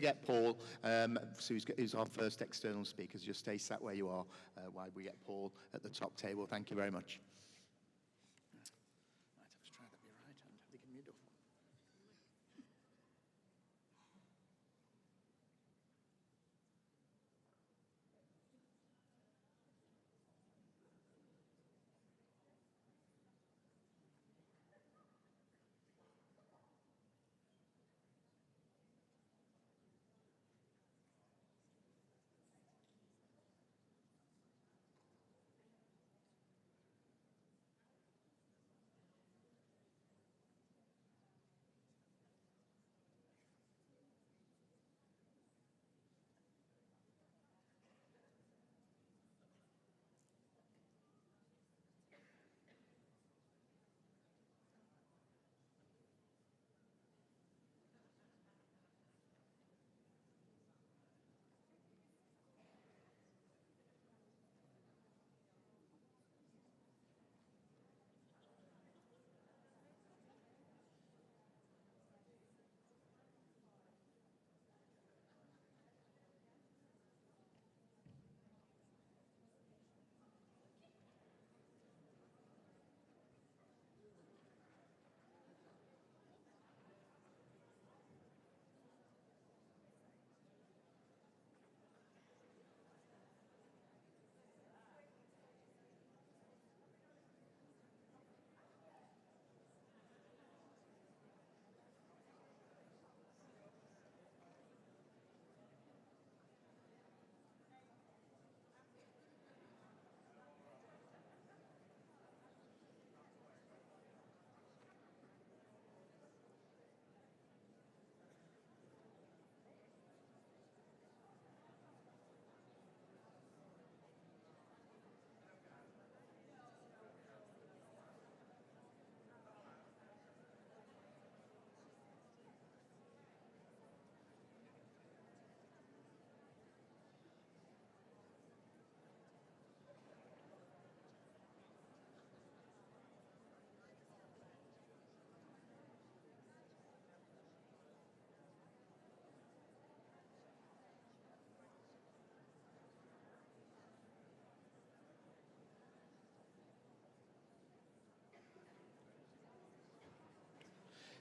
get Paul, so he's our first external speaker. Just stay sat where you are while we get Paul at the top table. Thank you very much. Right, let's try that with your right hand. Have they given me a duffel?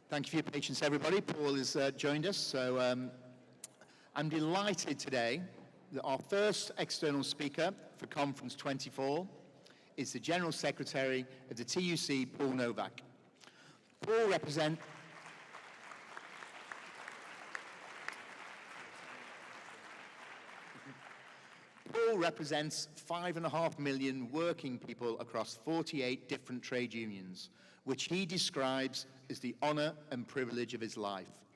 Thank you for your patience, everybody. Paul has joined us, so I'm delighted today that our first external speaker for Conference 24 is the General Secretary of the TUC, Paul Novak. Paul represents Paul represents 5.5 million working people across 48 different trade unions, which he describes as the honour and privilege of his life.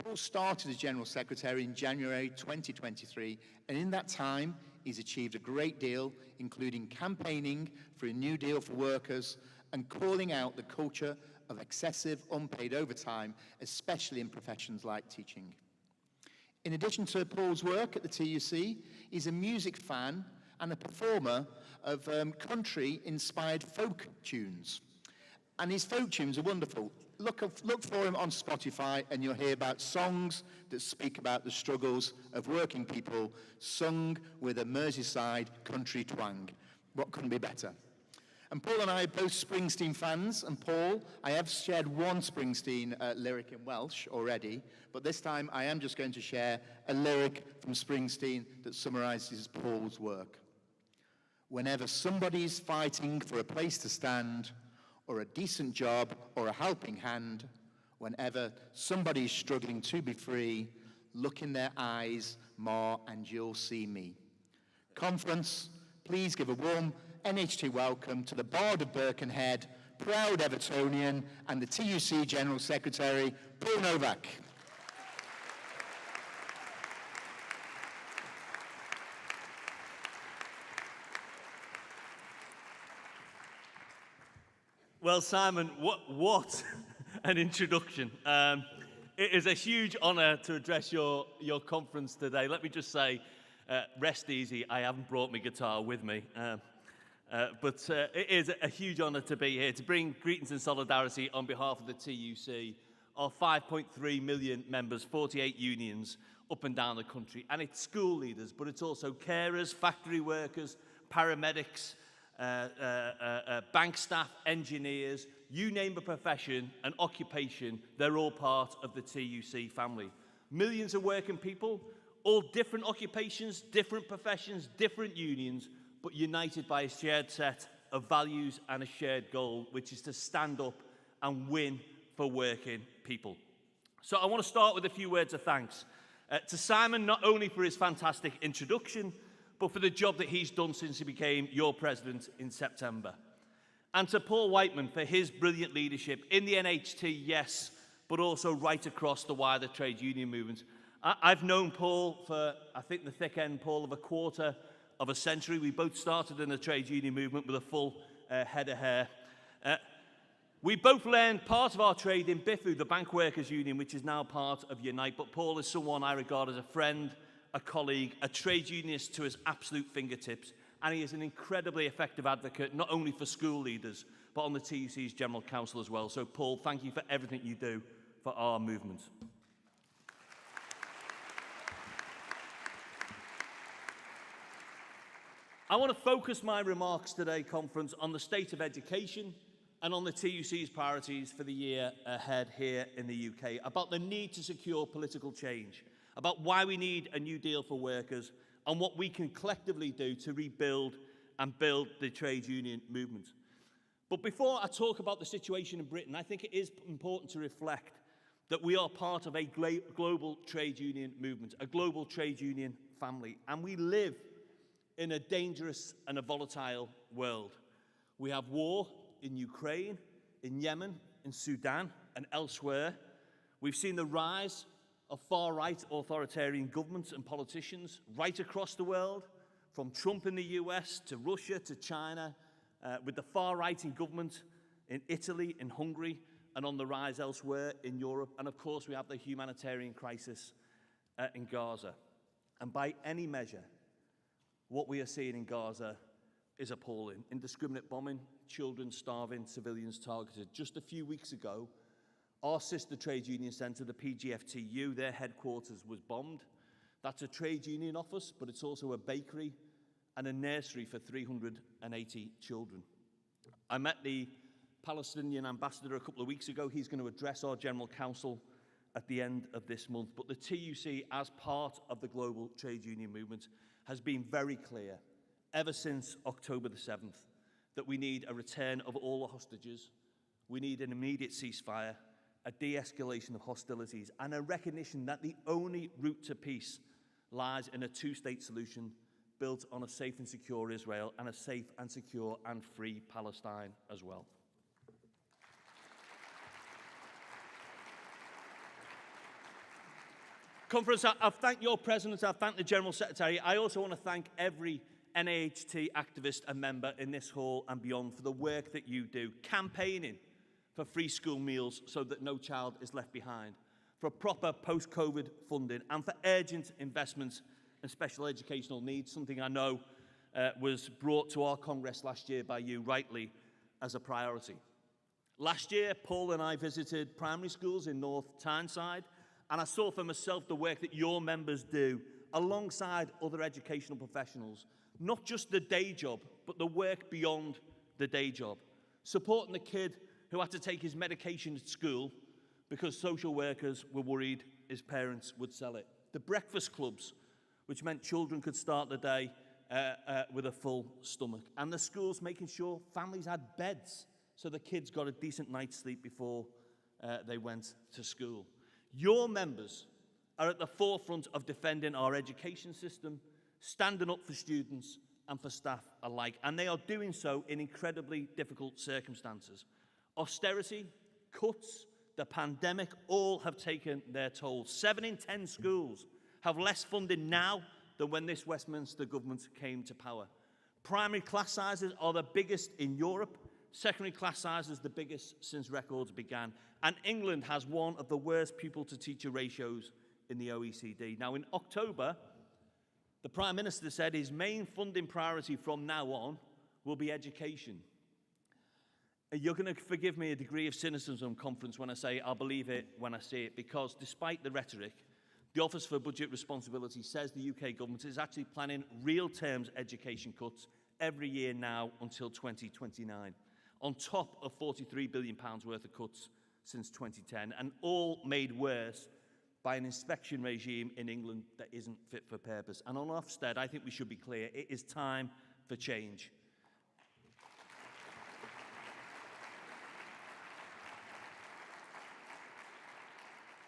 Paul started as General Secretary in January 2023, and in that time, he's achieved a great deal, including campaigning for a new deal for workers and calling out the culture of excessive unpaid overtime, especially in professions like teaching. In addition to Paul's work at the TUC, he's a music fan and a performer of country-inspired folk tunes. And his folk tunes are wonderful. Look for him on Spotify and you'll hear about songs that speak about the struggles of working people, sung with a Merseyside country twang. What couldn't be better? And Paul and I are both Springsteen fans, and Paul, I have shared one Springsteen lyric in Welsh already, but this time I am just going to share a lyric from Springsteen that summarises Paul's work. Whenever somebody's fighting for a place to stand, or a decent job, or a helping hand, whenever somebody's struggling to be free, look in their eyes, Ma, and you'll see me. Conference, please give a warm NHT welcome to the Bard of Birkenhead, proud Evertonian, and the TUC General Secretary, Paul Novak. Well, Simon, what an introduction. It is a huge honour to address your conference today. Let me just say, rest easy, I haven't brought my guitar with me. But it is a huge honour to be here, to bring greetings and solidarity on behalf of the TUC, our 5.3 million members, 48 unions, up and down the country. And it's school leaders, but it's also carers, factory workers, paramedics, bank staff, engineers, you name a profession, an occupation, they're all part of the TUC family. Millions of working people, all different occupations, different professions, different unions, but united by a shared set of values and a shared goal, which is to stand up and win for working people. So I want to start with a few words of thanks to Simon, not only for his fantastic introduction, but for the job that he's done since he became your president in September. And to Paul Whiteman for his brilliant leadership in the NHT, yes, but also right across the wider trade union movement. I've known Paul for, I think the thick end, Paul, of a quarter of a century. We both started in the trade union movement with a full head of hair. We both learned part of our trade in BIFU, the Bank Workers Union, which is now part of Unite. But Paul is someone I regard as a friend, a colleague, a trade unionist to his absolute fingertips. And he is an incredibly effective advocate, not only for school leaders, but on the TUC's General Council as well. So, Paul, thank you for everything you do for our movement. I want to focus my remarks today, conference, on the state of education and on the TUC's priorities for the year ahead here in the UK, about the need to secure political change, about why we need a new deal for workers, and what we can collectively do to rebuild and build the trade union movement. But before I talk about the situation in Britain, I think it is important to reflect that we are part of a global trade union movement, a global trade union family, and we live in a dangerous and a volatile world. We have war in Ukraine, in Yemen, in Sudan, and elsewhere. We've seen the rise of far-right authoritarian governments and politicians right across the world, from Trump in the US to Russia to China, with the far-right in government in Italy, in Hungary, and on the rise elsewhere in Europe. And of course, we have the humanitarian crisis in Gaza. And by any measure, what we are seeing in Gaza is appalling. Indiscriminate bombing, children starving, civilians targeted. Just a few weeks ago, our sister trade union centre, the PGFTU, their headquarters was bombed. That's a trade union office, but it's also a bakery and a nursery for 380 children. I met the Palestinian ambassador a couple of weeks ago. He's going to address our General Council at the end of this month. But the TUC, as part of the global trade union movement, has been very clear ever since October the 7th that we need a return of all the hostages, we need an immediate ceasefire, a de-escalation of hostilities, and a recognition that the only route to peace lies in a two-state solution built on a safe and secure Israel and a safe and secure and free Palestine as well. Conference, I've thanked your President, I've thanked the General Secretary. I also want to thank every NAHT activist and member in this hall and beyond for the work that you do, campaigning for free school meals so that no child is left behind, for proper post-COVID funding, and for urgent investments in special educational needs, something I know was brought to our Congress last year by you rightly as a priority. Last year, Paul and I visited primary schools in North Tyneside, and I saw for myself the work that your members do alongside other educational professionals, not just the day job, but the work beyond the day job, supporting the kid who had to take his medication at school because social workers were worried his parents would sell it. The breakfast clubs, which meant children could start the day with a full stomach. And the schools making sure families had beds so the kids got a decent night's sleep before they went to school. Your members are at the forefront of defending our education system, standing up for students and for staff alike, and they are doing so in incredibly difficult circumstances. Austerity, cuts, the pandemic, all have taken their toll. 7 in 10 schools have less funding now than when this Westminster government came to power. Primary class sizes are the biggest in Europe. Secondary class sizes the biggest since records began. And England has one of the worst pupil-to-teacher ratios in the OECD. Now, in October, the Prime Minister said his main funding priority from now on will be education. You're going to forgive me a degree of cynicism, conference, when I say I'll believe it when I see it, because despite the rhetoric, The Office for Budget Responsibility says the UK government is actually planning real terms education cuts every year now until 2029, on top of £43 billion worth of cuts since 2010, and all made worse by an inspection regime in England that isn't fit for purpose. And on Ofsted, I think we should be clear, it is time for change.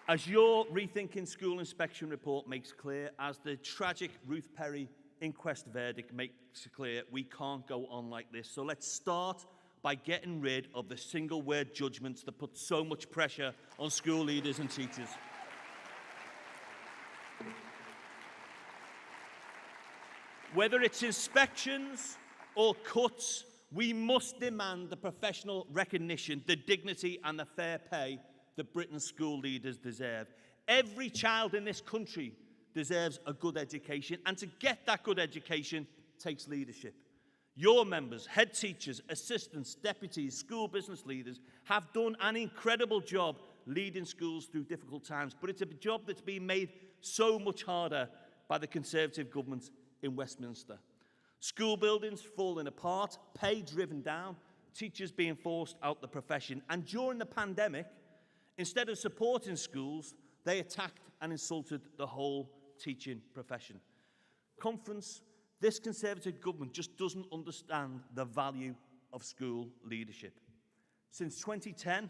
As your Rethinking School Inspection report makes clear, as the tragic Ruth Perry inquest verdict makes clear, we can't go on like this. So let's start by getting rid of the single-word judgments that put so much pressure on school leaders and teachers. Whether it's inspections or cuts, we must demand the professional recognition, the dignity and the fair pay that Britain's school leaders deserve. Every child in this country deserves a good education, and to get that good education takes leadership. Your members, head teachers, assistants, deputies, school business leaders have done an incredible job leading schools through difficult times, but it's a job that's been made so much harder by the Conservative government in Westminster. School buildings falling apart, pay driven down, teachers being forced out the profession, and during the pandemic, instead of supporting schools, they attacked and insulted the whole teaching profession. Conference, this Conservative government just doesn't understand the value of school leadership. Since 2010,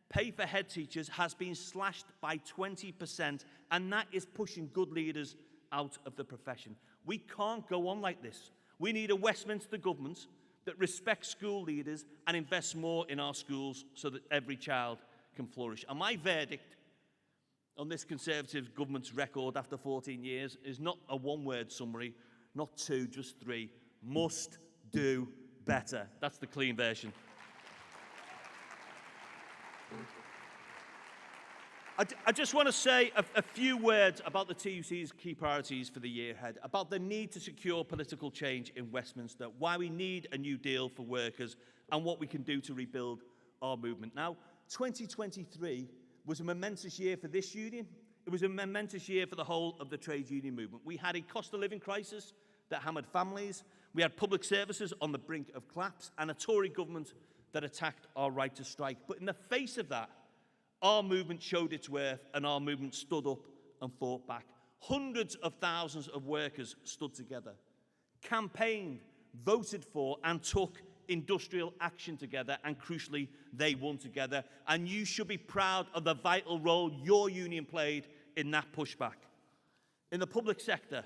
pay for head teachers has been slashed by 20%, and that is pushing good leaders out of the profession. We can't go on like this. We need a Westminster government that respects school leaders and invests more in our schools so that every child can flourish. And my verdict on this Conservative government's record after 14 years is not a one-word summary, not two, just three. Must do better. That's the clean version. I just want to say a few words about the TUC's key priorities for the year ahead, about the need to secure political change in Westminster, why we need a new deal for workers, and what we can do to rebuild our movement. Now, 2023 was a momentous year for this union. It was a momentous year for the whole of the trade union movement. We had a cost of living crisis that hammered families. We had public services on the brink of collapse and a Tory government that attacked our right to strike. But in the face of that, our movement showed its worth and our movement stood up and fought back. Hundreds of thousands of workers stood together, campaigned, voted for and took industrial action together, and crucially, they won together. And you should be proud of the vital role your union played in that pushback. In the public sector,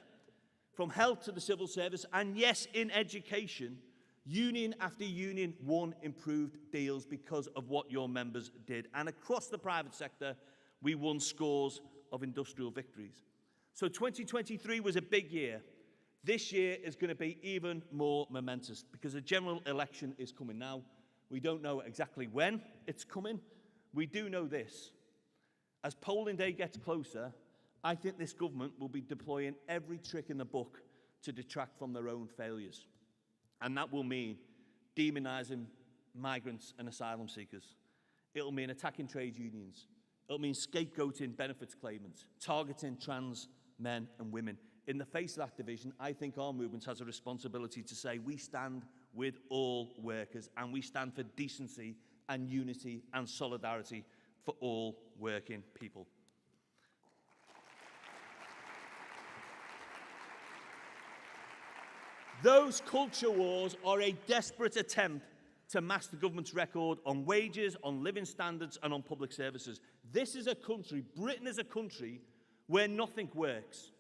from health to the civil service, and yes, in education, union after union won improved deals because of what your members did. And across the private sector, we won scores of industrial victories. So 2023 was a big year. This year is going to be even more momentous because a general election is coming now. We don't know exactly when it's coming. We do know this. As polling day gets closer, I think this government will be deploying every trick in the book to detract from their own failures. And that will mean demonising migrants and asylum seekers. It'll mean attacking trade unions. It'll mean scapegoating benefits claimants, targeting trans men and women. In the face of that division, I think our movement has a responsibility to say we stand with all workers and we stand for decency and unity and solidarity for all working people. Those culture wars are a desperate attempt to mask the government's record on wages, on living standards and on public services. This is a country, Britain is a country, where nothing works,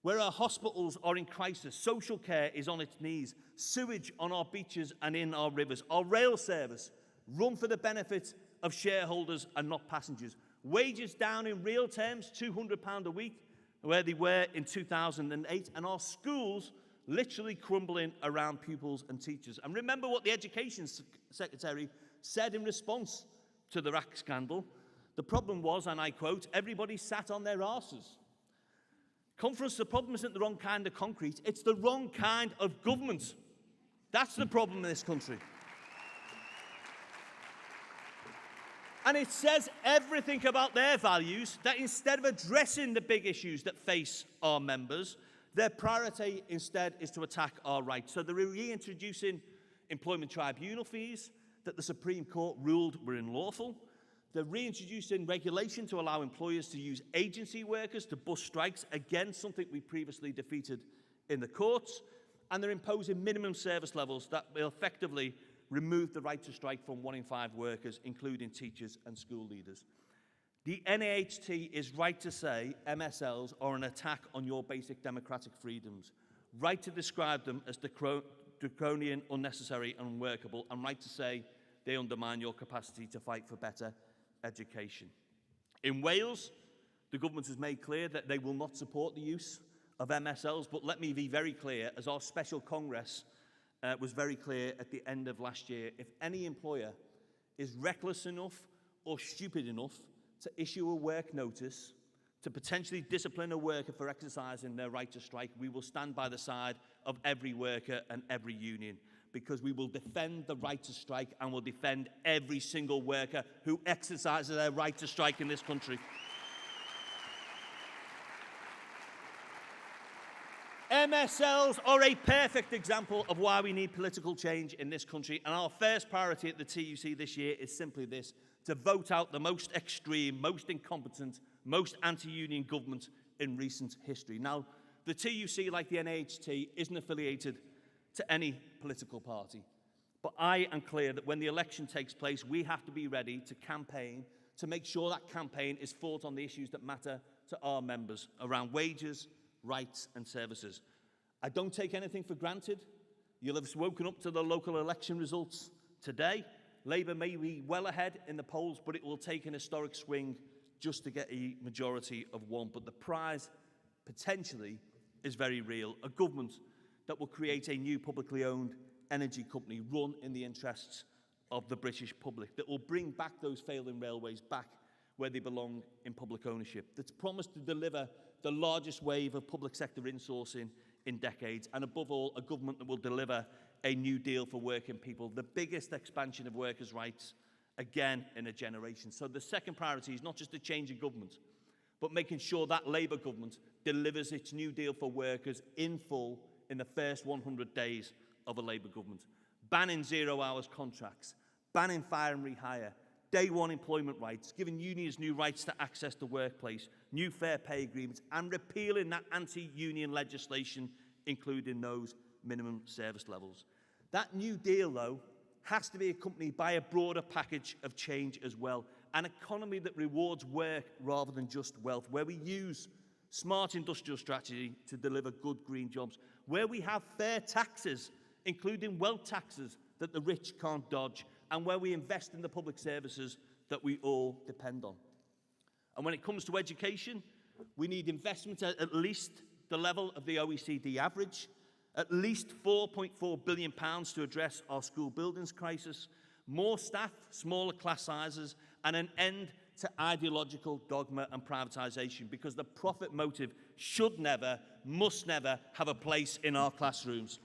where our hospitals are in crisis, social care is on its knees, sewage on our beaches and in our rivers, our rail service run for the benefit of shareholders and not passengers, wages down in real terms, £200 a week, where they were in 2008, and our schools literally crumbling around pupils and teachers. And remember what the Education Secretary said in response to the RAC scandal. The problem was, and I quote, everybody sat on their arses. Conference, the problem isn't the wrong kind of concrete, it's the wrong kind of government. That's the problem in this country. And it says everything about their values, that instead of addressing the big issues that face our members, their priority instead is to attack our rights. So they're reintroducing employment tribunal fees that the Supreme Court ruled were unlawful. They're reintroducing regulation to allow employers to use agency workers to bust strikes, again, something we previously defeated in the courts. And they're imposing minimum service levels that will effectively remove the right to strike from 1 in 5 workers, including teachers and school leaders. The NAHT is right to say MSLs are an attack on your basic democratic freedoms, right to describe them as draconian, unnecessary and unworkable, and right to say they undermine your capacity to fight for better education. In Wales, the government has made clear that they will not support the use of MSLs, but let me be very clear, as our special Congress was very clear at the end of last year, if any employer is reckless enough or stupid enough to issue a work notice to potentially discipline a worker for exercising their right to strike, we will stand by the side of every worker and every union, because we will defend the right to strike and will defend every single worker who exercises their right to strike in this country. MSLs are a perfect example of why we need political change in this country, and our first priority at the TUC this year is simply this: to vote out the most extreme, most incompetent, most anti-union government in recent history. Now, the TUC, like the NAHT, isn't affiliated to any political party, but I am clear that when the election takes place, we have to be ready to campaign, to make sure that campaign is fought on the issues that matter to our members around wages, rights and services. I don't take anything for granted. You'll have woken up to the local election results today. Labour may be well ahead in the polls, but it will take an historic swing just to get a majority of 1. But the prize, potentially, is very real. A government that will create a new publicly owned energy company run in the interests of the British public, that will bring back those failing railways back where they belong in public ownership, that's promised to deliver the largest wave of public sector insourcing in decades, and above all, a government that will deliver a new deal for working people, the biggest expansion of workers' rights, again, in a generation. So the second priority is not just a change in government, but making sure that Labour government delivers its new deal for workers in full in the first 100 days of a Labour government. Banning 0 hours contracts, banning fire and rehire, day one employment rights, giving unions new rights to access the workplace, new fair pay agreements, and repealing that anti-union legislation, including those minimum service levels. That new deal, though, has to be accompanied by a broader package of change as well. An economy that rewards work rather than just wealth, where we use smart industrial strategy to deliver good green jobs, where we have fair taxes, including wealth taxes that the rich can't dodge, and where we invest in the public services that we all depend on. And when it comes to education, we need investment at least the level of the OECD average, at least £4.4 billion to address our school buildings crisis, more staff, smaller class sizes, and an end to ideological dogma and privatisation, because the profit motive should never, must never have a place in our classrooms.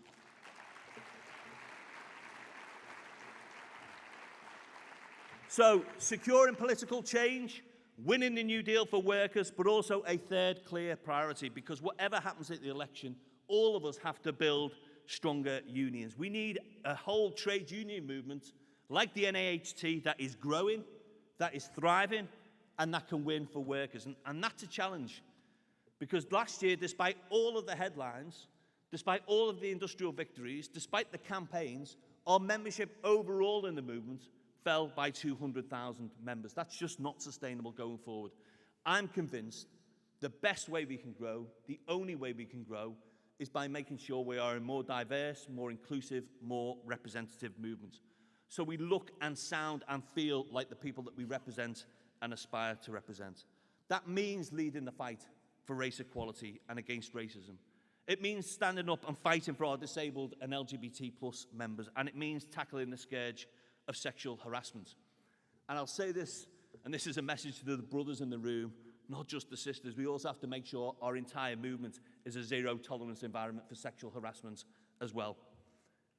So, securing political change, winning the New Deal for workers, but also a third clear priority, because whatever happens at the election, all of us have to build stronger unions. We need a whole trade union movement like the NAHT that is growing, that is thriving, and that can win for workers. And that's a challenge, because last year, despite all of the headlines, despite all of the industrial victories, despite the campaigns, our membership overall in the movement fell by 200,000 members. That's just not sustainable going forward. I'm convinced the best way we can grow, the only way we can grow, is by making sure we are a more diverse, more inclusive, more representative movement. So we look and sound and feel like the people that we represent and aspire to represent. That means leading the fight for race equality and against racism. It means standing up and fighting for our disabled and LGBT+ members, and it means tackling the scourge of sexual harassment. And I'll say this, and this is a message to the brothers in the room, not just the sisters. We also have to make sure our entire movement is a zero-tolerance environment for sexual harassment as well,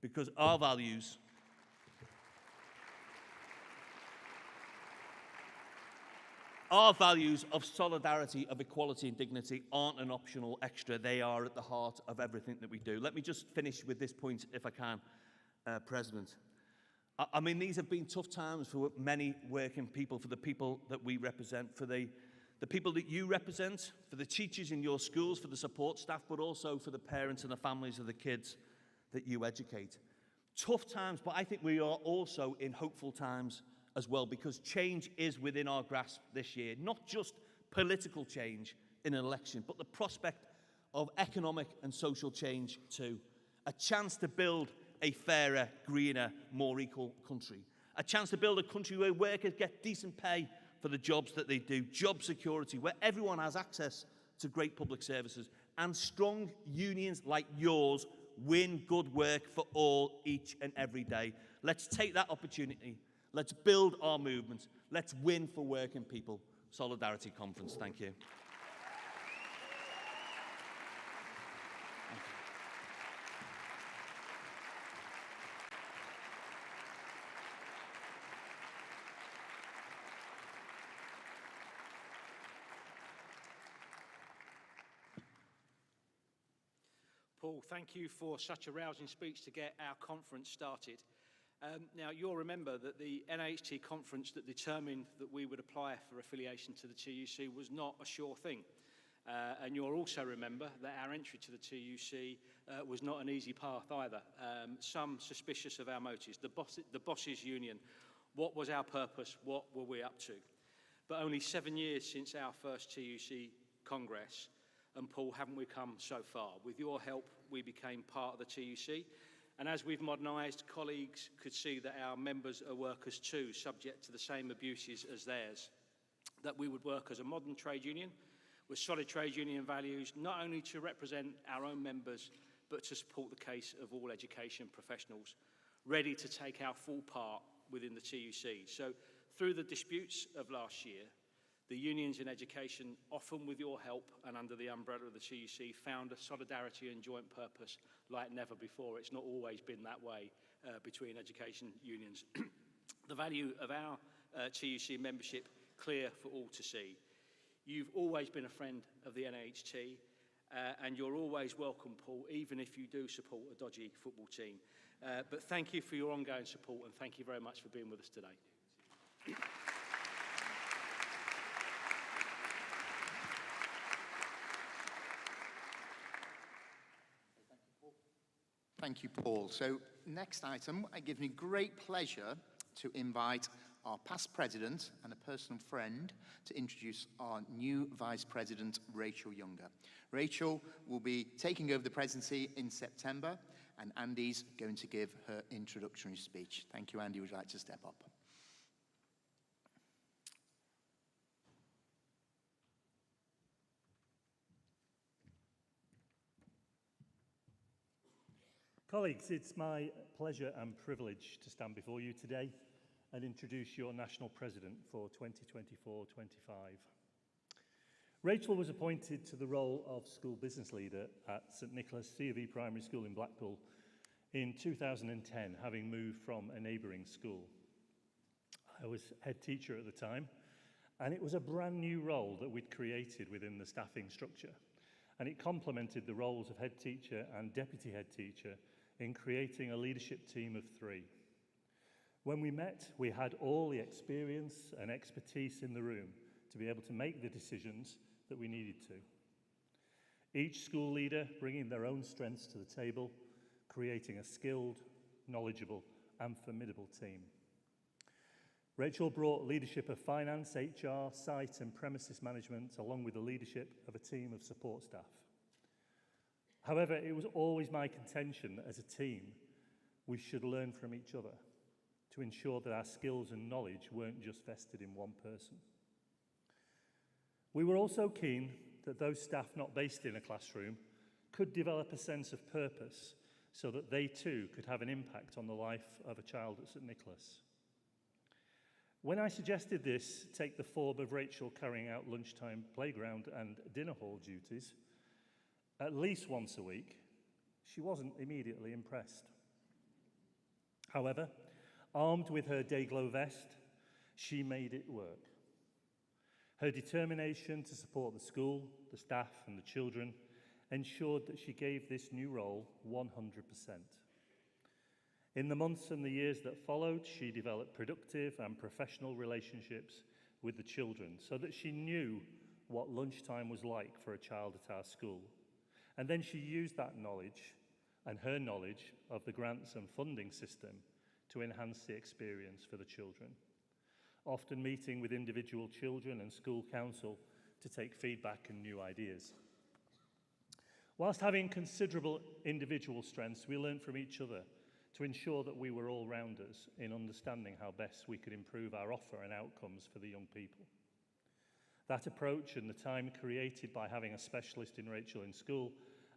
because our values Our values of solidarity, of equality and dignity aren't an optional extra. They are at the heart of everything that we do. Let me just finish with this point, if I can, President. I mean, these have been tough times for many working people, for the people that we represent, for the people that you represent, for the teachers in your schools, for the support staff, but also for the parents and the families of the kids that you educate. Tough times, but I think we are also in hopeful times as well, because change is within our grasp this year. Not just political change in an election, but the prospect of economic and social change too. A chance to build a fairer, greener, more equal country. A chance to build a country where workers get decent pay for the jobs that they do, job security, where everyone has access to great public services, and strong unions like yours win good work for all each and every day. Let's take that opportunity. Let's build our movement. Let's win for working people. Solidarity Conference. Thank you. Paul, thank you for such a rousing speech to get our conference started. Now, you'll remember that the NAHT conference that determined that we would apply for affiliation to the TUC was not a sure thing. And you'll also remember that our entry to the TUC was not an easy path either. Some suspicious of our motives. The bosses union, what was our purpose? What were we up to? But only 7 years since our first TUC Congress, and Paul, haven't we come so far? With your help, we became part of the TUC. And as we've modernised, colleagues could see that our members are workers too, subject to the same abuses as theirs. That we would work as a modern trade union with solid trade union values, not only to represent our own members, but to support the case of all education professionals, ready to take our full part within the TUC. So through the disputes of last year, the unions in education, often with your help and under the umbrella of the TUC, found a solidarity and joint purpose like never before. It's not always been that way between education unions. The value of our TUC membership clear for all to see. You've always been a friend of the NAHT, and you're always welcome, Paul, even if you do support a dodgy football team. But thank you for your ongoing support, and thank you very much for being with us today. Thank you, Paul. So, next item, it gives me great pleasure to invite our past president and a personal friend to introduce our new Vice President, Rachel Younger. Rachel will be taking over the presidency in September, and Andy's going to give her introductory speech. Thank you, Andy. Would you like to step up? Colleagues, it's my pleasure and privilege to stand before you today and introduce your National President for 2024-25. Rachel was appointed to the role of School Business Leader at St Nicholas C of E Primary School in Blackpool in 2010, having moved from a neighbouring school. I was head teacher at the time, and it was a brand new role that we'd created within the staffing structure, and it complemented the roles of head teacher and deputy head teacher in creating a leadership team of 3. When we met, we had all the experience and expertise in the room to be able to make the decisions that we needed to. Each school leader bringing their own strengths to the table, creating a skilled, knowledgeable, and formidable team. Rachel brought leadership of finance, HR, site and premises management, along with the leadership of a team of support staff. However, it was always my contention that as a team, we should learn from each other to ensure that our skills and knowledge weren't just vested in one person. We were also keen that those staff not based in a classroom could develop a sense of purpose so that they too could have an impact on the life of a child at St Nicholas. When I suggested this take the form of Rachel carrying out lunchtime playground and dinner hall duties, at least once a week, she wasn't immediately impressed. However, armed with her Dayglow vest, she made it work. Her determination to support the school, the staff and the children ensured that she gave this new role 100%. In the months and the years that followed, she developed productive and professional relationships with the children so that she knew what lunchtime was like for a child at our school. And then she used that knowledge and her knowledge of the grants and funding system to enhance the experience for the children, often meeting with individual children and school council to take feedback and new ideas. Whilst having considerable individual strengths, we learned from each other to ensure that we were all-rounders in understanding how best we could improve our offer and outcomes for the young people. That approach and the time created by having a specialist in Rachel in school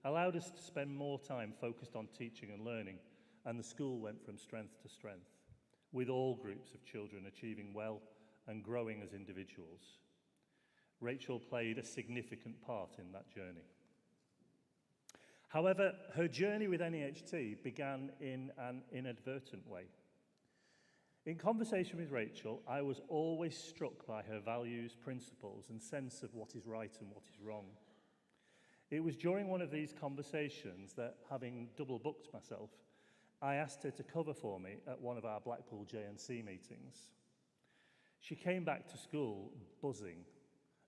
allowed us to spend more time focused on teaching and learning, and the school went from strength to strength, with all groups of children achieving well and growing as individuals. Rachel played a significant part in that journey. However, her journey with NAHT began in an inadvertent way. In conversation with Rachel, I was always struck by her values, principles, and sense of what is right and what is wrong. It was during one of these conversations that, having double booked myself, I asked her to cover for me at one of our Blackpool JNC meetings. She came back to school buzzing,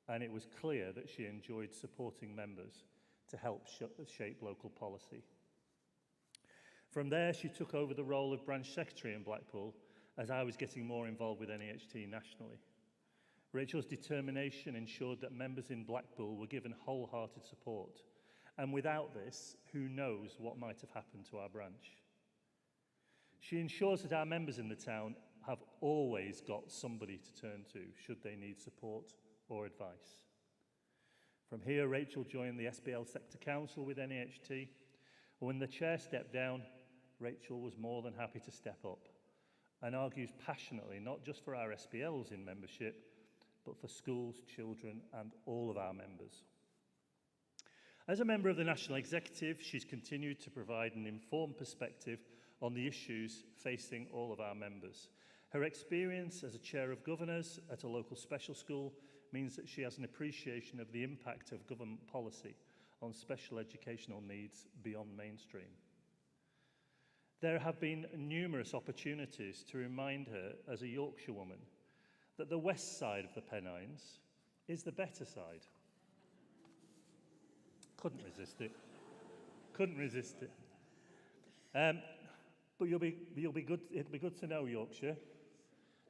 and it was clear that she enjoyed supporting members to help shape local policy. From there, she took over the role of branch secretary in Blackpool as I was getting more involved with NAHT nationally. Rachel's determination ensured that members in Blackpool were given wholehearted support, and without this, who knows what might have happened to our branch. She ensures that our members in the town have always got somebody to turn to should they need support or advice. From here, Rachel joined the SBL Sector Council with NAHT. When the chair stepped down, Rachel was more than happy to step up and argues passionately, not just for our SBLs in membership, but for schools, children, and all of our members. As a member of the National Executive, she's continued to provide an informed perspective on the issues facing all of our members. Her experience as a chair of governors at a local special school means that she has an appreciation of the impact of government policy on special educational needs beyond mainstream. There have been numerous opportunities to remind her as a Yorkshire woman that the west side of the Pennines is the better side. Couldn't resist it. Couldn't resist it. But it'll be good to know, Yorkshire,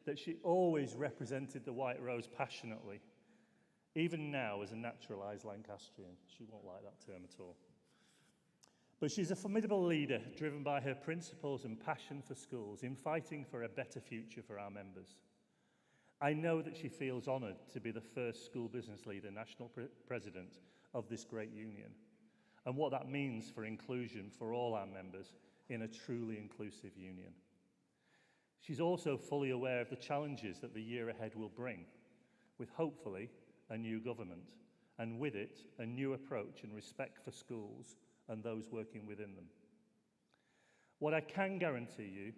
that she always represented the White Rose passionately. Even now, as a naturalised Lancastrian, she won't like that term at all. But she's a formidable leader, driven by her principles and passion for schools, in fighting for a better future for our members. I know that she feels honoured to be the first school business leader, national president of this great union, and what that means for inclusion for all our members in a truly inclusive union. She's also fully aware of the challenges that the year ahead will bring, with hopefully a new government, and with it, a new approach and respect for schools and those working within them. What I can guarantee you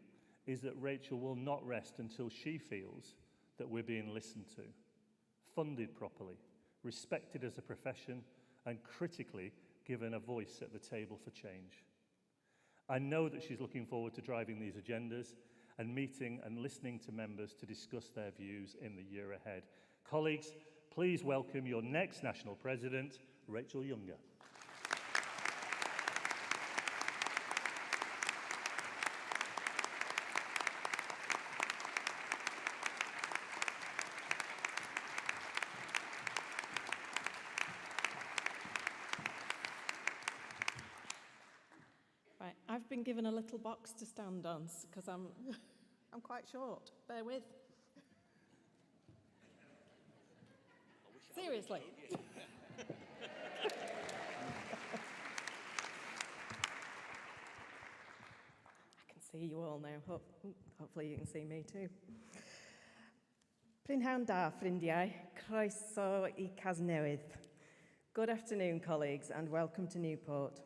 is that Rachel will not rest until she feels that we're being listened to, funded properly, respected as a profession, and critically given a voice at the table for change. I know that she's looking forward to driving these agendas and meeting and listening to members to discuss their views in the year ahead. Colleagues, please welcome your next National President, Rachel Younger. Right, I've been given a little box to stand on because I'm quite short. Bear with. Seriously. I can see you all now. Hopefully you can see me too. Prynhawn da, ffrindiau, croeso I Casnewydd. Good afternoon, colleagues, and welcome to Newport.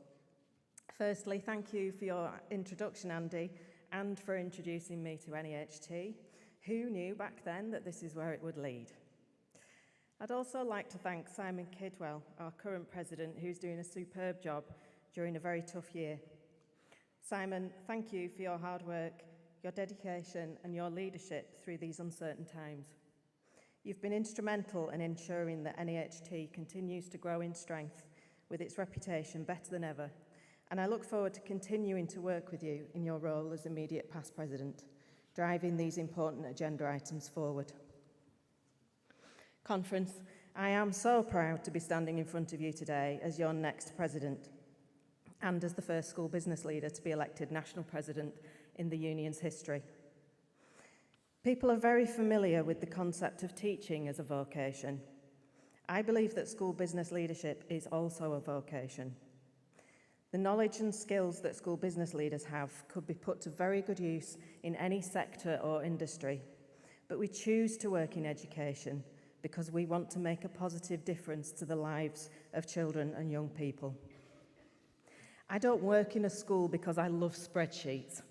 Firstly, thank you for your introduction, Andy, and for introducing me to NAHT. Who knew back then that this is where it would lead? I'd also like to thank Simon Kidwell, our current president, who's doing a superb job during a very tough year. Simon, thank you for your hard work, your dedication and your leadership through these uncertain times. You've been instrumental in ensuring that NAHT continues to grow in strength with its reputation better than ever, and I look forward to continuing to work with you in your role as immediate past president, driving these important agenda items forward. Conference, I am so proud to be standing in front of you today as your next president and as the first school business leader to be elected national president in the union's history. People are very familiar with the concept of teaching as a vocation. I believe that school business leadership is also a vocation. The knowledge and skills that school business leaders have could be put to very good use in any sector or industry, but we choose to work in education because we want to make a positive difference to the lives of children and young people. I don't work in a school because I love spreadsheets.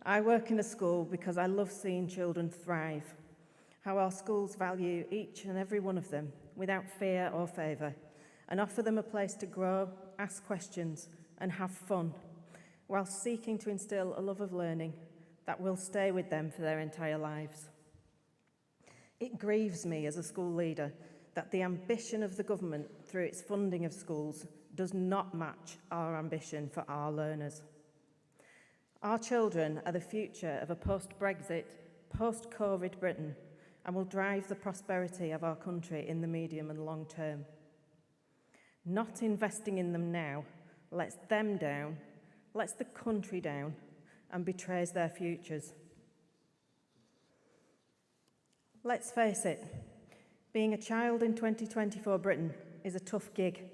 I work in a school because I love seeing children thrive, how our schools value each and every one of them without fear or favour, and offer them a place to grow, ask questions and have fun, while seeking to instil a love of learning that will stay with them for their entire lives. It grieves me as a school leader that the ambition of the government through its funding of schools does not match our ambition for our learners. Our children are the future of a post-Brexit, post-COVID Britain and will drive the prosperity of our country in the medium and long term. Not investing in them now lets them down, lets the country down and betrays their futures. Let's face it, being a child in 2024 Britain is a tough gig.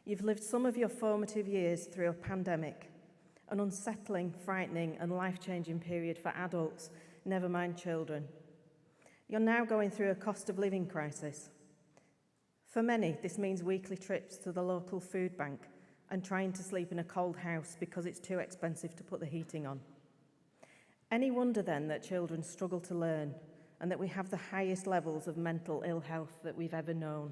You've lived some of your formative years through a pandemic, an unsettling, frightening and life-changing period for adults, never mind children. You're now going through a cost of living crisis. For many, this means weekly trips to the local food bank and trying to sleep in a cold house because it's too expensive to put the heating on. Any wonder then that children struggle to learn and that we have the highest levels of mental ill health that we've ever known.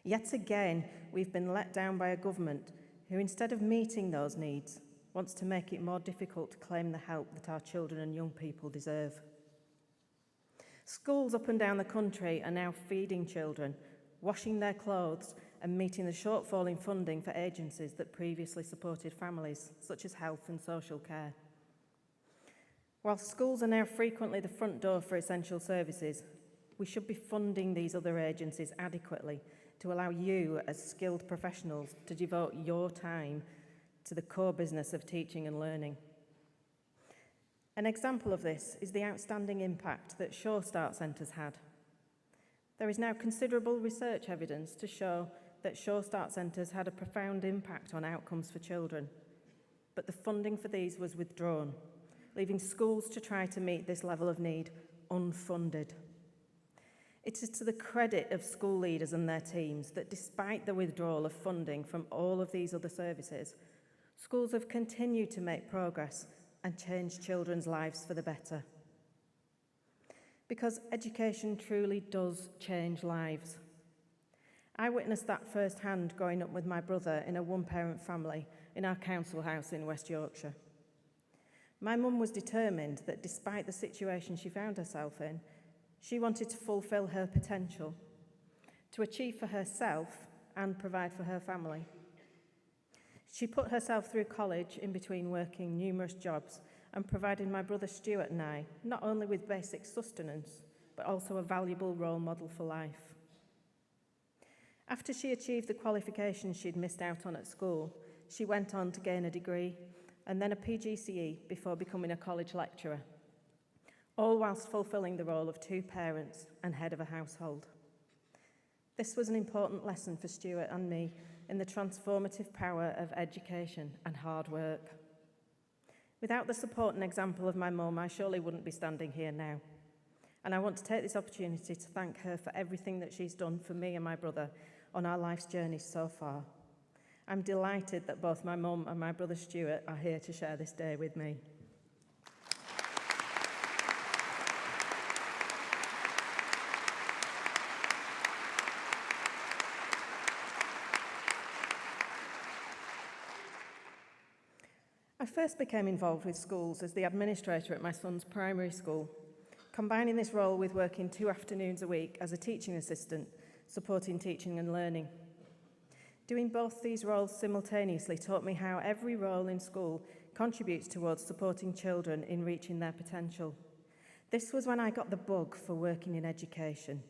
Yet again, we've been let down by a government who, instead of meeting those needs, wants to make it more difficult to claim the help that our children and young people deserve. Schools up and down the country are now feeding children, washing their clothes and meeting the shortfall in funding for agencies that previously supported families, such as health and social care. While schools are now frequently the front door for essential services, we should be funding these other agencies adequately to allow you as skilled professionals to devote your time to the core business of teaching and learning. An example of this is the outstanding impact that Sure Start Centres had. There is now considerable research evidence to show that Sure Start Centres had a profound impact on outcomes for children, but the funding for these was withdrawn, leaving schools to try to meet this level of need unfunded. It is to the credit of school leaders and their teams that despite the withdrawal of funding from all of these other services, schools have continued to make progress and change children's lives for the better. Because education truly does change lives. I witnessed that firsthand growing up with my brother in a one-parent family in our council house in West Yorkshire. My mum was determined that despite the situation she found herself in, she wanted to fulfil her potential, to achieve for herself and provide for her family. She put herself through college in between working numerous jobs and provided my brother Stuart and I not only with basic sustenance, but also a valuable role model for life. After she achieved the qualifications she'd missed out on at school, she went on to gain a degree and then a PGCE before becoming a college lecturer, all whilst fulfilling the role of two parents and head of a household. This was an important lesson for Stuart and me in the transformative power of education and hard work. Without the support and example of my mum, I surely wouldn't be standing here now. And I want to take this opportunity to thank her for everything that she's done for me and my brother on our life's journey so far. I'm delighted that both my mum and my brother Stuart are here to share this day with me. I first became involved with schools as the administrator at my son's primary school, combining this role with working 2 afternoons a week as a teaching assistant, supporting teaching and learning. Doing both these roles simultaneously taught me how every role in school contributes towards supporting children in reaching their potential. This was when I got the bug for working in education.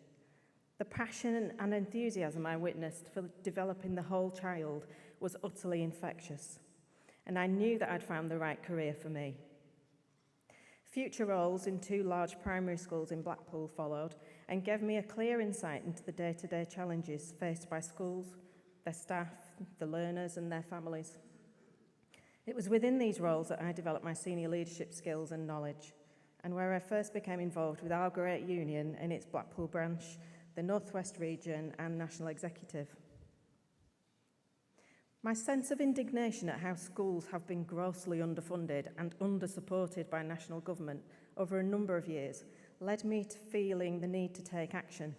The passion and enthusiasm I witnessed for developing the whole child was utterly infectious, and I knew that I'd found the right career for me. Future roles in 2 large primary schools in Blackpool followed and gave me a clear insight into the day-to-day challenges faced by schools, their staff, the learners and their families. It was within these roles that I developed my senior leadership skills and knowledge, and where I first became involved with our great union in its Blackpool branch, the North West region and national executive. My sense of indignation at how schools have been grossly underfunded and under-supported by national government over a number of years led me to feeling the need to take action.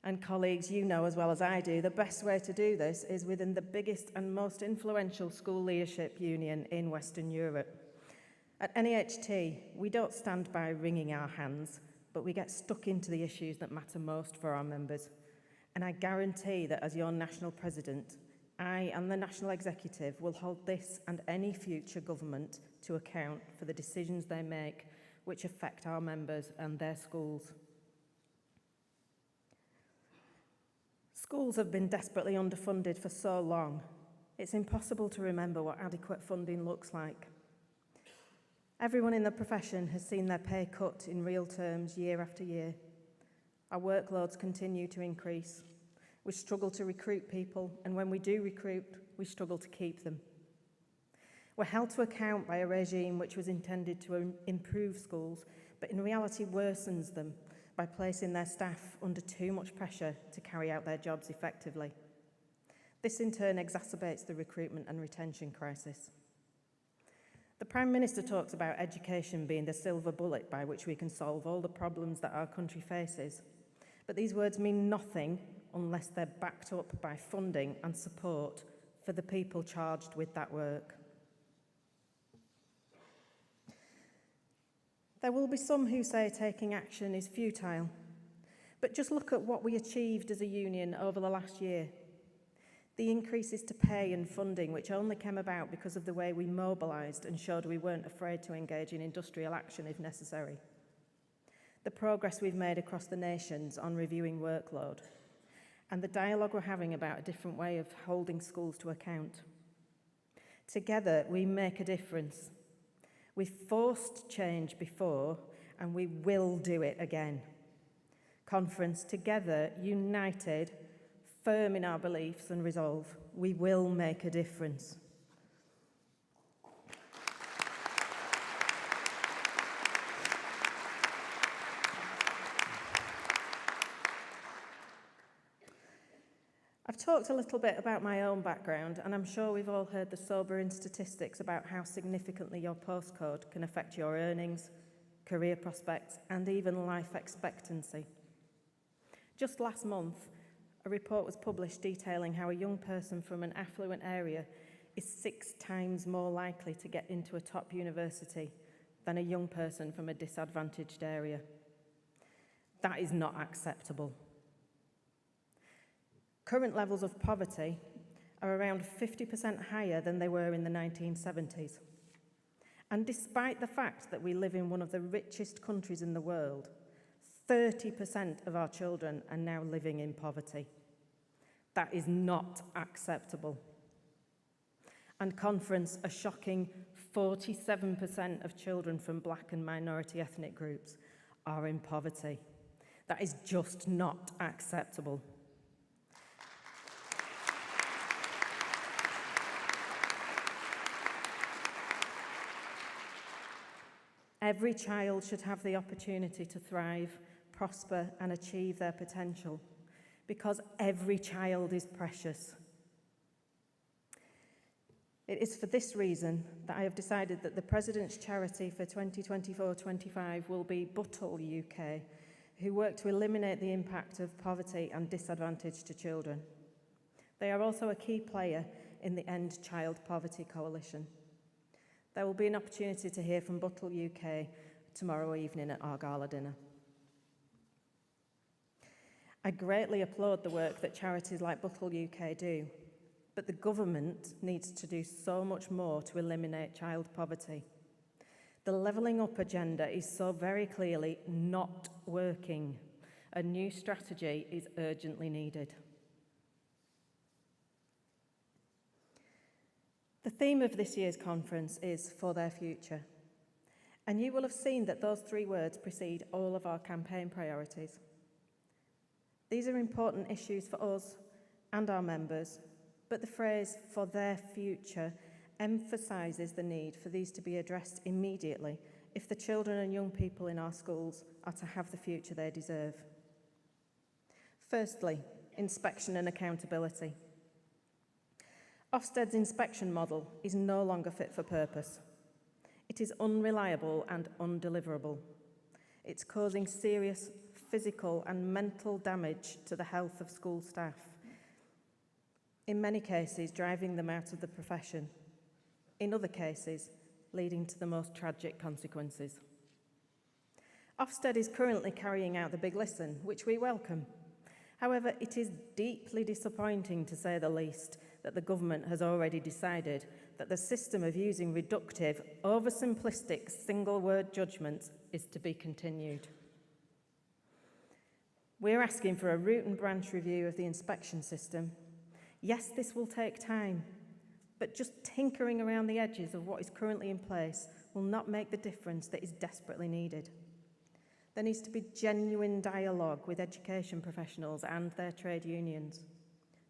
And colleagues, you know as well as I do, the best way to do this is within the biggest and most influential school leadership union in Western Europe. At NAHT, we don't stand by wringing our hands, but we get stuck into the issues that matter most for our members. And I guarantee that as your national president, I and the national executive will hold this and any future government to account for the decisions they make which affect our members and their schools. Schools have been desperately underfunded for so long, it's impossible to remember what adequate funding looks like. Everyone in the profession has seen their pay cut in real terms year after year. Our workloads continue to increase. We struggle to recruit people, and when we do recruit, we struggle to keep them. We're held to account by a regime which was intended to improve schools, but in reality worsens them by placing their staff under too much pressure to carry out their jobs effectively. This in turn exacerbates the recruitment and retention crisis. The Prime Minister talks about education being the silver bullet by which we can solve all the problems that our country faces. But these words mean nothing unless they're backed up by funding and support for the people charged with that work. There will be some who say taking action is futile, but just look at what we achieved as a union over the last year. The increases to pay and funding, which only came about because of the way we mobilised and showed we weren't afraid to engage in industrial action if necessary. The progress we've made across the nations on reviewing workload, and the dialogue we're having about a different way of holding schools to account. Together, we make a difference. We've forced change before, and we will do it again. Conference, together, united, firm in our beliefs and resolve, we will make a difference. I've talked a little bit about my own background, and I'm sure we've all heard the sobering statistics about how significantly your postcode can affect your earnings, career prospects, and even life expectancy. Just last month, a report was published detailing how a young person from an affluent area is 6 times more likely to get into a top university than a young person from a disadvantaged area. That is not acceptable. Current levels of poverty are around 50% higher than they were in the 1970s. And despite the fact that we live in one of the richest countries in the world, 30% of our children are now living in poverty. That is not acceptable. And conference, a shocking 47% of children from black and minority ethnic groups are in poverty. That is just not acceptable. Every child should have the opportunity to thrive, prosper, and achieve their potential, because every child is precious. It is for this reason that I have decided that the President's charity for 2024-25 will be Buttle UK, who work to eliminate the impact of poverty and disadvantage to children. They are also a key player in the End Child Poverty Coalition. There will be an opportunity to hear from Buttle UK tomorrow evening at our gala dinner. I greatly applaud the work that charities like Buttle UK do, but the government needs to do so much more to eliminate child poverty. The levelling up agenda is so very clearly not working. A new strategy is urgently needed. The theme of this year's conference is For Their Future, and you will have seen that those 3 words precede all of our campaign priorities. These are important issues for us and our members, but the phrase for their future emphasises the need for these to be addressed immediately if the children and young people in our schools are to have the future they deserve. Firstly, inspection and accountability. Ofsted's inspection model is no longer fit for purpose. It is unreliable and undeliverable. It's causing serious physical and mental damage to the health of school staff, in many cases driving them out of the profession, in other cases leading to the most tragic consequences. Ofsted is currently carrying out the Big Listen, which we welcome. However, it is deeply disappointing, to say the least, that the government has already decided that the system of using reductive, oversimplistic, single-word judgments is to be continued. We're asking for a root and branch review of the inspection system. Yes, this will take time, but just tinkering around the edges of what is currently in place will not make the difference that is desperately needed. There needs to be genuine dialogue with education professionals and their trade unions.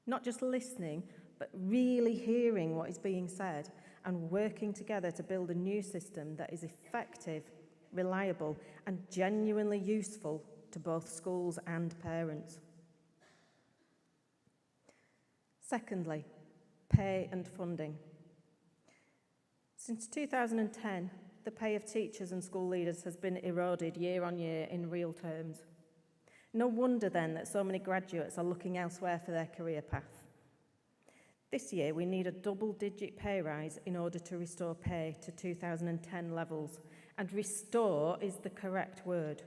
Not just listening, but really hearing what is being said and working together to build a new system that is effective, reliable, and genuinely useful to both schools and parents. Secondly, pay and funding. Since 2010, the pay of teachers and school leaders has been eroded year on year in real terms. No wonder then that so many graduates are looking elsewhere for their career path. This year we need a double-digit pay rise in order to restore pay to 2010 levels, and restore is the correct word.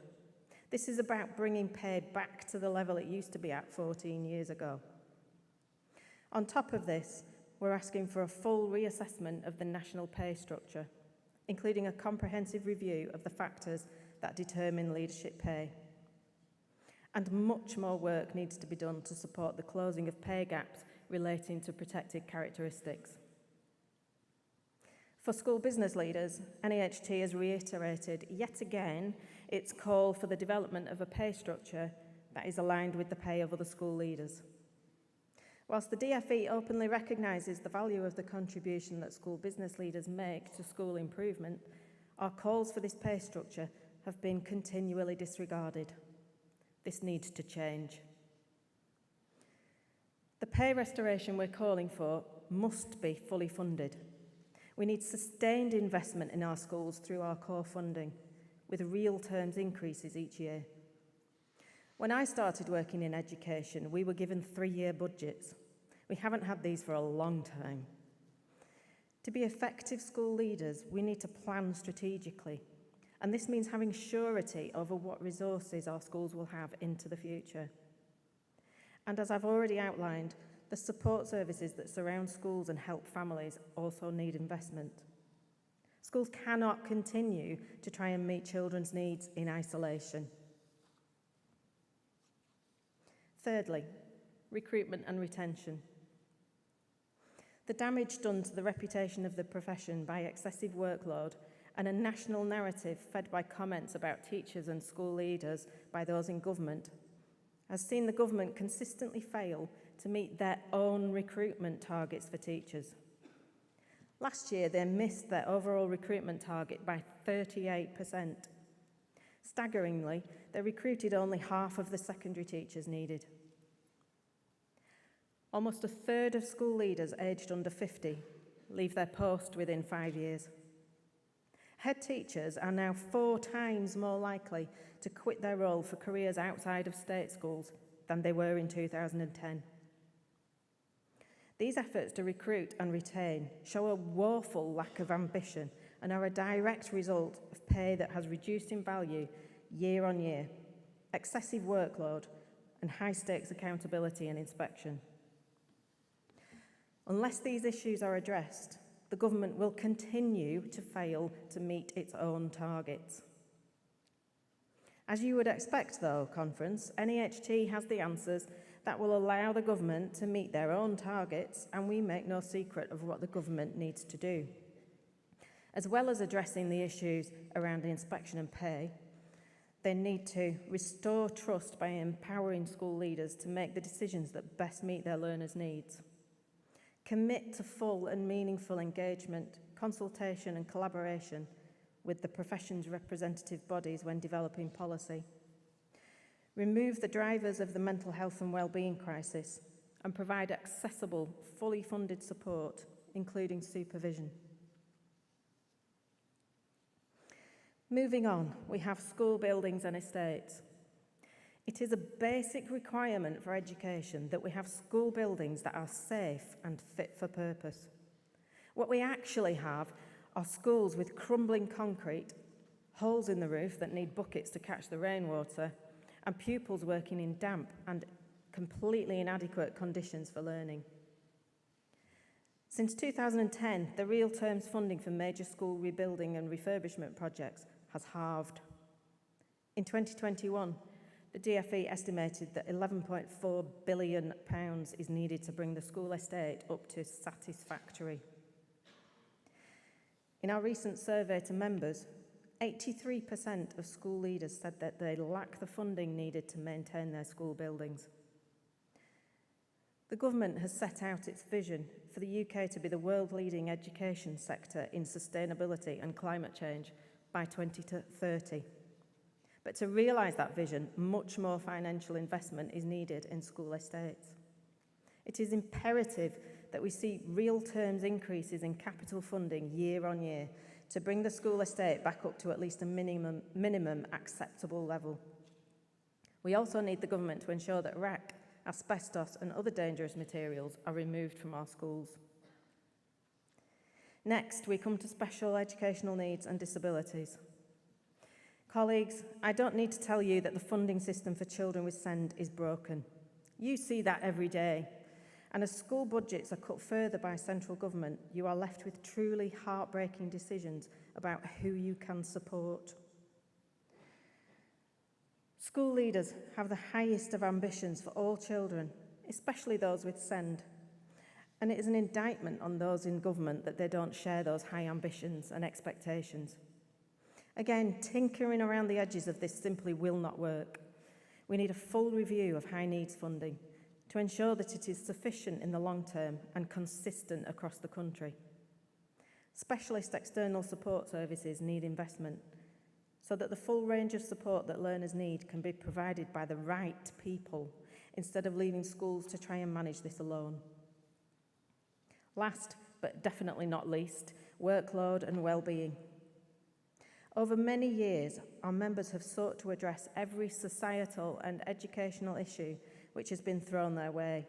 This is about bringing pay back to the level it used to be at 14 years ago. On top of this, we're asking for a full reassessment of the national pay structure, including a comprehensive review of the factors that determine leadership pay. And much more work needs to be done to support the closing of pay gaps relating to protected characteristics. For school business leaders, NAHT has reiterated yet again its call for the development of a pay structure that is aligned with the pay of other school leaders. Whilst the DFE openly recognises the value of the contribution that school business leaders make to school improvement, our calls for this pay structure have been continually disregarded. This needs to change. The pay restoration we're calling for must be fully funded. We need sustained investment in our schools through our core funding, with real terms increases each year. When I started working in education, we were given 3-year budgets. We haven't had these for a long time. To be effective school leaders, we need to plan strategically, and this means having surety over what resources our schools will have into the future. And as I've already outlined, the support services that surround schools and help families also need investment. Schools cannot continue to try and meet children's needs in isolation. Thirdly, recruitment and retention. The damage done to the reputation of the profession by excessive workload and a national narrative fed by comments about teachers and school leaders by those in government has seen the government consistently fail to meet their own recruitment targets for teachers. Last year, they missed their overall recruitment target by 38%. Staggeringly, they recruited only half of the secondary teachers needed. Almost a third of school leaders aged under 50 leave their post within 5 years. Head teachers are now 4 times more likely to quit their role for careers outside of state schools than they were in 2010. These efforts to recruit and retain show a woeful lack of ambition and are a direct result of pay that has reduced in value year on year, excessive workload, and high-stakes accountability and inspection. Unless these issues are addressed, the government will continue to fail to meet its own targets. As you would expect, though, Conference, NAHT has the answers that will allow the government to meet their own targets, and we make no secret of what the government needs to do. As well as addressing the issues around inspection and pay, they need to restore trust by empowering school leaders to make the decisions that best meet their learners' needs. Commit to full and meaningful engagement, consultation and collaboration with the profession's representative bodies when developing policy. Remove the drivers of the mental health and wellbeing crisis and provide accessible, fully funded support, including supervision. Moving on, we have school buildings and estates. It is a basic requirement for education that we have school buildings that are safe and fit for purpose. What we actually have are schools with crumbling concrete, holes in the roof that need buckets to catch the rainwater, and pupils working in damp and completely inadequate conditions for learning. Since 2010, the real terms funding for major school rebuilding and refurbishment projects has halved. In 2021, the DfE estimated that £11.4 billion is needed to bring the school estate up to satisfactory. In our recent survey to members, 83% of school leaders said that they lack the funding needed to maintain their school buildings. The government has set out its vision for the UK to be the world-leading education sector in sustainability and climate change by 2030. But to realise that vision, much more financial investment is needed in school estates. It is imperative that we see real terms increases in capital funding year on year to bring the school estate back up to at least a minimum acceptable level. We also need the government to ensure that wreck, asbestos and other dangerous materials are removed from our schools. Next, we come to special educational needs and disabilities. Colleagues, I don't need to tell you that the funding system for children with SEND is broken. You see that every day. And as school budgets are cut further by central government, you are left with truly heartbreaking decisions about who you can support. School leaders have the highest of ambitions for all children, especially those with SEND. And it is an indictment on those in government that they don't share those high ambitions and expectations. Again, tinkering around the edges of this simply will not work. We need a full review of high needs funding to ensure that it is sufficient in the long term and consistent across the country. Specialist external support services need investment so that the full range of support that learners need can be provided by the right people instead of leaving schools to try and manage this alone. Last, but definitely not least, workload and well-being. Over many years, our members have sought to address every societal and educational issue which has been thrown their way.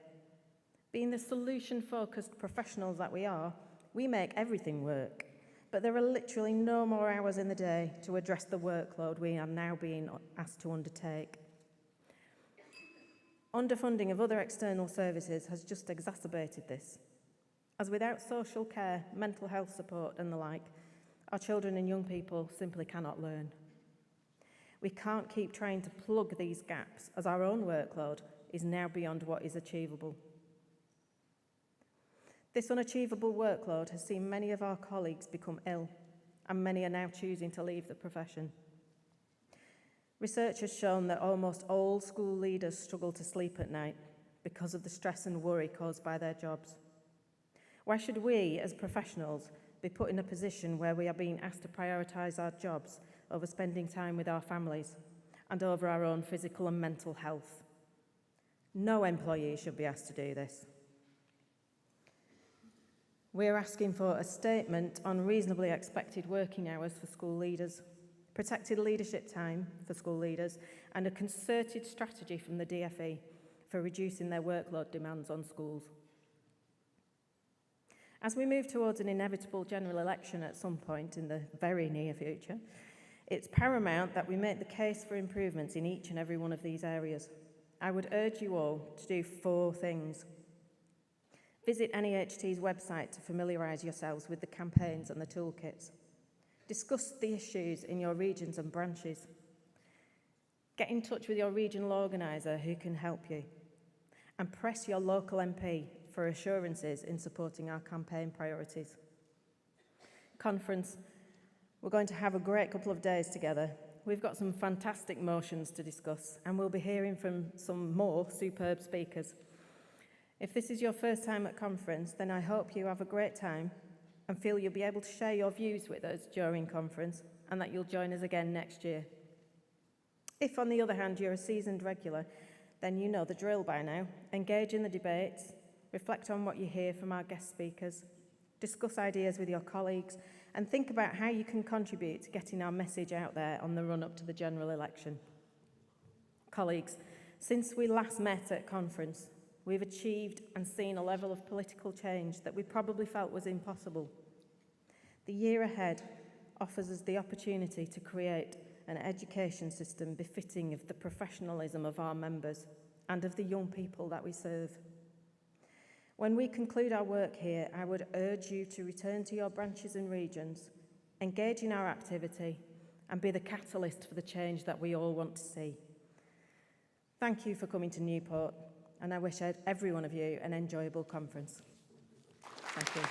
Being the solution-focused professionals that we are, we make everything work, but there are literally no more hours in the day to address the workload we are now being asked to undertake. Underfunding of other external services has just exacerbated this, as without social care, mental health support and the like, our children and young people simply cannot learn. We can't keep trying to plug these gaps as our own workload is now beyond what is achievable. This unachievable workload has seen many of our colleagues become ill, and many are now choosing to leave the profession. Research has shown that almost all school leaders struggle to sleep at night because of the stress and worry caused by their jobs. Why should we, as professionals, be put in a position where we are being asked to prioritise our jobs over spending time with our families and over our own physical and mental health? No employee should be asked to do this. We are asking for a statement on reasonably expected working hours for school leaders, protected leadership time for school leaders, and a concerted strategy from the DfE for reducing their workload demands on schools. As we move towards an inevitable general election at some point in the very near future, it's paramount that we make the case for improvements in each and every one of these areas. I would urge you all to do 4 things. Visit NAHT's website to familiarise yourselves with the campaigns and the toolkits. Discuss the issues in your regions and branches. Get in touch with your regional organiser who can help you. And press your local MP for assurances in supporting our campaign priorities. Conference, we're going to have a great couple of days together. We've got some fantastic motions to discuss, and we'll be hearing from some more superb speakers. If this is your first time at conference, then I hope you have a great time and feel you'll be able to share your views with us during conference, and that you'll join us again next year. If, on the other hand, you're a seasoned regular, then you know the drill by now. Engage in the debates, reflect on what you hear from our guest speakers, discuss ideas with your colleagues, and think about how you can contribute to getting our message out there on the run-up to the general election. Colleagues, since we last met at conference, we've achieved and seen a level of political change that we probably felt was impossible. The year ahead offers us the opportunity to create an education system befitting of the professionalism of our members and of the young people that we serve. When we conclude our work here, I would urge you to return to your branches and regions, engage in our activity, and be the catalyst for the change that we all want to see. Thank you for coming to Newport, and I wish every one of you an enjoyable conference. Thank you.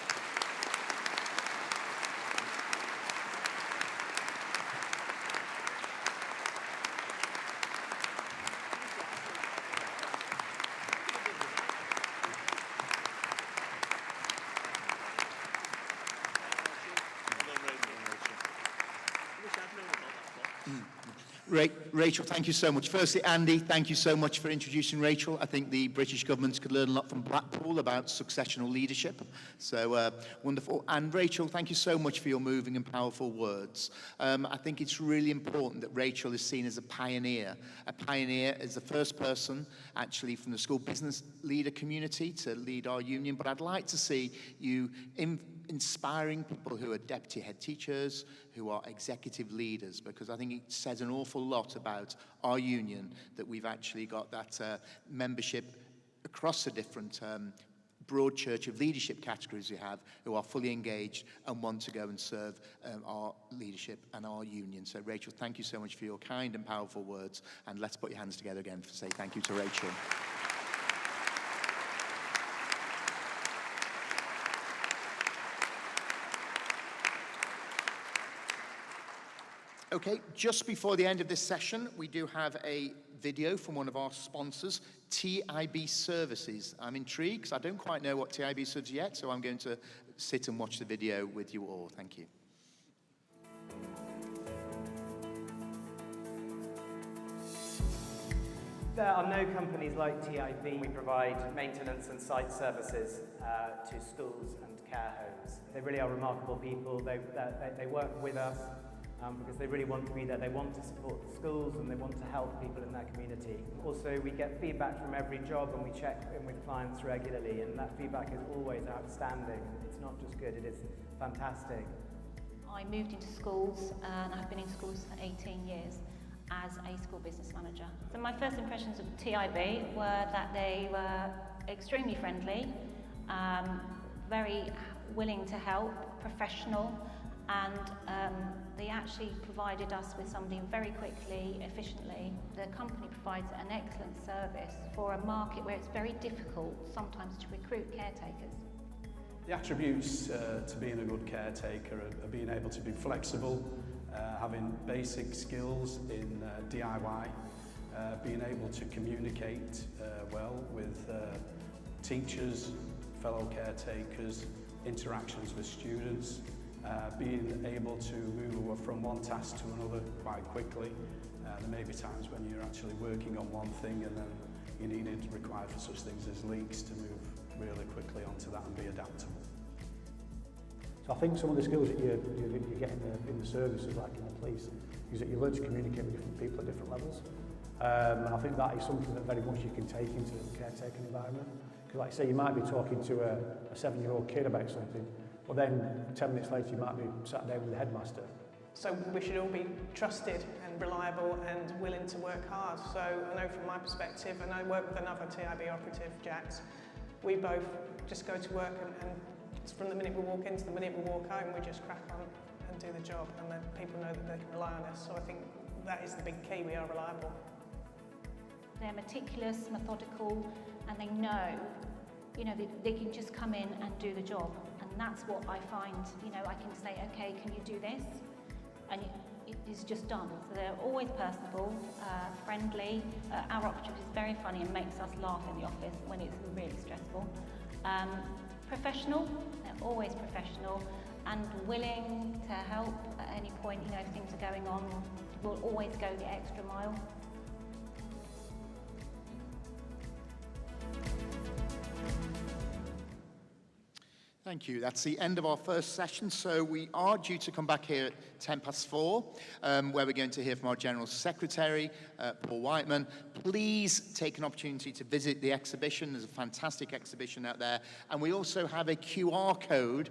Rachel, thank you so much. Firstly, Andy, thank you so much for introducing Rachel. I think the British government could learn a lot from Blackpool about successional leadership. So wonderful. And Rachel, thank you so much for your moving and powerful words. I think it's really important that Rachel is seen as a pioneer. A pioneer is the first person actually from the school business leader community to lead our union. But I'd like to see you inspiring people who are deputy head teachers, who are executive leaders, because I think it says an awful lot about our union that we've actually got that membership across the different broad church of leadership categories we have, who are fully engaged and want to go and serve our leadership and our union. So Rachel, thank you so much for your kind and powerful words, and let's put your hands together again to say thank you to Rachel. Okay, just before the end of this session, we do have a video from one of our sponsors, TIB Services. I'm intrigued because I don't quite know what TIB Services yet, so I'm going to sit and watch the video with you all. Thank you. There are no companies like TIB. We provide maintenance and site services to schools and care homes. They really are remarkable people. They work with us. Because they really want to be there. They want to support the schools and they want to help people in their community. Also, we get feedback from every job and we check in with clients regularly, and that feedback is always outstanding. It's not just good, it is fantastic. I moved into schools and I've been in schools for 18 years as a school business manager. So my first impressions of TIB were that they were extremely friendly, very willing to help, professional, and they actually provided us with somebody very quickly, efficiently. The company provides an excellent service for a market where it's very difficult sometimes to recruit caretakers. The attributes to being a good caretaker are being able to be flexible, having basic skills in DIY, being able to communicate well with teachers, fellow caretakers, interactions with students, being able to move from one task to another quite quickly. There may be times when you're actually working on one thing and then you need it required for such things as leaks to move really quickly onto that and be adaptable. So I think some of the skills that you get in the services, like in the police, is that you learn to communicate with different people at different levels. And I think that is something that very much you can take into the caretaking environment. Because like I say, you might be talking to a 7-year-old kid about something, but then 10 minutes later you might be sat down with the headmaster. So we should all be trusted and reliable and willing to work hard. So I know from my perspective, and I work with another TIB operative, Jax, we both just go to work and from the minute we walk in to the minute we walk home, we just crack on and do the job, and then people know that they can rely on us. So I think that is the big key, we are reliable. They're meticulous, methodical, and they know, they can just come in and do the job. And that's what I find, I can say, okay, can you do this? And it is just done. So they're always personable, friendly. Our operative is very funny and makes us laugh in the office when it's really stressful. Professional, they're always professional and willing to help at any point, if things are going on, we'll always go the extra mile. Thank you. That's the end of our first session. So we are due to come back here at 4:10, where we're going to hear from our General Secretary, Paul Whiteman. Please take an opportunity to visit the exhibition. There's a fantastic exhibition out there. And we also have a QR code.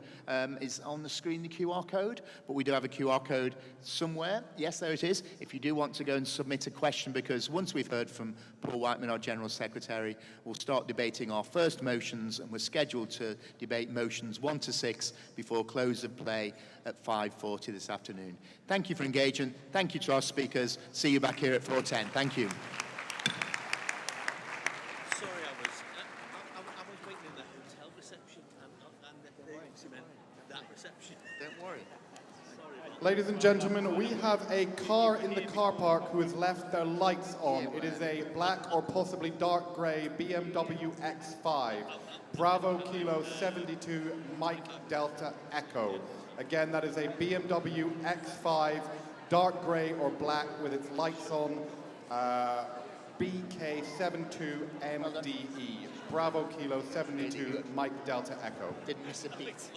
Is on the screen the QR code? But we do have a QR code somewhere. Yes, there it is. If you do want to go and submit a question, because once we've heard from Paul Whiteman, our General Secretary, we'll start debating our first motions, and we're scheduled to debate motions 1 to 6 before close of play at 5:40 this afternoon. Thank you for engaging. Thank you to our speakers. See you back here at 4:10. Thank you. Sorry, I was waiting in the hotel reception and that reception. Don't worry. Ladies and gentlemen, we have a car in the car park who has left their lights on. It is a black or possibly dark grey BMW X5. Bravo Kilo 72 Mike Delta Echo. Again, that is a BMW X5, dark grey or black with its lights on, BK72MDE. Bravo Kilo 72 Mike Delta Echo. Didn't miss a beat.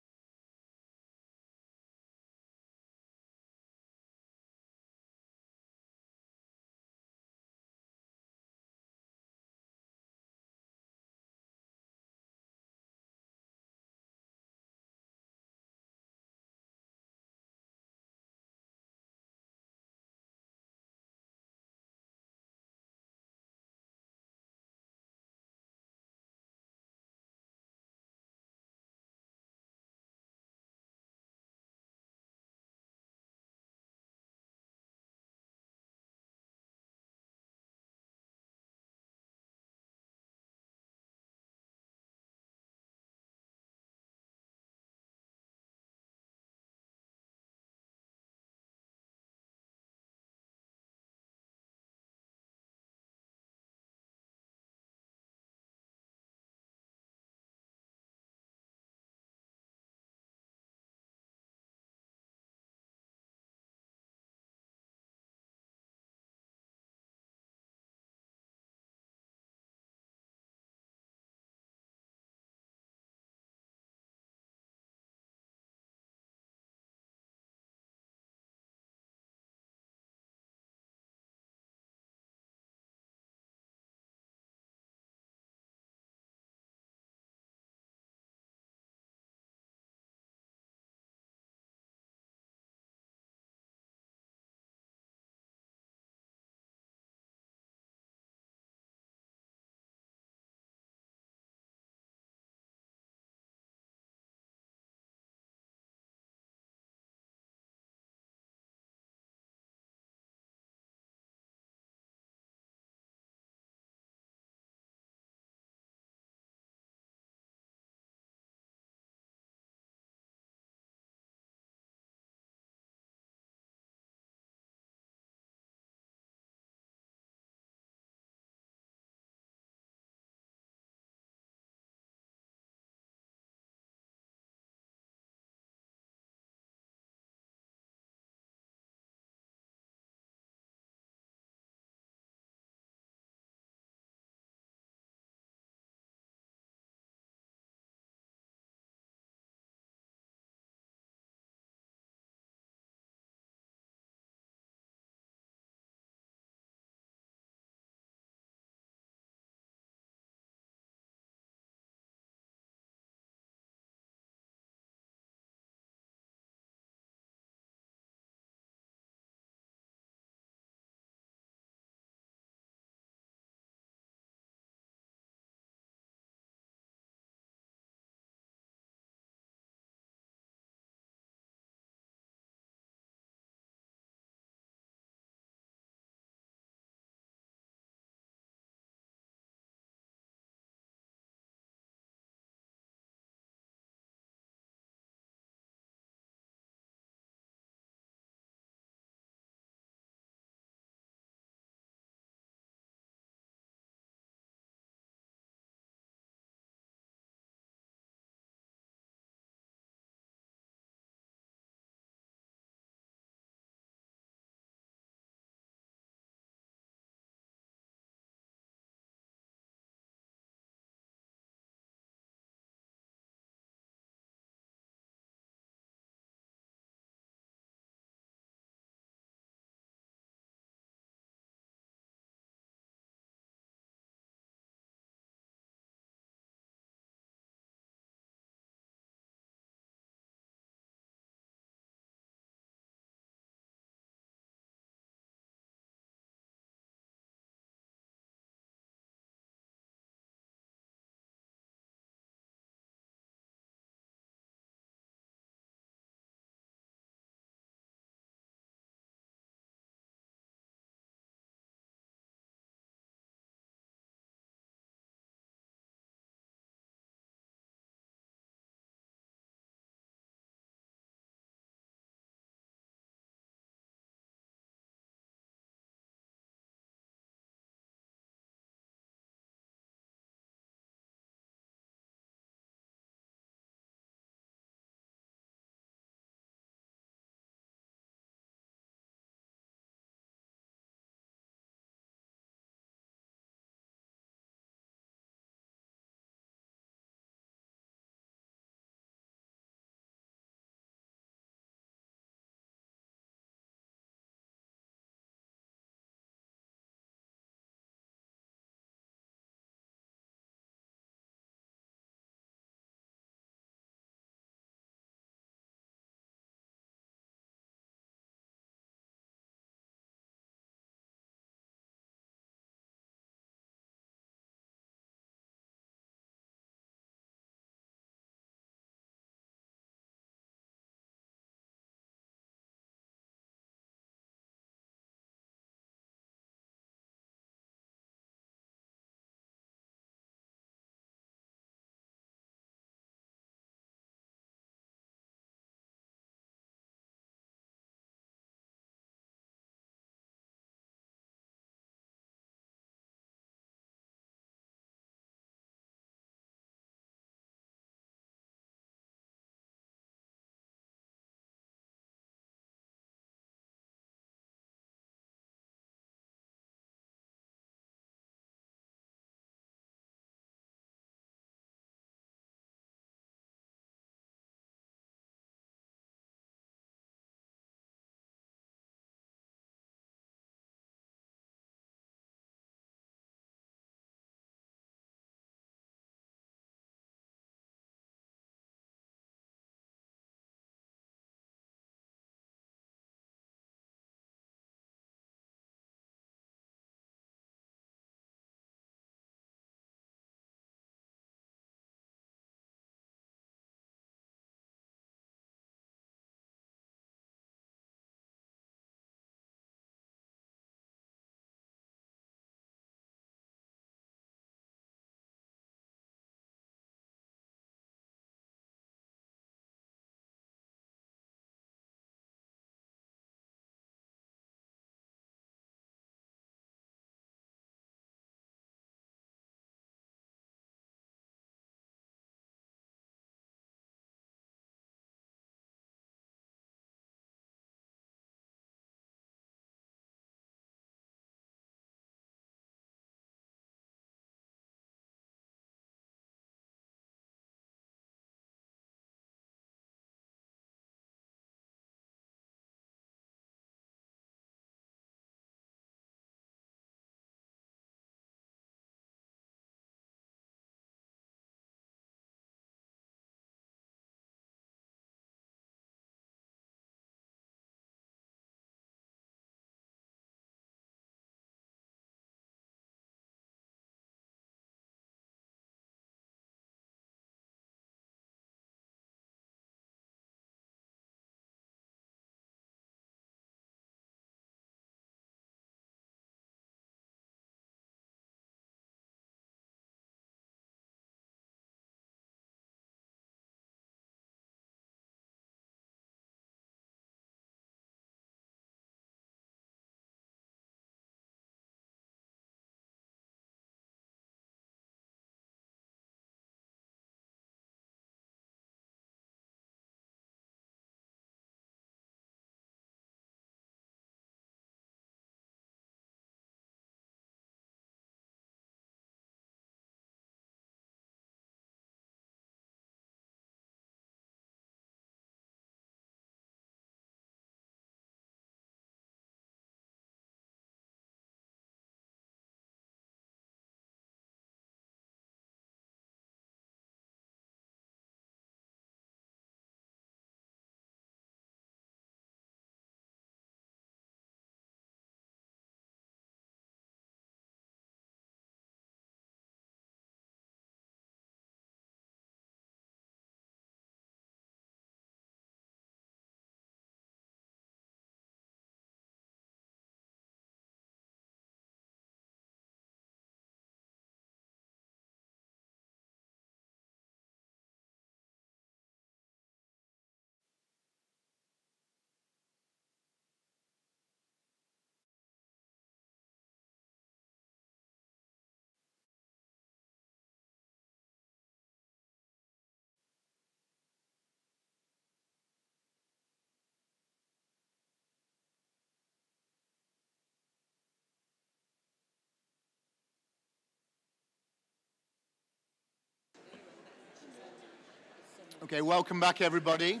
Okay, welcome back, everybody.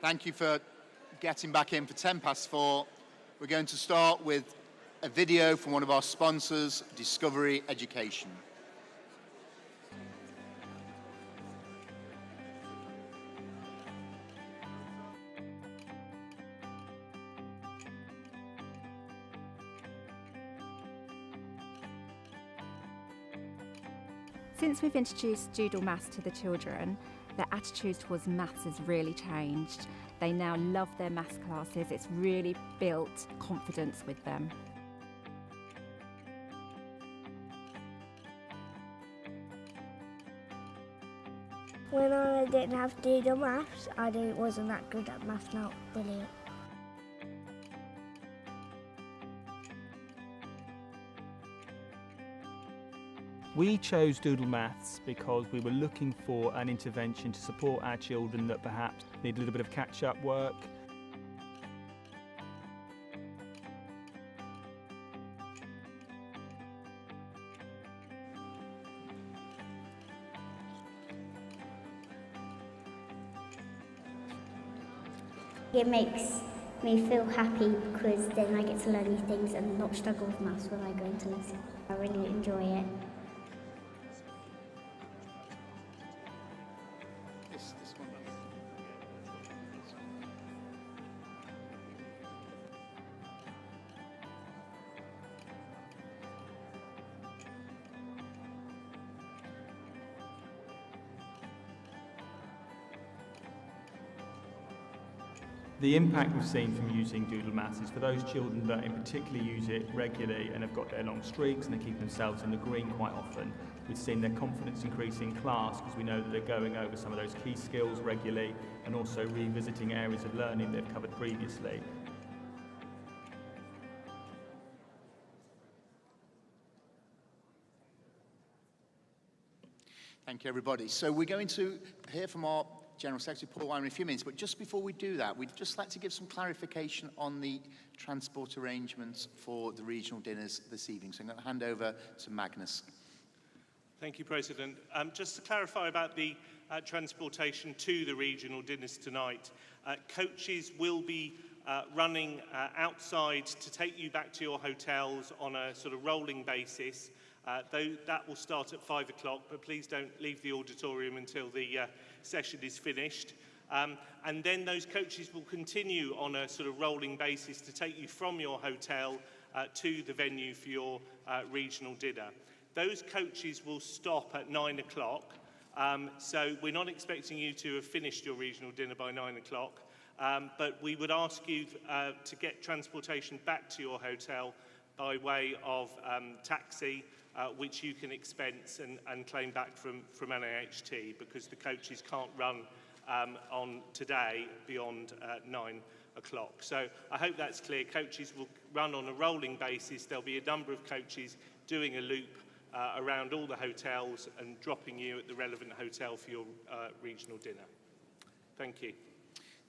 Thank you for getting back in for 4:10. We're going to start with a video from one of our sponsors, Discovery Education. Since we've introduced Doodle Maths to the children, their attitudes towards maths has really changed. They now love their maths classes. It's really built confidence with them. When I didn't have Doodle Maths, wasn't that good at maths, not brilliant. We chose Doodle Maths because we were looking for an intervention to support our children that perhaps need a little bit of catch-up work. It makes me feel happy because then I get to learn new things and not struggle with maths when I go into lesson. I really enjoy it. The impact we've seen from using Doodle Maths is for those children that in particular use it regularly and have got their long streaks and they keep themselves in the green quite often. We've seen their confidence increase in class because we know that they're going over some of those key skills regularly and also revisiting areas of learning they've covered previously. Thank you, everybody. So we're going to hear from our General Secretary, Paul Wyman, in a few minutes, but just before we do that, we'd just like to give some clarification on the transport arrangements for the regional dinners this evening. So I'm going to hand over to Magnus. Thank you, President. Just to clarify about the transportation to the regional dinners tonight, coaches will be running outside to take you back to your hotels on a sort of rolling basis. Though that will start at 5 o'clock, but please don't leave the auditorium until the session is finished. And then those coaches will continue on a sort of rolling basis to take you from your hotel to the venue for your regional dinner. Those coaches will stop at 9 o'clock, so we're not expecting you to have finished your regional dinner by 9 o'clock, but we would ask you to get transportation back to your hotel by way of taxi, which you can expense and claim back from NAHT, because the coaches can't run on today beyond 9 o'clock. So I hope that's clear. Coaches will run on a rolling basis. There'll be a number of coaches doing a loop around all the hotels and dropping you at the relevant hotel for your regional dinner. Thank you.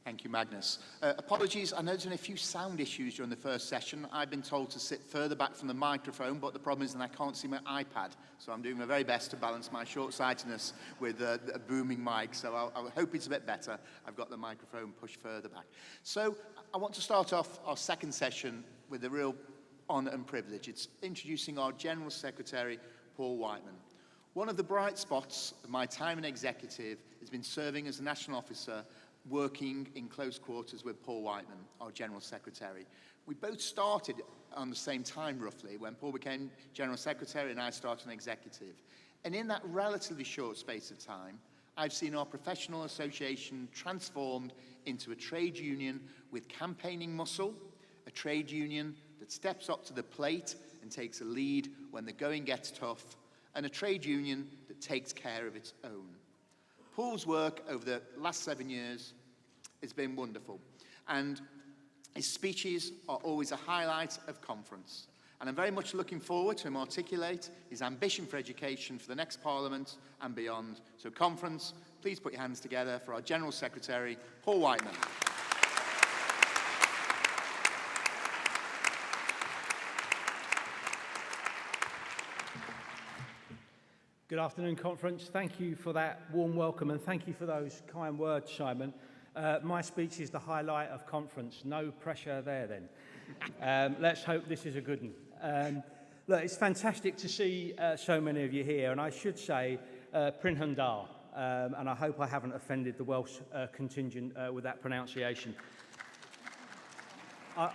Thank you, Magnus. Apologies, I know there's been a few sound issues during the first session. I've been told to sit further back from the microphone, but the problem is that I can't see my iPad. So I'm doing my very best to balance my short-sightedness with a booming mic. So I hope it's a bit better. I've got the microphone pushed further back. So I want to start off our second session with a real honour and privilege. It's introducing our General Secretary, Paul Whiteman. One of the bright spots of my time in executive has been serving as a national officer, working in close quarters with Paul Whiteman, our General Secretary. We both started on the same time, roughly, when Paul became General Secretary and I started an executive. And in that relatively short space of time, I've seen our professional association transformed into a trade union with campaigning muscle, a trade union that steps up to the plate and takes a lead when the going gets tough, and a trade union that takes care of its own. Paul's work over the last 7 years has been wonderful, and his speeches are always a highlight of conference. And I'm very much looking forward to him articulate his ambition for education for the next Parliament and beyond. So conference, please put your hands together for our General Secretary, Paul Whiteman. Good afternoon, conference. Thank you for that warm welcome and thank you for those kind words, Simon. My speech is the highlight of conference. No pressure there then. Let's hope this is a good one. Look, it's fantastic to see so many of you here, and I should say Prinhan Dar, and I hope I haven't offended the Welsh contingent with that pronunciation.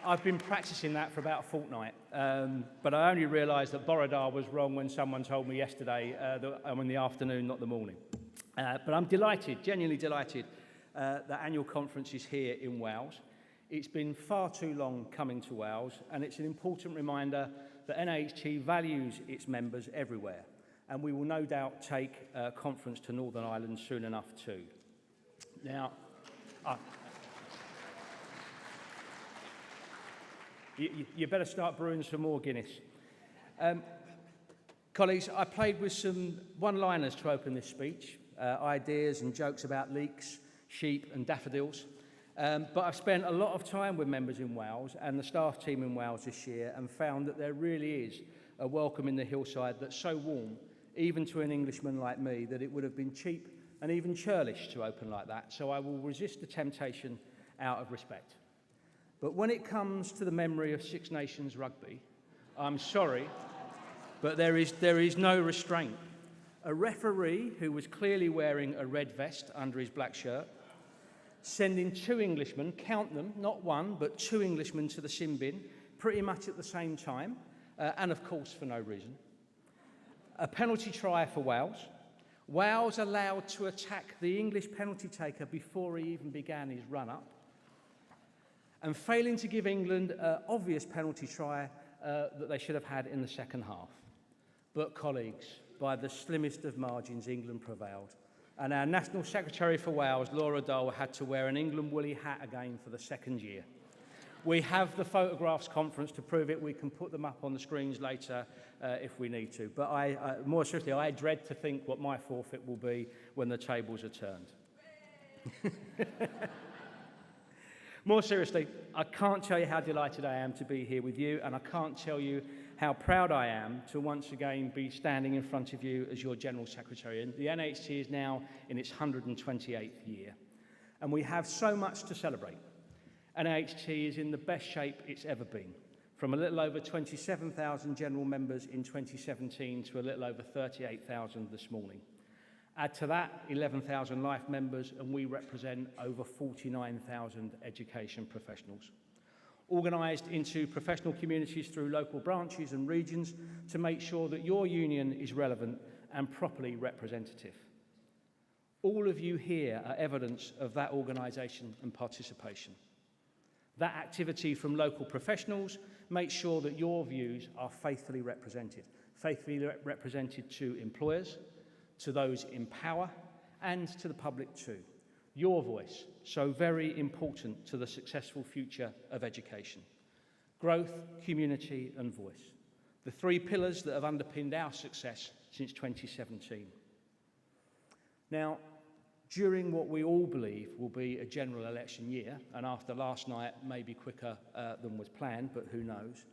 I've been practicing that for about a fortnight, but I only realised that Borodar was wrong when someone told me yesterday that I'm in the afternoon, not the morning. But I'm delighted, genuinely delighted, that annual conference is here in Wales. It's been far too long coming to Wales, and it's an important reminder that NAHT values its members everywhere, and we will no doubt take a conference to Northern Ireland soon enough too. Now, you better start brewing some more Guinness. Colleagues, I played with some one-liners to open this speech, ideas and jokes about leeks, sheep and daffodils. But I've spent a lot of time with members in Wales and the staff team in Wales this year and found that there really is a welcome in the hillside that's so warm, even to an Englishman like me, that it would have been cheap and even churlish to open like that. So I will resist the temptation out of respect. But when it comes to the memory of Six Nations rugby, I'm sorry, but there is no restraint. A referee who was clearly wearing a red vest under his black shirt, sending two Englishmen, count them, not one, but two Englishmen to the sin bin, pretty much at the same time, and of course for no reason. A penalty try for Wales. Wales allowed to attack the English penalty taker before he even began his run-up. And failing to give England an obvious penalty try that they should have had in the second half. But colleagues, by the slimmest of margins, England prevailed. And our National Secretary for Wales, Laura Dole, had to wear an England woolly hat again for the second year. We have the photographs, conference, to prove it. We can put them up on the screens later if we need to. But more seriously, I dread to think what my forfeit will be when the tables are turned. More seriously, I can't tell you how delighted I am to be here with you, and I can't tell you how proud I am to once again be standing in front of you as your General Secretary. And the NAHT is now in its 128th year, and we have so much to celebrate. NAHT is in the best shape it's ever been, from a little over 27,000 general members in 2017 to a little over 38,000 this morning. Add to that 11,000 life members, and we represent over 49,000 education professionals, organised into professional communities through local branches and regions to make sure that your union is relevant and properly representative. All of you here are evidence of that organisation and participation. That activity from local professionals makes sure that your views are faithfully represented to employers, to those in power, and to the public too. Your voice, so very important to the successful future of education. Growth, community, and voice. The three pillars that have underpinned our success since 2017. Now, during what we all believe will be a general election year, and after last night, maybe quicker than was planned, but who knows,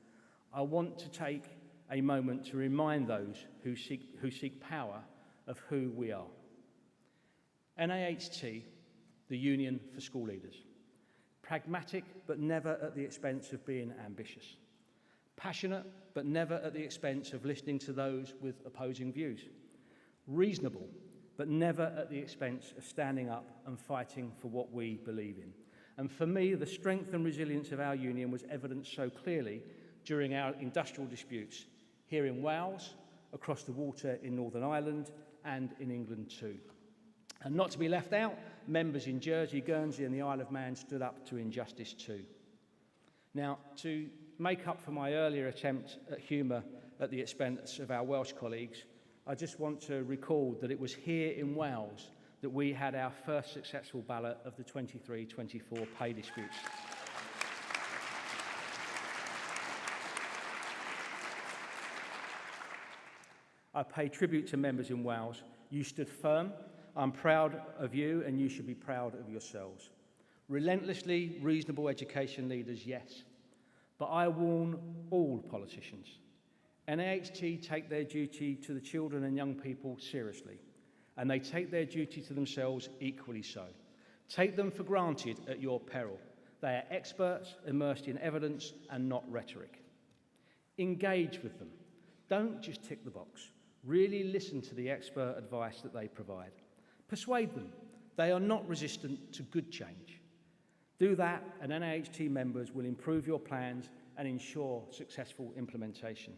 I want to take a moment to remind those who seek power of who we are. NAHT, the Union for School Leaders. Pragmatic, but never at the expense of being ambitious. Passionate, but never at the expense of listening to those with opposing views. Reasonable, but never at the expense of standing up and fighting for what we believe in. And for me, the strength and resilience of our union was evidenced so clearly during our industrial disputes here in Wales, across the water in Northern Ireland, and in England too. And not to be left out, members in Jersey, Guernsey and the Isle of Man stood up to injustice too. Now, to make up for my earlier attempt at humour at the expense of our Welsh colleagues, I just want to recall that it was here in Wales that we had our first successful ballot of the 23-24 pay disputes. I pay tribute to members in Wales. You stood firm. I'm proud of you, and you should be proud of yourselves. Relentlessly reasonable education leaders, yes. But I warn all politicians, NAHT take their duty to the children and young people seriously, and they take their duty to themselves equally so. Take them for granted at your peril. They are experts immersed in evidence and not rhetoric. Engage with them. Don't just tick the box. Really listen to the expert advice that they provide. Persuade them. They are not resistant to good change. Do that, and NAHT members will improve your plans and ensure successful implementation.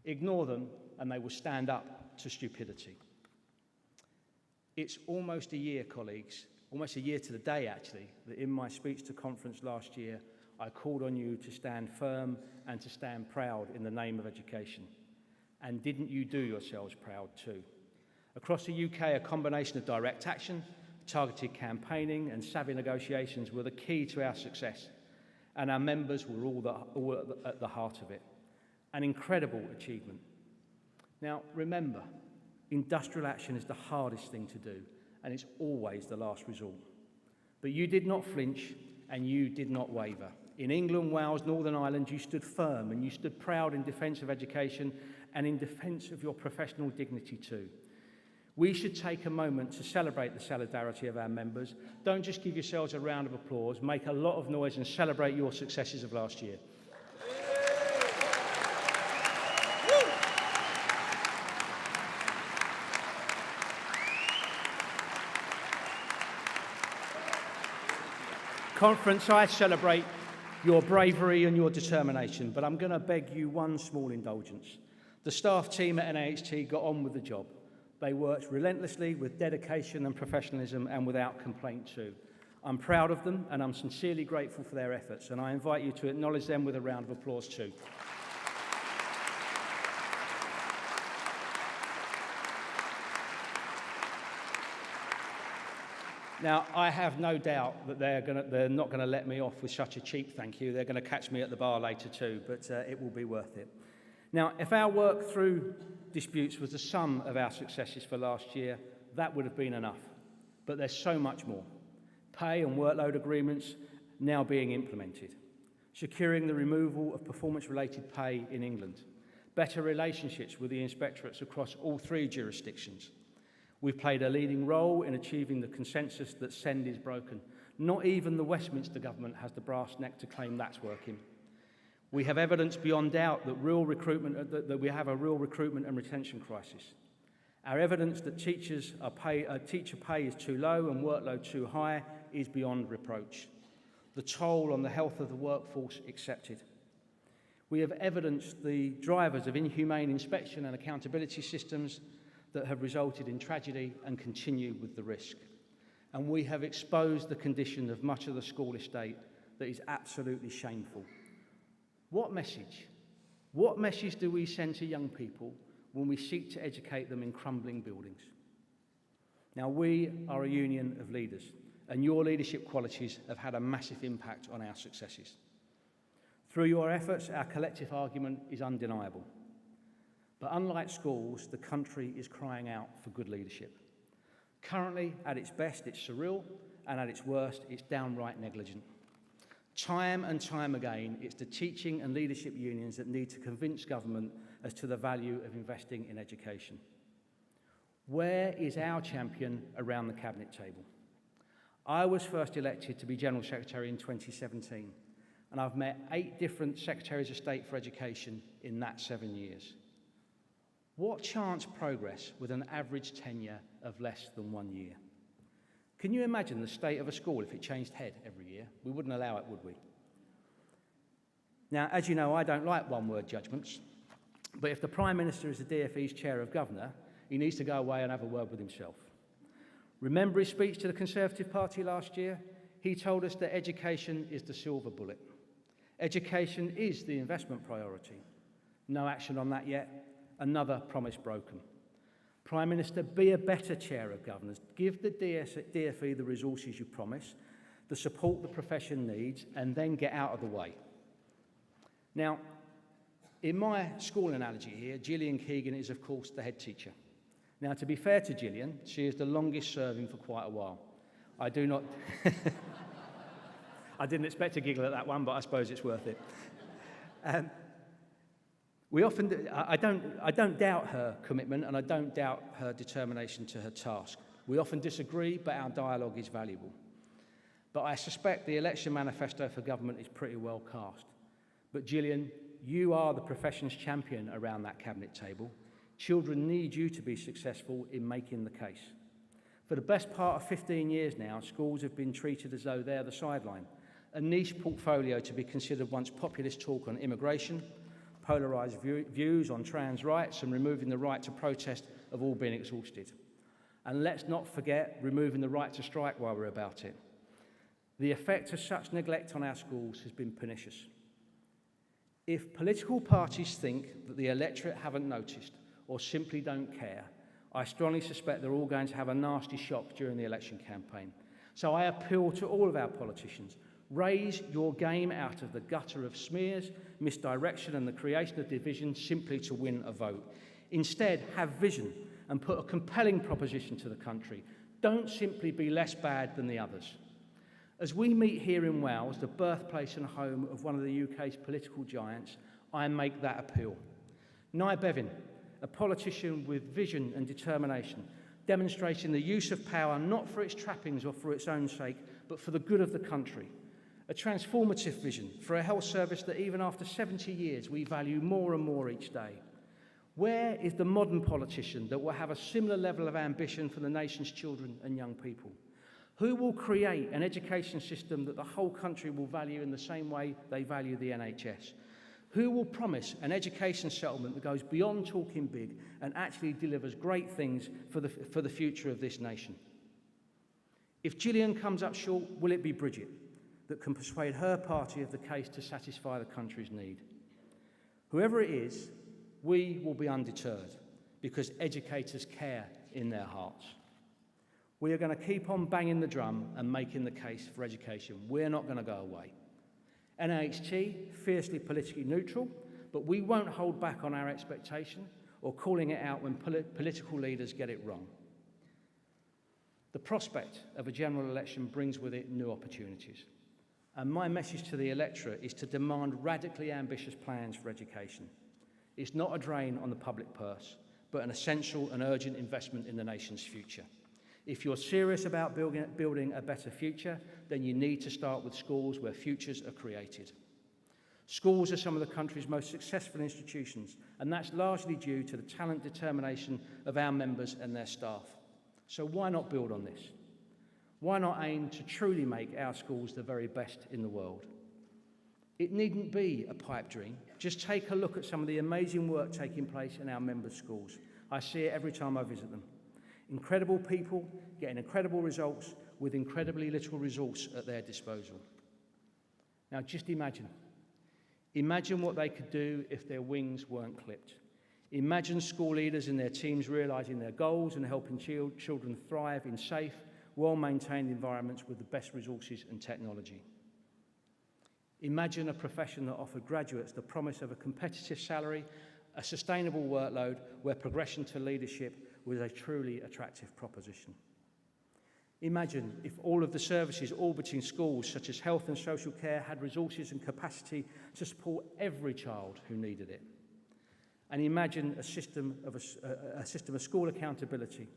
Ignore them, and they will stand up to stupidity. It's almost a year, colleagues, almost a year to the day actually, that in my speech to conference last year, I called on you to stand firm and to stand proud in the name of education. And didn't you do yourselves proud too? Across the UK, a combination of direct action, targeted campaigning and savvy negotiations were the key to our success, and our members were all at the heart of it. An incredible achievement. Now, remember, industrial action is the hardest thing to do, and it's always the last resort. But you did not flinch, and you did not waver. In England, Wales, Northern Ireland, you stood firm, and you stood proud in defence of education and in defence of your professional dignity too. We should take a moment to celebrate the solidarity of our members. Don't just give yourselves a round of applause, make a lot of noise and celebrate your successes of last year. Conference, I celebrate your bravery and your determination, but I'm going to beg you one small indulgence. The staff team at NAHT got on with the job. They worked relentlessly with dedication and professionalism and without complaint too. I'm proud of them and I'm sincerely grateful for their efforts, and I invite you to acknowledge them with a round of applause too. Now, I have no doubt that they're not going to let me off with such a cheap thank you. They're going to catch me at the bar later too, but it will be worth it. Now, if our work through disputes was the sum of our successes for last year, that would have been enough. But there's so much more. Pay and workload agreements now being implemented. Securing the removal of performance-related pay in England. Better relationships with the inspectorates across all 3 jurisdictions. We've played a leading role in achieving the consensus that SEND is broken. Not even the Westminster government has the brass neck to claim that's working. We have evidence beyond doubt that we have a real recruitment and retention crisis. Our evidence that teacher pay is too low and workload too high is beyond reproach. The toll on the health of the workforce accepted. We have evidenced the drivers of inhumane inspection and accountability systems that have resulted in tragedy and continue with the risk. And we have exposed the condition of much of the school estate that is absolutely shameful. What message? What message do we send to young people when we seek to educate them in crumbling buildings? Now, we are a union of leaders, and your leadership qualities have had a massive impact on our successes. Through your efforts, our collective argument is undeniable. But unlike schools, the country is crying out for good leadership. Currently, at its best, it's surreal, and at its worst, it's downright negligent. Time and time again, it's the teaching and leadership unions that need to convince government as to the value of investing in education. Where is our champion around the cabinet table? I was first elected to be General Secretary in 2017, and I've met 8 different Secretaries of State for Education in that 7 years. What chance progress with an average tenure of less than 1 year? Can you imagine the state of a school if it changed head every year? We wouldn't allow it, would we? Now, as you know, I don't like one-word judgments, but if the Prime Minister is the DfE's Chair of Governor, he needs to go away and have a word with himself. Remember his speech to the Conservative Party last year? He told us that education is the silver bullet. Education is the investment priority. No action on that yet. Another promise broken. Prime Minister, be a better Chair of Governors. Give the DfE the resources you promise, the support the profession needs, and then get out of the way. Now, in my school analogy here, Gillian Keegan is, of course, the head teacher. Now, to be fair to Gillian, she is the longest serving for quite a while. I do not... I didn't expect to giggle at that one, but I suppose it's worth it. I don't doubt her commitment, and I don't doubt her determination to her task. We often disagree, but our dialogue is valuable. But I suspect the election manifesto for government is pretty well cast. But Gillian, you are the profession's champion around that cabinet table. Children need you to be successful in making the case. For the best part of 15 years now, schools have been treated as though they're the sideline, a niche portfolio to be considered once populist talk on immigration, polarised views on trans rights, and removing the right to protest have all been exhausted. And let's not forget removing the right to strike while we're about it. The effect of such neglect on our schools has been pernicious. If political parties think that the electorate haven't noticed or simply don't care, I strongly suspect they're all going to have a nasty shock during the election campaign. So I appeal to all of our politicians, raise your game out of the gutter of smears, misdirection and the creation of division simply to win a vote. Instead, have vision and put a compelling proposition to the country. Don't simply be less bad than the others. As we meet here in Wales, the birthplace and home of one of the UK's political giants, I make that appeal. Nye Bevan, a politician with vision and determination, demonstrating the use of power not for its trappings or for its own sake, but for the good of the country. A transformative vision for a health service that even after 70 years we value more and more each day. Where is the modern politician that will have a similar level of ambition for the nation's children and young people? Who will create an education system that the whole country will value in the same way they value the NHS? Who will promise an education settlement that goes beyond talking big and actually delivers great things for the future of this nation? If Gillian comes up short, will it be Bridget that can persuade her party of the case to satisfy the country's need? Whoever it is, we will be undeterred because educators care in their hearts. We are going to keep on banging the drum and making the case for education. We're not going to go away. NAHT, fiercely politically neutral, but we won't hold back on our expectation or calling it out when political leaders get it wrong. The prospect of a general election brings with it new opportunities. And my message to the electorate is to demand radically ambitious plans for education. It's not a drain on the public purse, but an essential and urgent investment in the nation's future. If you're serious about building a better future, then you need to start with schools where futures are created. Schools are some of the country's most successful institutions, and that's largely due to the talent determination of our members and their staff. So why not build on this? Why not aim to truly make our schools the very best in the world? It needn't be a pipe dream. Just take a look at some of the amazing work taking place in our members' schools. I see it every time I visit them. Incredible people getting incredible results with incredibly little resource at their disposal. Now just imagine. Imagine what they could do if their wings weren't clipped. Imagine school leaders and their teams realising their goals and helping children thrive in safe, well-maintained environments with the best resources and technology. Imagine a profession that offered graduates the promise of a competitive salary, a sustainable workload where progression to leadership was a truly attractive proposition. Imagine if all of the services orbiting schools, such as health and social care, had resources and capacity to support every child who needed it. And imagine a system of school accountability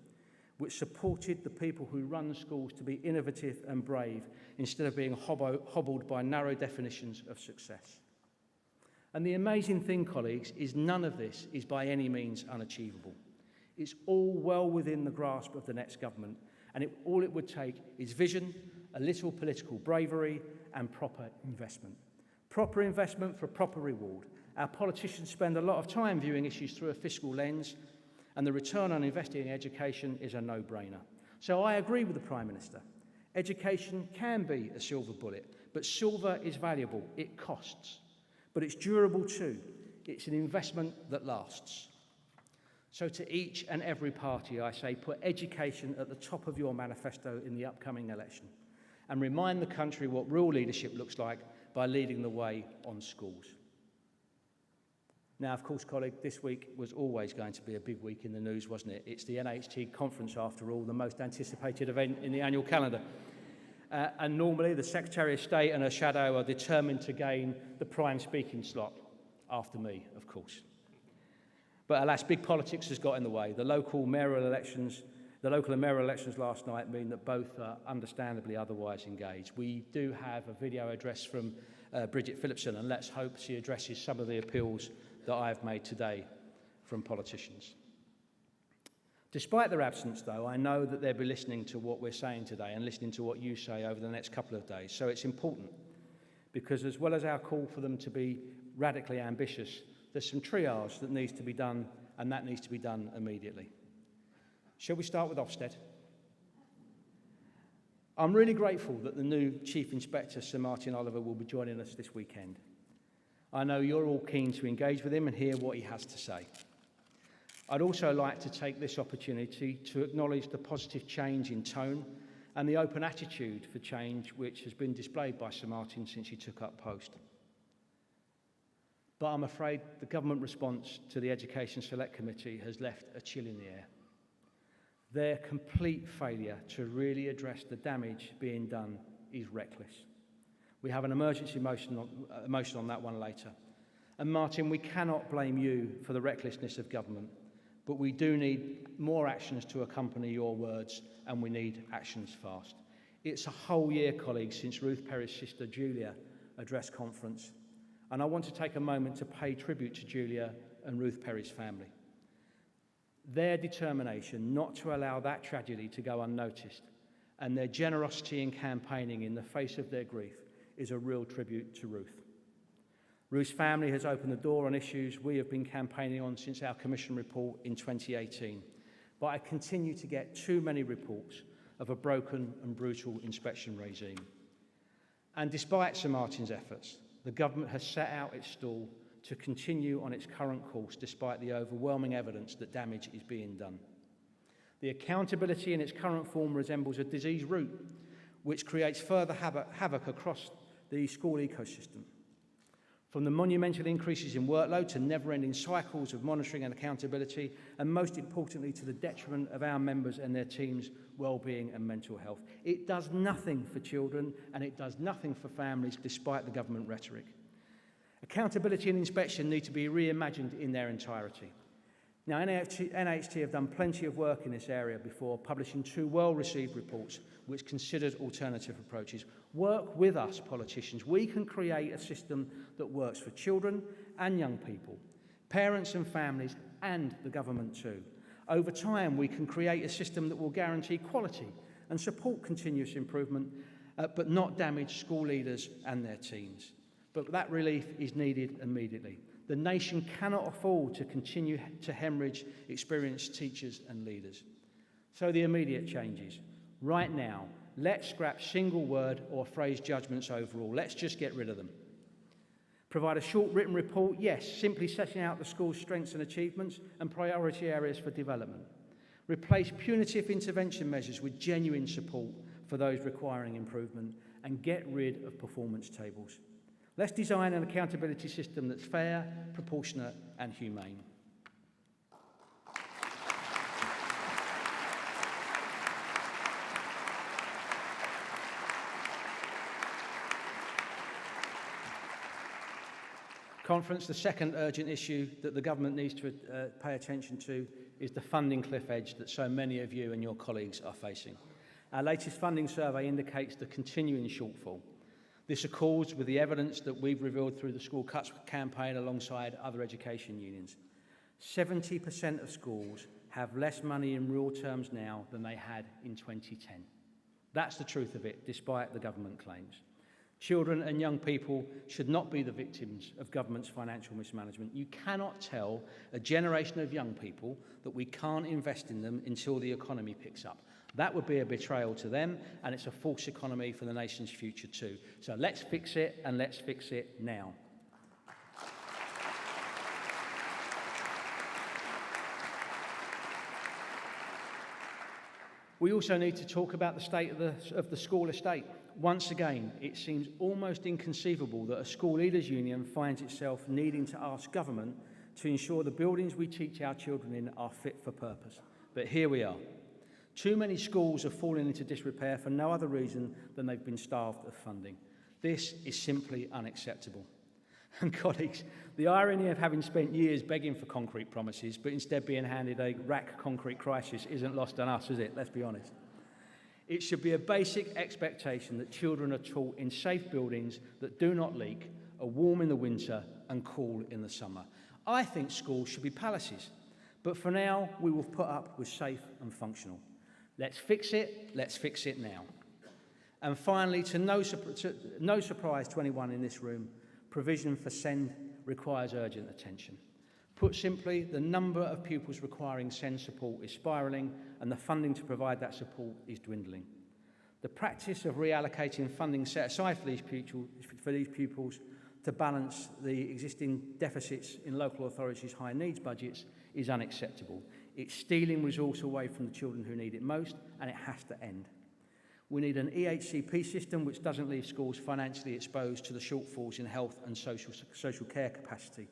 which supported the people who run schools to be innovative and brave instead of being hobbled by narrow definitions of success. And the amazing thing, colleagues, is none of this is by any means unachievable. It's all well within the grasp of the next government, and all it would take is vision, a little political bravery, and proper investment. Proper investment for proper reward. Our politicians spend a lot of time viewing issues through a fiscal lens, and the return on investing in education is a no-brainer. So I agree with the Prime Minister. Education can be a silver bullet, but silver is valuable. It costs. But it's durable too. It's an investment that lasts. So to each and every party, I say, put education at the top of your manifesto in the upcoming election and remind the country what real leadership looks like by leading the way on schools. Now, of course, colleague, this week was always going to be a big week in the news, wasn't it? It's the NAHT conference, after all, the most anticipated event in the annual calendar. And normally the Secretary of State and her shadow are determined to gain the prime speaking slot after me, of course. But alas, big politics has got in the way. The local and mayoral elections last night mean that both are understandably otherwise engaged. We do have a video address from Bridget Phillipson, and let's hope she addresses some of the appeals that I've made today from politicians. Despite their absence, though, I know that they'll be listening to what we're saying today and listening to what you say over the next couple of days. So it's important, because as well as our call for them to be radically ambitious, there's some triage that needs to be done, and that needs to be done immediately. Shall we start with Ofsted? I'm really grateful that the new Chief Inspector, Sir Martin Oliver, will be joining us this weekend. I know you're all keen to engage with him and hear what he has to say. I'd also like to take this opportunity to acknowledge the positive change in tone and the open attitude for change which has been displayed by Sir Martin since he took up post. But I'm afraid the government response to the Education Select Committee has left a chill in the air. Their complete failure to really address the damage being done is reckless. We have an emergency motion on that one later. And Martin, we cannot blame you for the recklessness of government, but we do need more actions to accompany your words, and we need actions fast. It's a whole year, colleagues, since Ruth Perry's sister Julia addressed conference, and I want to take a moment to pay tribute to Julia and Ruth Perry's family. Their determination not to allow that tragedy to go unnoticed, and their generosity in campaigning in the face of their grief, is a real tribute to Ruth. Ruth's family has opened the door on issues we have been campaigning on since our Commission report in 2018, but I continue to get too many reports of a broken and brutal inspection regime. And despite Sir Martin's efforts, the government has set out its stall to continue on its current course despite the overwhelming evidence that damage is being done. The accountability in its current form resembles a disease root, which creates further havoc across the school ecosystem. From the monumental increases in workload to never-ending cycles of monitoring and accountability, and most importantly to the detriment of our members and their teams' well-being and mental health. It does nothing for children, and it does nothing for families despite the government rhetoric. Accountability and inspection need to be reimagined in their entirety. Now, NAHT have done plenty of work in this area before, publishing 2 well-received reports which considered alternative approaches. Work with us, politicians. We can create a system that works for children and young people, parents and families, and the government too. Over time, we can create a system that will guarantee quality and support continuous improvement, but not damage school leaders and their teams. But that relief is needed immediately. The nation cannot afford to continue to hemorrhage experienced teachers and leaders. So the immediate changes. Right now, let's scrap single word or phrase judgments overall. Let's just get rid of them. Provide a short written report, yes, simply setting out the school's strengths and achievements and priority areas for development. Replace punitive intervention measures with genuine support for those requiring improvement, and get rid of performance tables. Let's design an accountability system that's fair, proportionate, and humane. Conference, the second urgent issue that the government needs to pay attention to is the funding cliff edge that so many of you and your colleagues are facing. Our latest funding survey indicates the continuing shortfall. This accords with the evidence that we've revealed through the School Cuts campaign alongside other education unions. 70% of schools have less money in real terms now than they had in 2010. That's the truth of it, despite the government claims. Children and young people should not be the victims of government's financial mismanagement. You cannot tell a generation of young people that we can't invest in them until the economy picks up. That would be a betrayal to them, and it's a false economy for the nation's future too. So let's fix it, and let's fix it now. We also need to talk about the state of the school estate. Once again, it seems almost inconceivable that a school leaders' union finds itself needing to ask government to ensure the buildings we teach our children in are fit for purpose. But here we are. Too many schools have fallen into disrepair for no other reason than they've been starved of funding. This is simply unacceptable. And colleagues, the irony of having spent years begging for concrete promises, but instead being handed a rack concrete crisis isn't lost on us, is it? Let's be honest. It should be a basic expectation that children are taught in safe buildings that do not leak, are warm in the winter and cool in the summer. I think schools should be palaces, but for now we will put up with safe and functional. Let's fix it now. And finally, to no surprise to anyone in this room, provision for SEND requires urgent attention. Put simply, the number of pupils requiring SEND support is spiralling and the funding to provide that support is dwindling. The practice of reallocating funding set aside for these pupils to balance the existing deficits in local authorities' high needs budgets is unacceptable. It's stealing resource away from the children who need it most, and it has to end. We need an EHCP system which doesn't leave schools financially exposed to the shortfalls in health and social care capacity.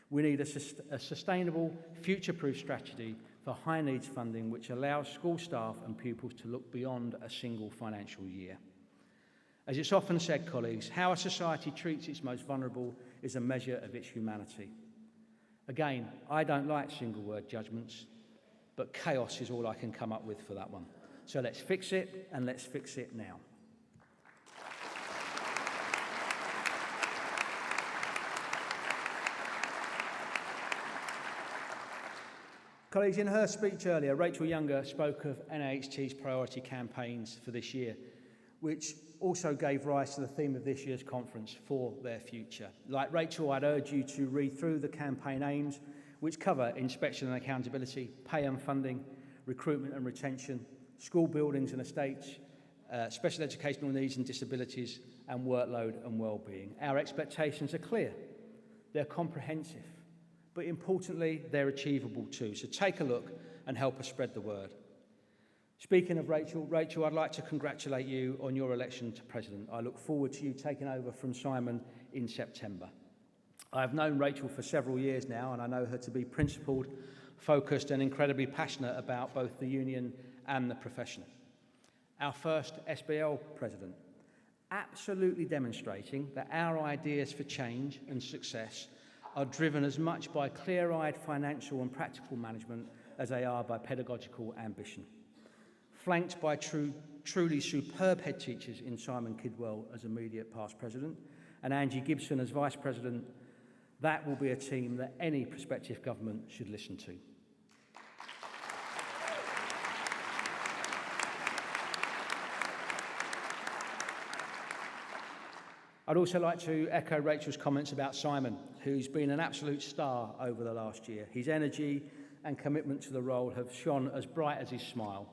We need a sustainable, future-proof strategy for high needs funding which allows school staff and pupils to look beyond a single financial year. As it's often said, colleagues, how a society treats its most vulnerable is a measure of its humanity. Again, I don't like single-word judgments, but chaos is all I can come up with for that one. So let's fix it, and let's fix it now. Colleagues, in her speech earlier, Rachel Younger spoke of NAHT's priority campaigns for this year, which also gave rise to the theme of this year's conference, For Their Future. Like Rachel, I'd urge you to read through the campaign aims, which cover inspection and accountability, pay and funding, recruitment and retention, school buildings and estates, special educational needs and disabilities, and workload and well-being. Our expectations are clear. They're comprehensive. But importantly, they're achievable too. So take a look and help us spread the word. Speaking of Rachel, I'd like to congratulate you on your election to President. I look forward to you taking over from Simon in September. I've known Rachel for several years now, and I know her to be principled, focused, and incredibly passionate about both the union and the profession. Our first SBL President, absolutely demonstrating that our ideas for change and success are driven as much by clear-eyed financial and practical management as they are by pedagogical ambition. Flanked by truly superb head teachers in Simon Kidwell as immediate past president and Angie Gibson as vice president, that will be a team that any prospective government should listen to. I'd also like to echo Rachel's comments about Simon, who's been an absolute star over the last year. His energy and commitment to the role have shone as bright as his smile,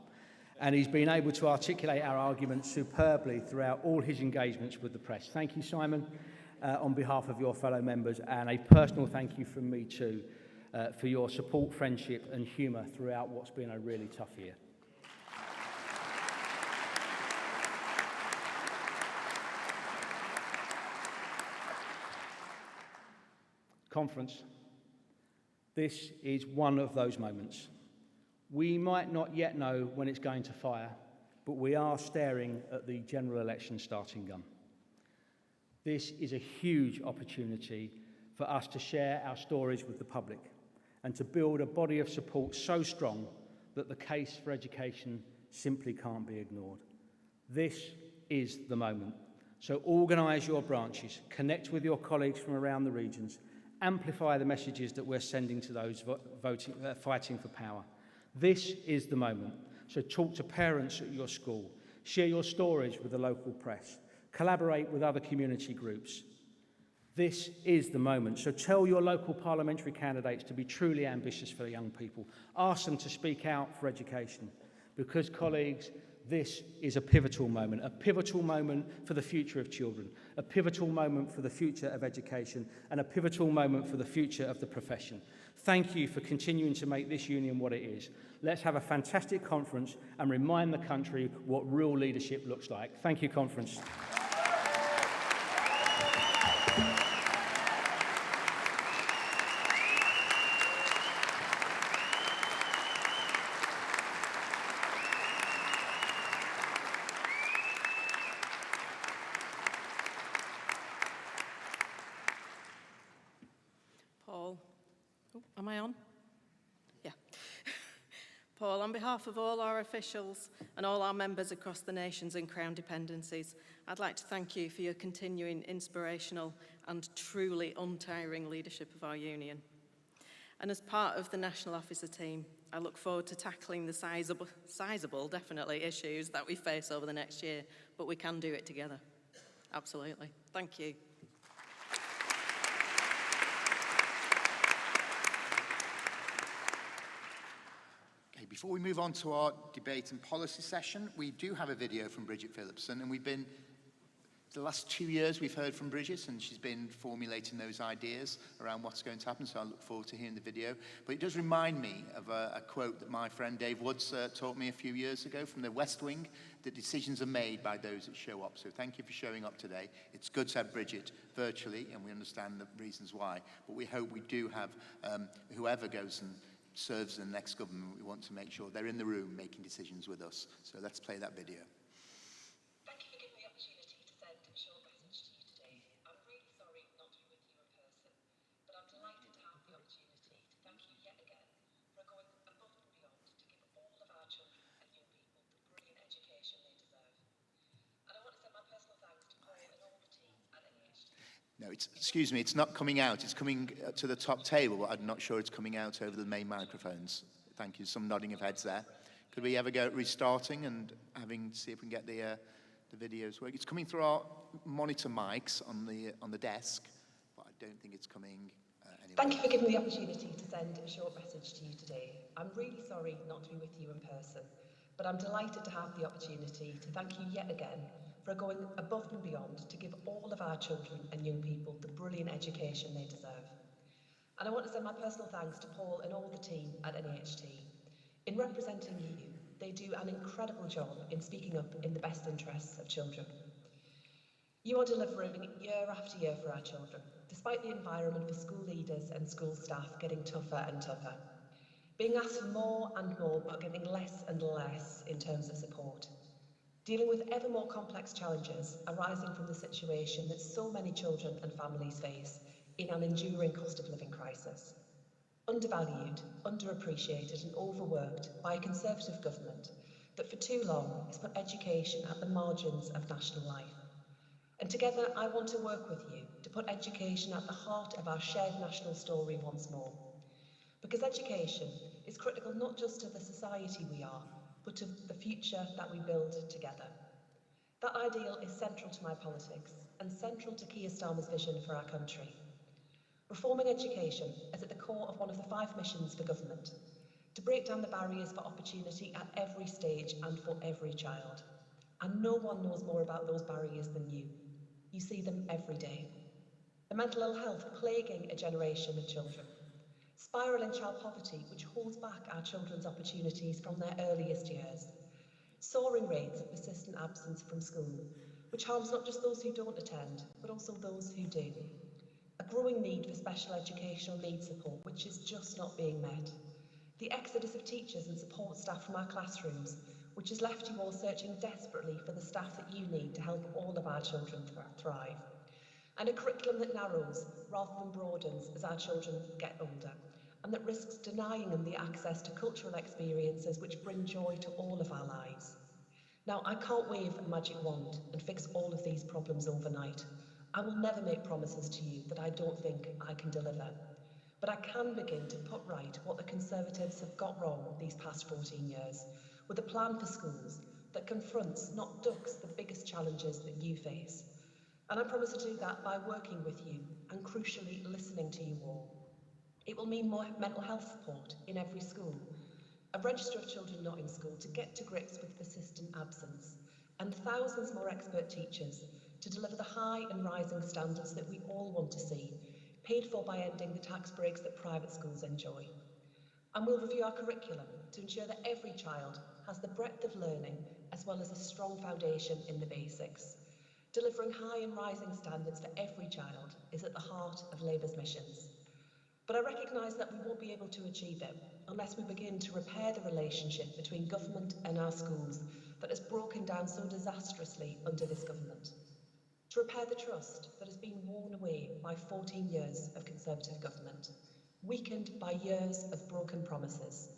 and he's been able to articulate our arguments superbly throughout all his engagements with the press. Thank you, Simon, on behalf of your fellow members, and a personal thank you from me too for your support, friendship and humour throughout what's been a really tough year. Conference, this is one of those moments. We might not yet know when it's going to fire, but we are staring at the general election starting gun. This is a huge opportunity for us to share our stories with the public and to build a body of support so strong that the case for education simply can't be ignored. This is the moment. So organise your branches, connect with your colleagues from around the regions, amplify the messages that we're sending to those fighting for power. This is the moment. So talk to parents at your school, share your stories with the local press, collaborate with other community groups. This is the moment. So tell your local parliamentary candidates to be truly ambitious for young people. Ask them to speak out for education, because, colleagues, this is a pivotal moment for the future of children, a pivotal moment for the future of education, and a pivotal moment for the future of the profession. Thank you for continuing to make this union what it is. Let's have a fantastic conference and remind the country what real leadership looks like. Thank you, conference. Paul, on behalf of all our officials and all our members across the nations and Crown dependencies, I'd like to thank you for your continuing inspirational and truly untiring leadership of our union. And as part of the National Officer team, I look forward to tackling the sizable, definitely, issues that we face over the next year, but we can do it together. Absolutely. Thank you. Okay, before we move on to our debate and policy session, we do have a video from Bridget Phillipson, and the last 2 years we've heard from Bridget, and she's been formulating those ideas around what's going to happen, so I look forward to hearing the video. But it does remind me of a quote that my friend Dave Woods taught me a few years ago from the West Wing, that decisions are made by those that show up. So thank you for showing up today. It's good to have Bridget virtually, and we understand the reasons why, but we hope we do have whoever goes and serves in the next government, we want to make sure they're in the room making decisions with us. So let's play that video. No, excuse me, it's not coming out. It's coming to the top table, but I'm not sure it's coming out over the main microphones. Thank you. Some nodding of heads there. Could we ever go at restarting and see if we can get the videos working? It's coming through our monitor mics on the desk, but I don't think it's coming anywhere. Thank you for giving me the opportunity to send a short message to you today. I'm really sorry not to be with you in person, but I'm delighted to have the opportunity to thank you yet again for going above and beyond to give all of our children and young people the brilliant education they deserve. And I want to send my personal thanks to Paul and all the team at NAHT. In representing you, they do an incredible job in speaking up in the best interests of children. You are delivering year after year for our children, despite the environment for school leaders and school staff getting tougher and tougher. Being asked for more and more, but getting less and less in terms of support. Dealing with ever more complex challenges arising from the situation that so many children and families face in an enduring cost of living crisis. Undervalued, underappreciated and overworked by a Conservative government that for too long has put education at the margins of national life. And together I want to work with you to put education at the heart of our shared national story once more. Because education is critical not just to the society we are, but to the future that we build together. That ideal is central to my politics and central to Keir Starmer's vision for our country. Reforming education is at the core of one of the 5 missions for government, to break down the barriers for opportunity at every stage and for every child. And no one knows more about those barriers than you. You see them every day. The mental ill health plaguing a generation of children. Spiralling child poverty, which holds back our children's opportunities from their earliest years. Soaring rates of persistent absence from school, which harms not just those who don't attend, but also those who do. A growing need for special educational needs support, which is just not being met. The exodus of teachers and support staff from our classrooms, which has left you all searching desperately for the staff that you need to help all of our children thrive. And a curriculum that narrows rather than broadens as our children get older, and that risks denying them the access to cultural experiences which bring joy to all of our lives. Now, I can't wave a magic wand and fix all of these problems overnight. I will never make promises to you that I don't think I can deliver. But I can begin to put right what the Conservatives have got wrong these past 14 years, with a plan for schools that confronts, not ducks, the biggest challenges that you face. And I promise to do that by working with you and, crucially, listening to you all. It will mean more mental health support in every school, a register of children not in school to get to grips with persistent absence, and thousands more expert teachers to deliver the high and rising standards that we all want to see, paid for by ending the tax breaks that private schools enjoy. And we'll review our curriculum to ensure that every child has the breadth of learning as well as a strong foundation in the basics. Delivering high and rising standards for every child is at the heart of Labour's missions. But I recognise that we won't be able to achieve it unless we begin to repair the relationship between government and our schools that has broken down so disastrously under this government. To repair the trust that has been worn away by 14 years of Conservative government, weakened by years of broken promises,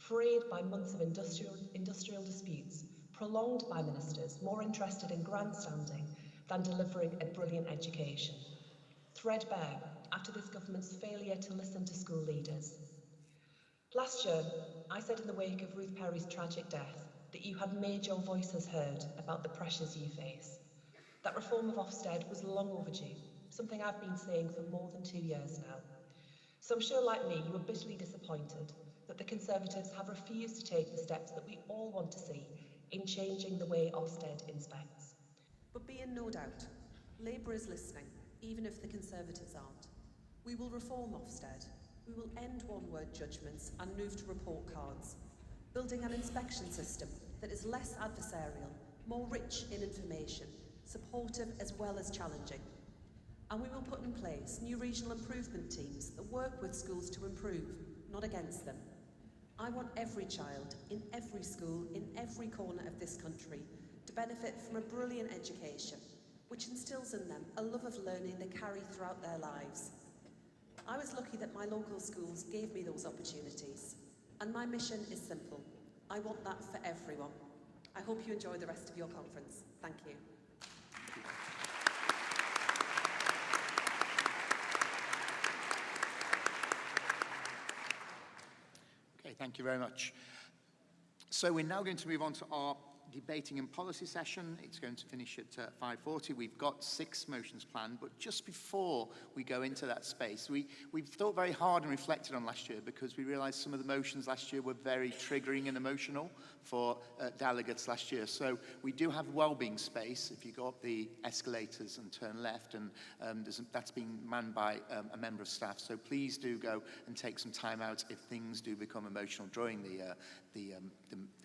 frayed by months of industrial disputes, prolonged by ministers more interested in grandstanding than delivering a brilliant education. Threadbare after this government's failure to listen to school leaders. Last year, I said in the wake of Ruth Perry's tragic death that you had made your voices heard about the pressures you face. That reform of Ofsted was long overdue, something I've been saying for more than 2 years now. So I'm sure, like me, you are bitterly disappointed that the Conservatives have refused to take the steps that we all want to see in changing the way Ofsted inspects. But be in no doubt, Labour is listening, even if the Conservatives aren't. We will reform Ofsted. We will end one-word judgments and move to report cards, building an inspection system that is less adversarial, more rich in information, supportive as well as challenging. And we will put in place new regional improvement teams that work with schools to improve, not against them. I want every child, in every school, in every corner of this country, to benefit from a brilliant education, which instills in them a love of learning they carry throughout their lives. I was lucky that my local schools gave me those opportunities, and my mission is simple. I want that for everyone. I hope you enjoy the rest of your conference. Thank you. Okay, thank you very much. So we're now going to move on to our debating and policy session. It's going to finish at 5:40. We've got 6 motions planned, but just before we go into that space, we've thought very hard and reflected on last year, because we realised some of the motions last year were very triggering and emotional for delegates last year. So we do have wellbeing space if you go up the escalators and turn left, and that's being manned by a member of staff. So please do go and take some time out if things do become emotional during the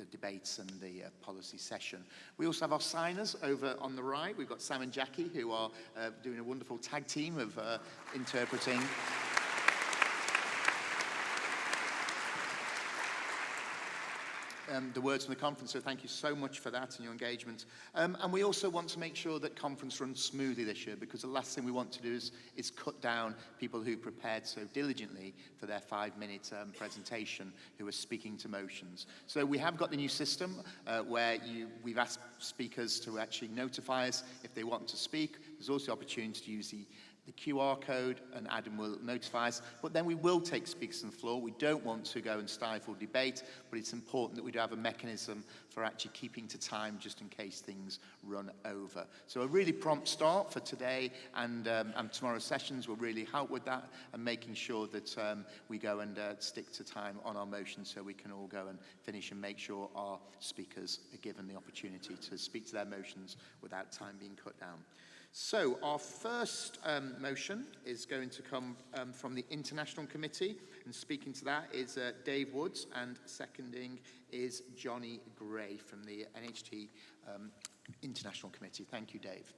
debates and the policy session. We also have our signers over on the right. We've got Sam and Jackie, who are doing a wonderful tag team of interpreting. The words from the conference, so thank you so much for that and your engagement. And we also want to make sure that conference runs smoothly this year, because the last thing we want to do is cut down people who prepared so diligently for their 5-minute presentation, who are speaking to motions. So we have got the new system where we've asked speakers to actually notify us if they want to speak. There's also the opportunity to use the QR code, and Adam will notify us. But then we will take speakers on the floor. We don't want to go and stifle debate, but it's important that we do have a mechanism for actually keeping to time, just in case things run over. So a really prompt start for today and tomorrow's sessions will really help with that, and making sure that we go and stick to time on our motions, so we can all go and finish and make sure our speakers are given the opportunity to speak to their motions without time being cut down. So our first motion is going to come from the International Committee, and speaking to that is Dave Woods, and seconding is Johnny Gray from the NHT International Committee. Thank you, Dave.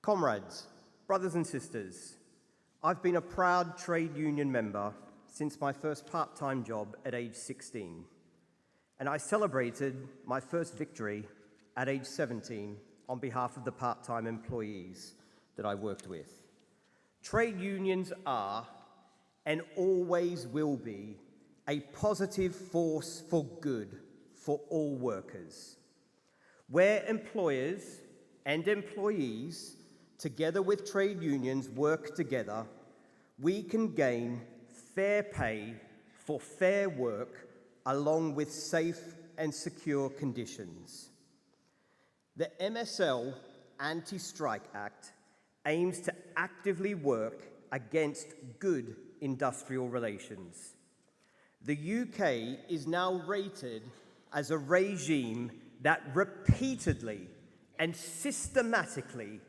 Comrades, brothers and sisters, I've been a proud trade union member since my first part-time job at age 16. And I celebrated my first victory at age 17 on behalf of the part-time employees that I worked with. Trade unions are, and always will be, a positive force for good for all workers. Where employers and employees, together with trade unions, work together, we can gain fair pay for fair work, along with safe and secure conditions. The MSL Anti-Strike Act aims to actively work against good industrial relations. The UK is now rated as a regime that repeatedly and systematically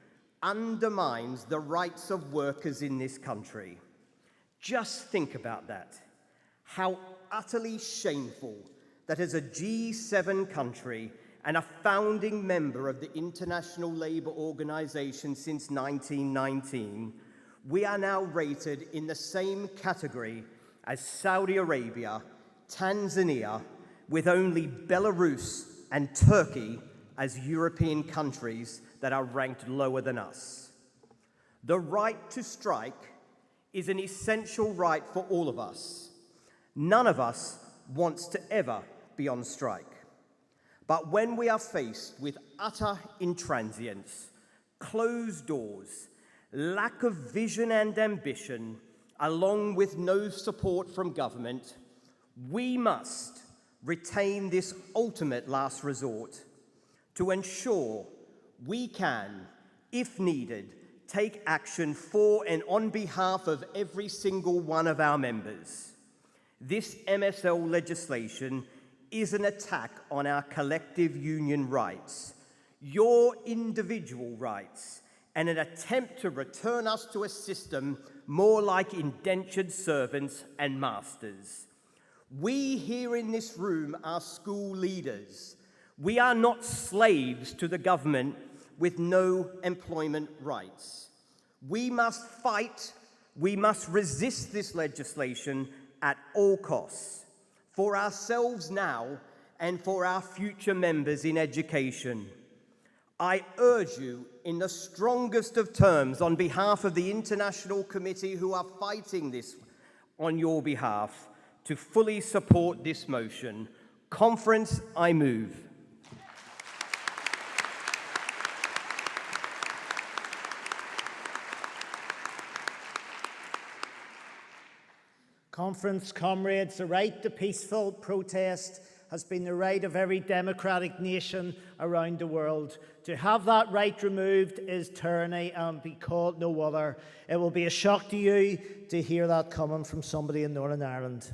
undermines the rights of workers in this country. Just think about that. How utterly shameful that as a G7 country and a founding member of the International Labour Organization since 1919, we are now rated in the same category as Saudi Arabia, Tanzania, with only Belarus and Turkey as European countries that are ranked lower than us. The right to strike is an essential right for all of us. None of us wants to ever be on strike. But when we are faced with utter intransience, closed doors, lack of vision and ambition, along with no support from government, we must retain this ultimate last resort to ensure we can, if needed, take action for and on behalf of every single one of our members. This MSL legislation is an attack on our collective union rights, your individual rights, and an attempt to return us to a system more like indentured servants and masters. We here in this room are school leaders. We are not slaves to the government with no employment rights. We must fight, we must resist this legislation at all costs, for ourselves now and for our future members in education. I urge you in the strongest of terms on behalf of the International Committee who are fighting this on your behalf to fully support this motion. Conference, I move. Conference, comrades, the right to peaceful protest has been the right of every democratic nation around the world. To have that right removed is tyranny and be called no other. It will be a shock to you to hear that coming from somebody in Northern Ireland.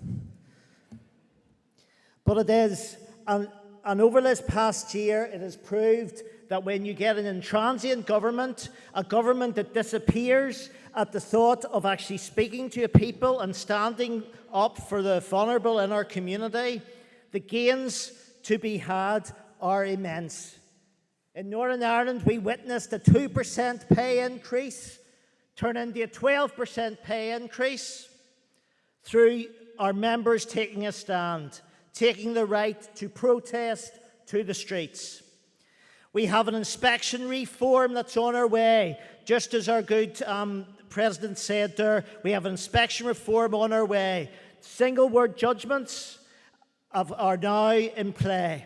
But it is, and over this past year, it has proved that when you get an intransient government, a government that disappears at the thought of actually speaking to a people and standing up for the vulnerable in our community, the gains to be had are immense. In Northern Ireland, we witnessed a 2% pay increase turn into a 12% pay increase through our members taking a stand, taking the right to protest to the streets. We have an inspection reform that's on our way. Just as our good President said there, we have an inspection reform on our way. Single word judgments are now in play.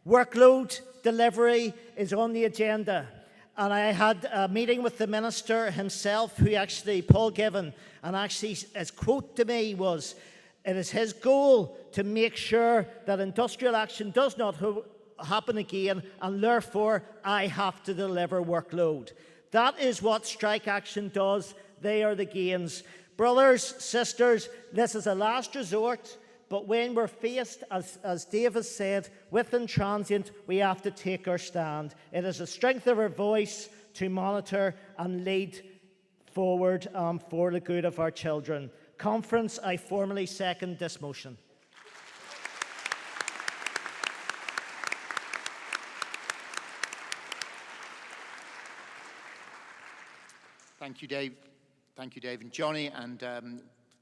Workload delivery is on the agenda. And I had a meeting with the Minister himself, who actually, Paul Given, and actually his quote to me was, it is his goal to make sure that industrial action does not happen again, and therefore I have to deliver workload. That is what strike action does. They are the gains. Brothers, sisters, this is a last resort, but when we're faced, as Dave has said, with intransient, we have to take our stand. It is the strength of our voice to monitor and lead forward for the good of our children. Conference, I formally second this motion. Thank you, Dave. Thank you, Dave and Johnny, and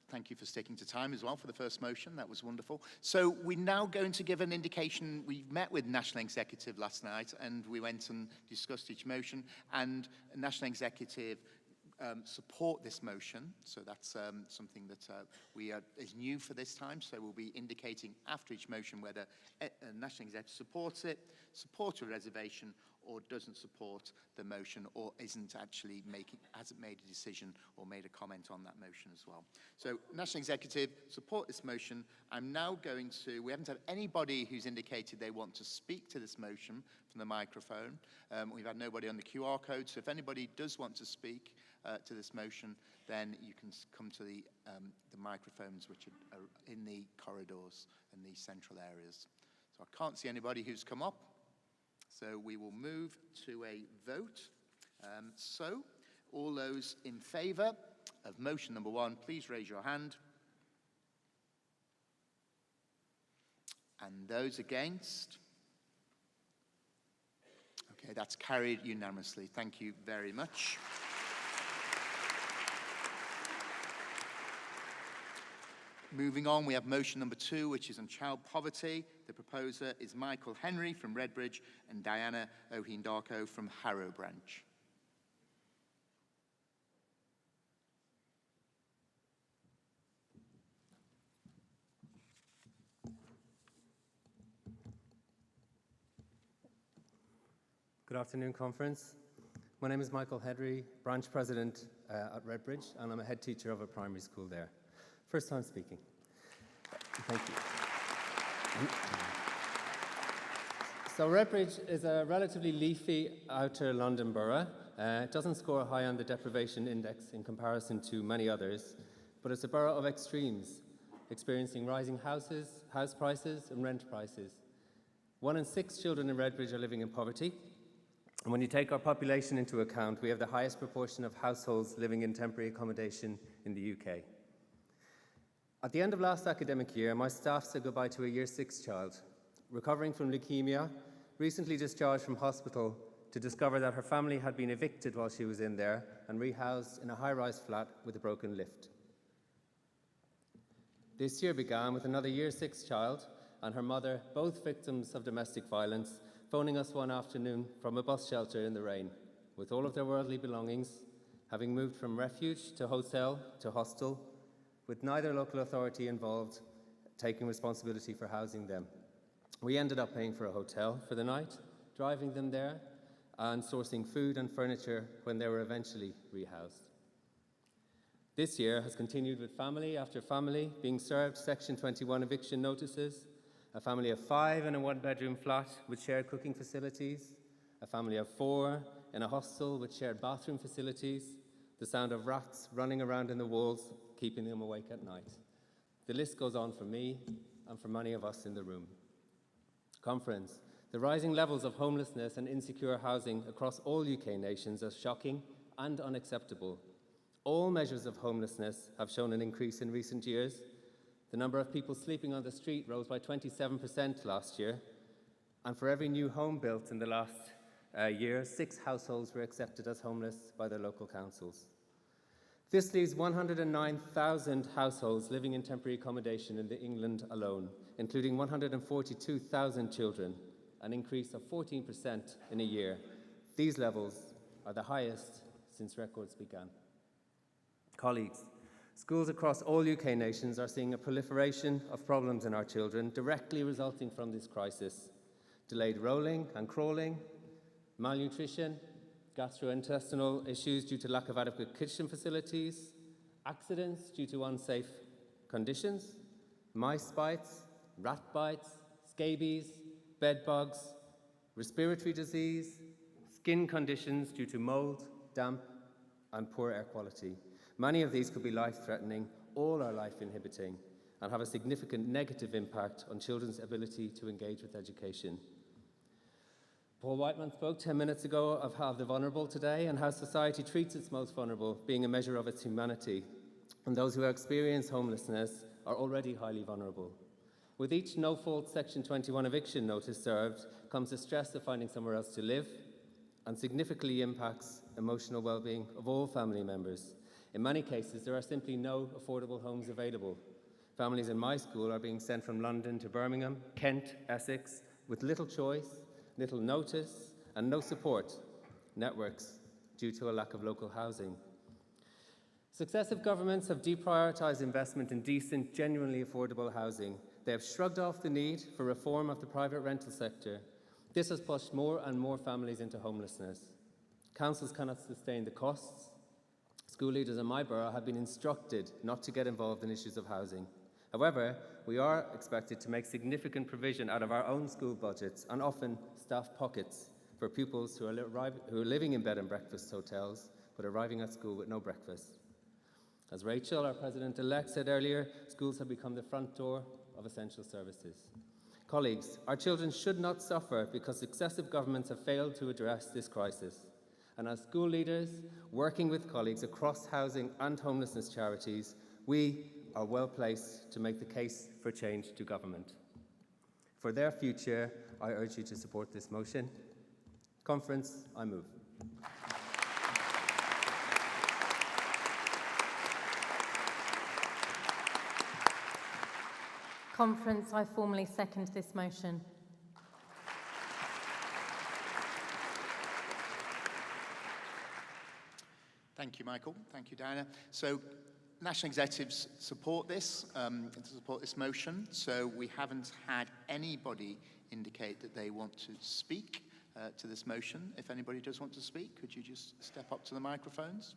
thank you for sticking to time as well for the first motion. That was wonderful. So we're now going to give an indication. We met with National Executive last night, and we went and discussed each motion, and National Executive support this motion. So that's something that is new for this time. So we'll be indicating after each motion whether a National Executive supports it, supports a reservation, or doesn't support the motion, or hasn't made a decision or made a comment on that motion as well. So National Executive, support this motion. I'm now going to, we haven't had anybody who's indicated they want to speak to this motion from the microphone. We've had nobody on the QR code, so if anybody does want to speak to this motion, then you can come to the microphones which are in the corridors and these central areas. So I can't see anybody who's come up. So we will move to a vote. So all those in favour of motion number 1, please raise your hand. And those against? Okay, that's carried unanimously. Thank you very much. Moving on, we have motion number 2, which is on child poverty. The proposer is Michael Henry from Redbridge and Diana O'Heen-Darko from Harrow Branch. Good afternoon, conference. My name is Michael Hedry, branch president at Redbridge, and I'm a head teacher of a primary school there. First time speaking. Thank you. So Redbridge is a relatively leafy outer London borough. It doesn't score high on the deprivation index in comparison to many others, but it's a borough of extremes, experiencing rising house prices and rent prices. 1 in 6 children in Redbridge are living in poverty, and when you take our population into account, we have the highest proportion of households living in temporary accommodation in the UK. At the end of last academic year, my staff said goodbye to a Year 6 child, recovering from leukemia, recently discharged from hospital, to discover that her family had been evicted while she was in there and rehoused in a high-rise flat with a broken lift. This year began with another Year 6 child and her mother, both victims of domestic violence, phoning us one afternoon from a bus shelter in the rain, with all of their worldly belongings, having moved from refuge to hotel to hostel, with neither local authority involved taking responsibility for housing them. We ended up paying for a hotel for the night, driving them there, and sourcing food and furniture when they were eventually rehoused. This year has continued with family after family being served Section 21 eviction notices, a family of 5 in a 1-bedroom flat with shared cooking facilities, a family of 4 in a hostel with shared bathroom facilities, the sound of rats running around in the walls, keeping them awake at night. The list goes on for me and for many of us in the room. Conference, the rising levels of homelessness and insecure housing across all UK nations are shocking and unacceptable. All measures of homelessness have shown an increase in recent years. The number of people sleeping on the street rose by 27% last year, and for every new home built in the last year, 6 households were accepted as homeless by their local councils. This leaves 109,000 households living in temporary accommodation in England alone, including 142,000 children, an increase of 14% in a year. These levels are the highest since records began. Colleagues, schools across all UK nations are seeing a proliferation of problems in our children directly resulting from this crisis. Delayed rolling and crawling, malnutrition, gastrointestinal issues due to lack of adequate kitchen facilities, accidents due to unsafe conditions, mice bites, rat bites, scabies, bed bugs, respiratory disease, skin conditions due to mold, damp, and poor air quality. Many of these could be life-threatening, all are life-inhibiting, and have a significant negative impact on children's ability to engage with education. Paul Whiteman spoke 10 minutes ago of how the vulnerable today and how society treats its most vulnerable, being a measure of its humanity. And those who experience homelessness are already highly vulnerable. With each no-fault Section 21 eviction notice served comes the stress of finding somewhere else to live, and significantly impacts emotional well-being of all family members. In many cases, there are simply no affordable homes available. Families in my school are being sent from London to Birmingham, Kent, Essex, with little choice, little notice, and no support networks due to a lack of local housing. Successive governments have deprioritised investment in decent, genuinely affordable housing. They have shrugged off the need for reform of the private rental sector. This has pushed more and more families into homelessness. Councils cannot sustain the costs. School leaders in my borough have been instructed not to get involved in issues of housing. However, we are expected to make significant provision out of our own school budgets and often staff pockets for pupils who are living in bed and breakfast hotels but arriving at school with no breakfast. As Rachel, our president-elect, said earlier, schools have become the front door of essential services. Colleagues, our children should not suffer because successive governments have failed to address this crisis. And as school leaders, working with colleagues across housing and homelessness charities, we are well placed to make the case for change to government. For their future, I urge you to support this motion. Conference, I move. Conference, I formally second this motion. Thank you, Michael. Thank you, Diana. So, national executives support this motion. So we haven't had anybody indicate that they want to speak. to this motion. If anybody does want to speak, could you just step up to the microphones?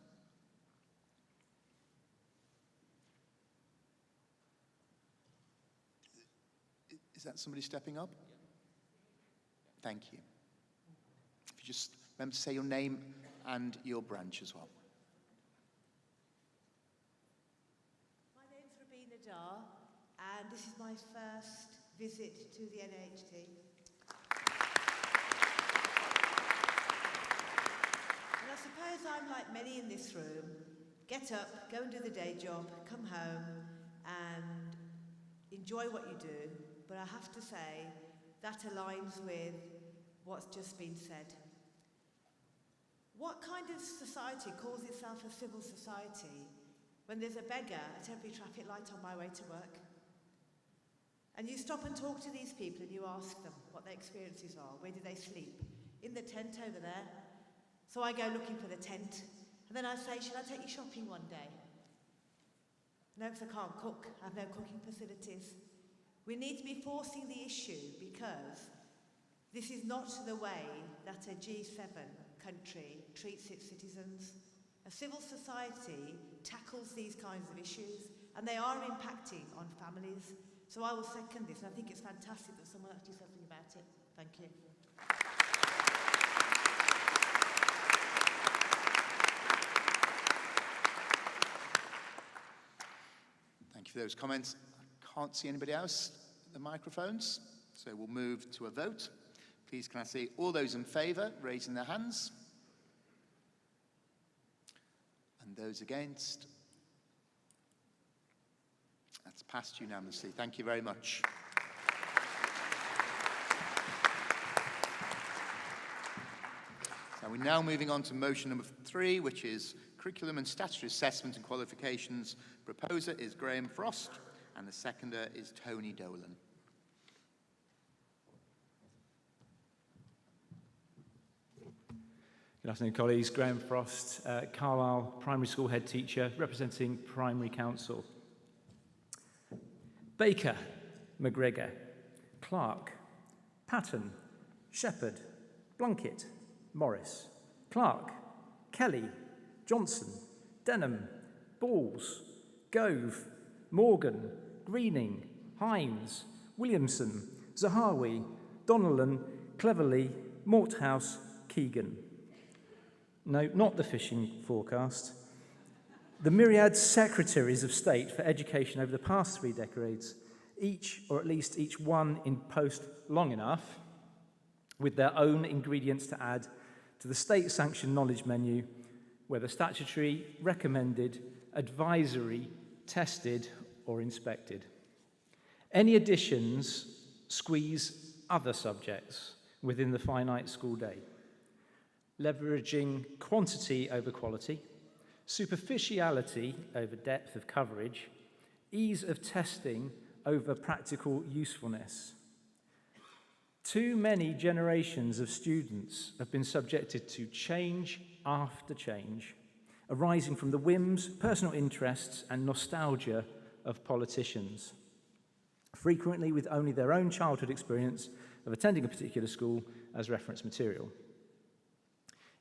Is that somebody stepping up? Thank you. If you just remember to say your name and your branch as well. My name's Rabina Dar, and this is my first visit to the NAHT. And I suppose I'm like many in this room, get up, go and do the day job, come home and enjoy what you do, but I have to say that aligns with what's just been said. What kind of society calls itself a civil society when there's a beggar at every traffic light on my way to work? And you stop and talk to these people and you ask them what their experiences are. Where do they sleep? In the tent over there. So I go looking for the tent, and then I say, shall I take you shopping one day? No, because I can't cook. I have no cooking facilities. We need to be forcing the issue because this is not the way that a G7 country treats its citizens. A civil society tackles these kinds of issues, and they are impacting on families. So I will second this, and I think it's fantastic that someone actually said something about it. Thank you. Thank you for those comments. I can't see anybody else at the microphones, so we'll move to a vote. Please can I see all those in favour raising their hands? And those against? That's passed unanimously. Thank you very much. So we're now moving on to motion number 3, which is curriculum and statutory assessment and qualifications. Proposer is Graham Frost, and the seconder is Tony Dolan. Good afternoon, colleagues. Graham Frost, Carlisle Primary School Head Teacher, representing Primary Council. Baker, McGregor, Clark, Patton, Shepherd, Blunkett, Morris, Clark, Kelly, Johnson, Denham, Balls, Gove, Morgan, Greening, Hines, Williamson, Zahawi, Donnellan, Cleverly, Morthouse, Keegan. No, not the fishing forecast. The myriad secretaries of state for education over the past 3 decades, each, or at least each one in post long enough, with their own ingredients to add to the state-sanctioned knowledge menu, whether statutory, recommended, advisory, tested, or inspected. Any additions squeeze other subjects within the finite school day, leveraging quantity over quality, superficiality over depth of coverage, ease of testing over practical usefulness. Too many generations of students have been subjected to change after change, arising from the whims, personal interests, and nostalgia of politicians, frequently with only their own childhood experience of attending a particular school as reference material.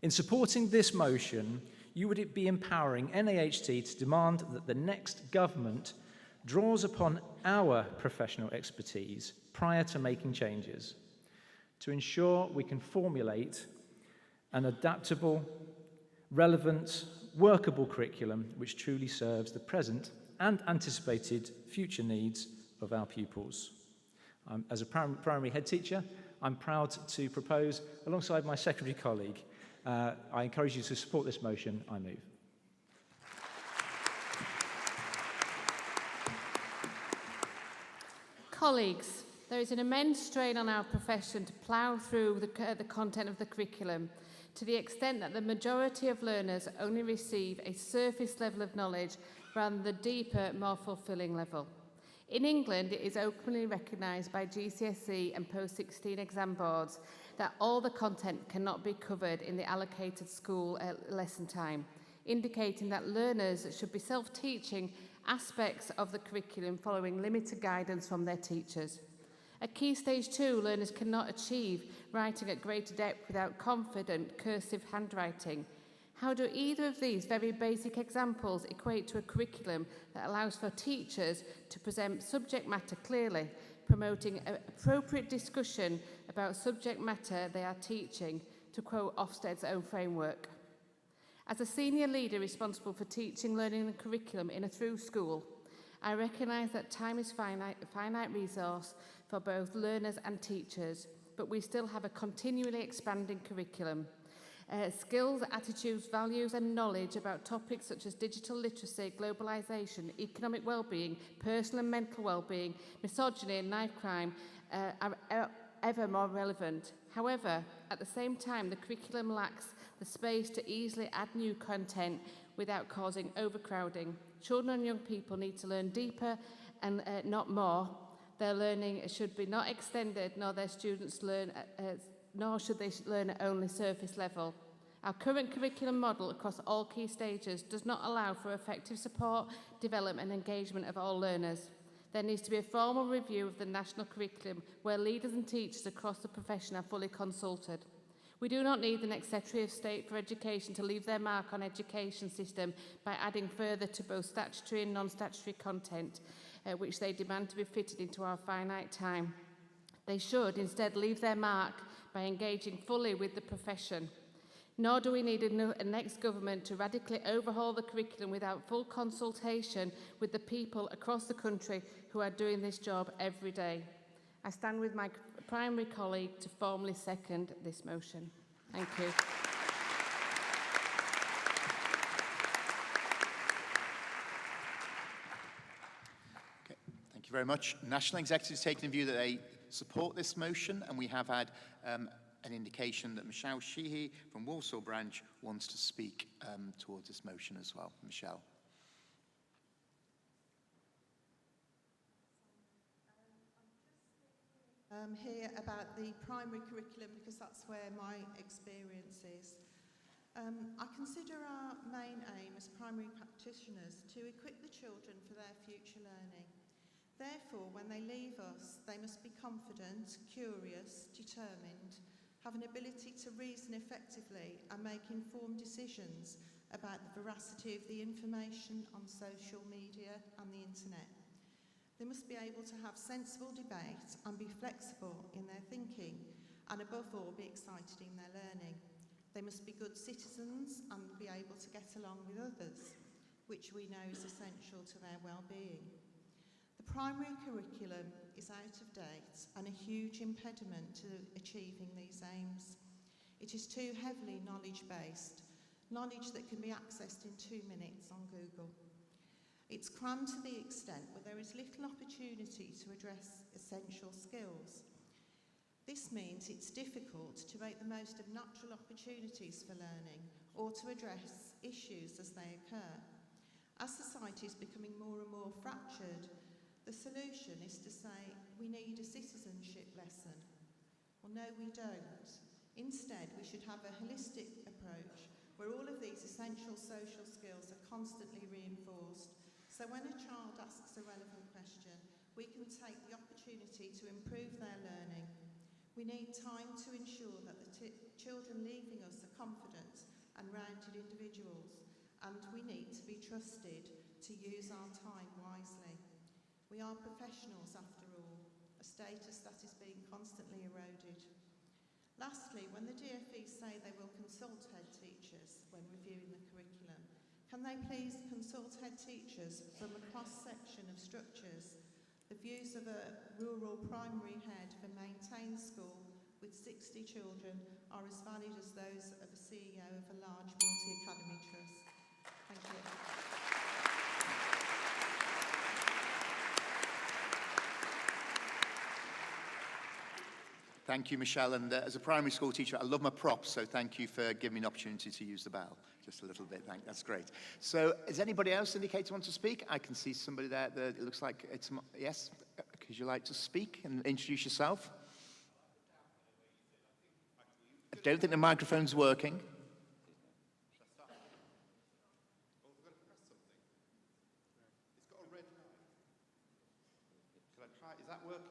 In supporting this motion, you would be empowering NAHT to demand that the next government draws upon our professional expertise prior to making changes, to ensure we can formulate an adaptable, relevant, workable curriculum which truly serves the present and anticipated future needs of our pupils. As a primary head teacher, I'm proud to propose, alongside my secondary colleague, I encourage you to support this motion. I move. Colleagues, there is an immense strain on our profession to plough through the content of the curriculum to the extent that the majority of learners only receive a surface level of knowledge rather than the deeper, more fulfilling level. In England, it is openly recognised by GCSE and post-16 exam boards that all the content cannot be covered in the allocated school lesson time, indicating that learners should be self-teaching aspects of the curriculum following limited guidance from their teachers. At Key Stage 2, learners cannot achieve writing at greater depth without confident cursive handwriting. How do either of these very basic examples equate to a curriculum that allows for teachers to present subject matter clearly, promoting appropriate discussion about subject matter they are teaching, to quote Ofsted's own framework? As a senior leader responsible for teaching, learning and curriculum in a through school, I recognise that time is a finite resource for both learners and teachers, but we still have a continually expanding curriculum. Skills, attitudes, values and knowledge about topics such as digital literacy, globalisation, economic well-being, personal and mental well-being, misogyny and knife crime are ever more relevant. However, at the same time, the curriculum lacks the space to easily add new content without causing overcrowding. Children and young people need to learn deeper and not more. Their learning should be not extended, nor their students learn, nor should they learn at only surface level. Our current curriculum model across all key stages does not allow for effective support, development and engagement of all learners. There needs to be a formal review of the national curriculum where leaders and teachers across the profession are fully consulted. We do not need the next Secretary of State for Education to leave their mark on education system by adding further to both statutory and non-statutory content, which they demand to be fitted into our finite time. They should instead leave their mark by engaging fully with the profession. Nor do we need a next government to radically overhaul the curriculum without full consultation with the people across the country who are doing this job every day. I stand with my primary colleague to formally second this motion. Thank you. Okay, thank you very much. National Executives taking the view that they support this motion, and we have had an indication that Michelle Sheehy from Walsall Branch wants to speak towards this motion as well. Michelle. Here about the primary curriculum because that's where my experience is. I consider our main aim as primary practitioners to equip the children for their future learning. Therefore, when they leave us, they must be confident, curious, determined, have an ability to reason effectively and make informed decisions about the veracity of the information on social media and the internet. They must be able to have sensible debate and be flexible in their thinking and above all be excited in their learning. They must be good citizens and be able to get along with others, which we know is essential to their well-being. The primary curriculum is out of date and a huge impediment to achieving these aims. It is too heavily knowledge-based, knowledge that can be accessed in 2 minutes on Google. It's crammed to the extent where there is little opportunity to address essential skills. This means it's difficult to make the most of natural opportunities for learning or to address issues as they occur. As society is becoming more and more fractured, the solution is to say we need a citizenship lesson. Well, no, we don't. Instead, we should have a holistic approach where all of these essential social skills are constantly reinforced. So when a child asks a relevant question, we can take the opportunity to improve their learning. We need time to ensure that the children leaving us are confident and rounded individuals, and we need to be trusted to use our time wisely. We are professionals after all, a status that is being constantly eroded. Lastly, when the DFEs say they will consult head teachers when reviewing the curriculum, can they please consult head teachers from a cross-section of structures? The views of a rural primary head of a maintained school with 60 children are as valid as those of a CEO of a large multi-academy trust. Thank you. Thank you, Michelle. And as a primary school teacher, I love my props, so thank you for giving me an opportunity to use the bell. Just a little bit, that's great. So, is anybody else indicating want to speak? I can see somebody there that it looks like it's, yes? Could you like to speak and introduce yourself? I don't think the microphone's working. Is that working?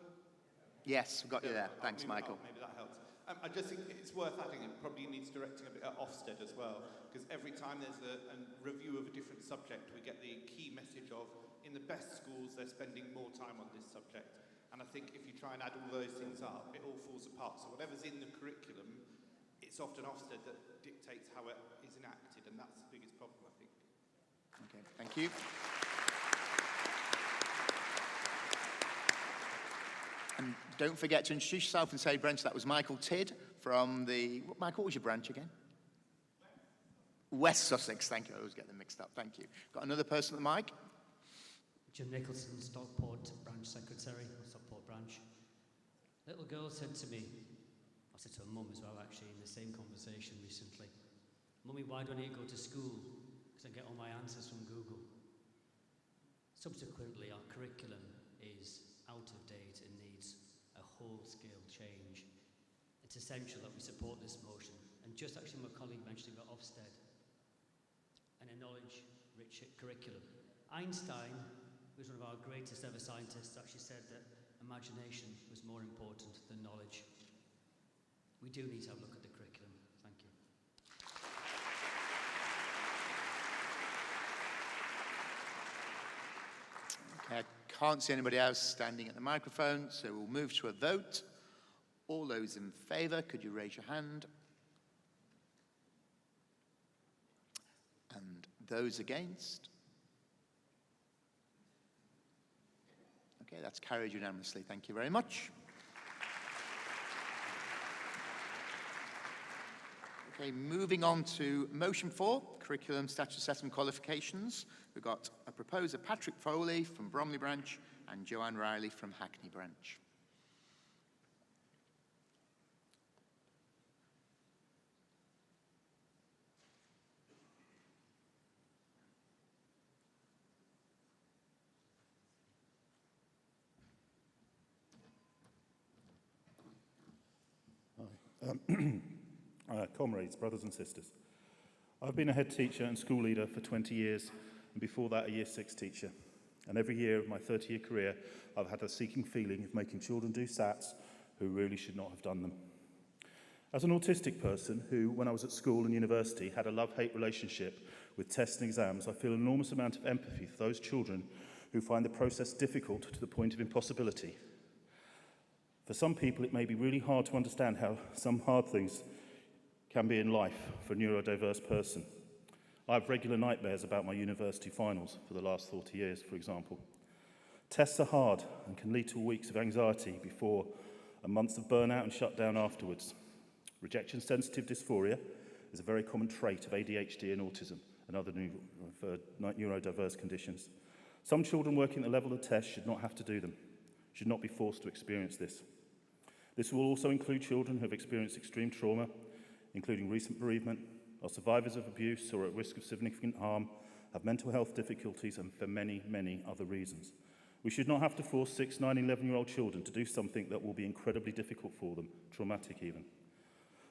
Yes, we've got you there. Thanks, Michael. Maybe that helps. I just think it's worth adding, it probably needs directing a bit at Ofsted as well, because every time there's a review of a different subject, we get the key message of, in the best schools, they're spending more time on this subject. And I think if you try and add all those things up, it all falls apart. So whatever's in the curriculum, it's often Ofsted that dictates how it is enacted, and that's the biggest problem, I think. Okay, thank you. And don't forget to introduce yourself and say branch. That was Michael Tidd from the... Michael, what was your branch again? West Sussex, thank you. I always get them mixed up, thank you. Got another person at the mic? Jim Nicholson, Stockport Branch Secretary, Stockport Branch. Little girl said to me, I said to her mum as well actually, in the same conversation recently, Mummy, why don't you go to school? Because I get all my answers from Google. Subsequently, our curriculum is out of date and needs a whole-scale change. It's essential that we support this motion. And just actually my colleague mentioned about Ofsted and a knowledge-rich curriculum. Einstein, who was one of our greatest ever scientists, actually said that imagination was more important than knowledge. We do need to have a look at the curriculum. Thank you. Okay, I can't see anybody else standing at the microphone, so we'll move to a vote. All those in favour, could you raise your hand? And those against? Okay, that's carried unanimously. Thank you very much. Okay, moving on to motion 4, curriculum status assessment qualifications. We've got a proposer, Patrick Foley from Bromley Branch and Joanne Riley from Hackney Branch. Comrades, brothers and sisters. I've been a head teacher and school leader for 20 years, and before that a Year 6 teacher. And every year of my 30-year career, I've had a seeking feeling of making children do SATs who really should not have done them. As an autistic person who, when I was at school and university, had a love-hate relationship with tests and exams, I feel an enormous amount of empathy for those children who find the process difficult to the point of impossibility. For some people, it may be really hard to understand how some hard things can be in life for a neurodiverse person. I have regular nightmares about my university finals for the last 40 years, for example. Tests are hard and can lead to weeks of anxiety before and months of burnout and shutdown afterwards. Rejection-sensitive dysphoria is a very common trait of ADHD and autism and other neurodiverse conditions. Some children working at the level of tests should not have to do them, should not be forced to experience this. This will also include children who have experienced extreme trauma, including recent bereavement, are survivors of abuse or at risk of significant harm, have mental health difficulties, and for many, many other reasons. We should not have to force 6, 9, 11-year-old children to do something that will be incredibly difficult for them, traumatic even.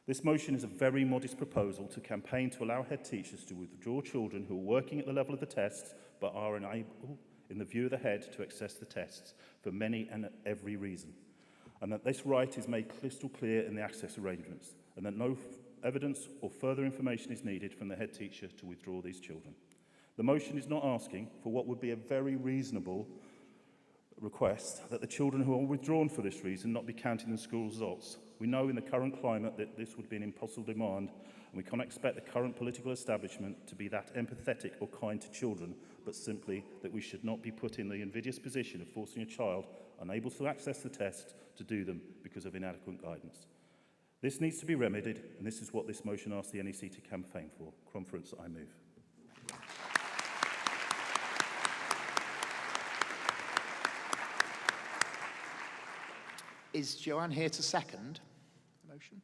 This motion is a very modest proposal to campaign to allow head teachers to withdraw children who are working at the level of the tests but are unable, in the view of the head, to access the tests for many and every reason. And that this right is made crystal clear in the access arrangements, and that no evidence or further information is needed from the head teacher to withdraw these children. The motion is not asking for what would be a very reasonable request, that the children who are withdrawn for this reason not be counted in the school results. We know in the current climate that this would be an impossible demand, and we cannot expect the current political establishment to be that empathetic or kind to children, but simply that we should not be put in the invidious position of forcing a child unable to access the test to do them because of inadequate guidance. This needs to be remedied, and this is what this motion asks the NEC to campaign for. Conference, I move. Is Joanne here to second the motion?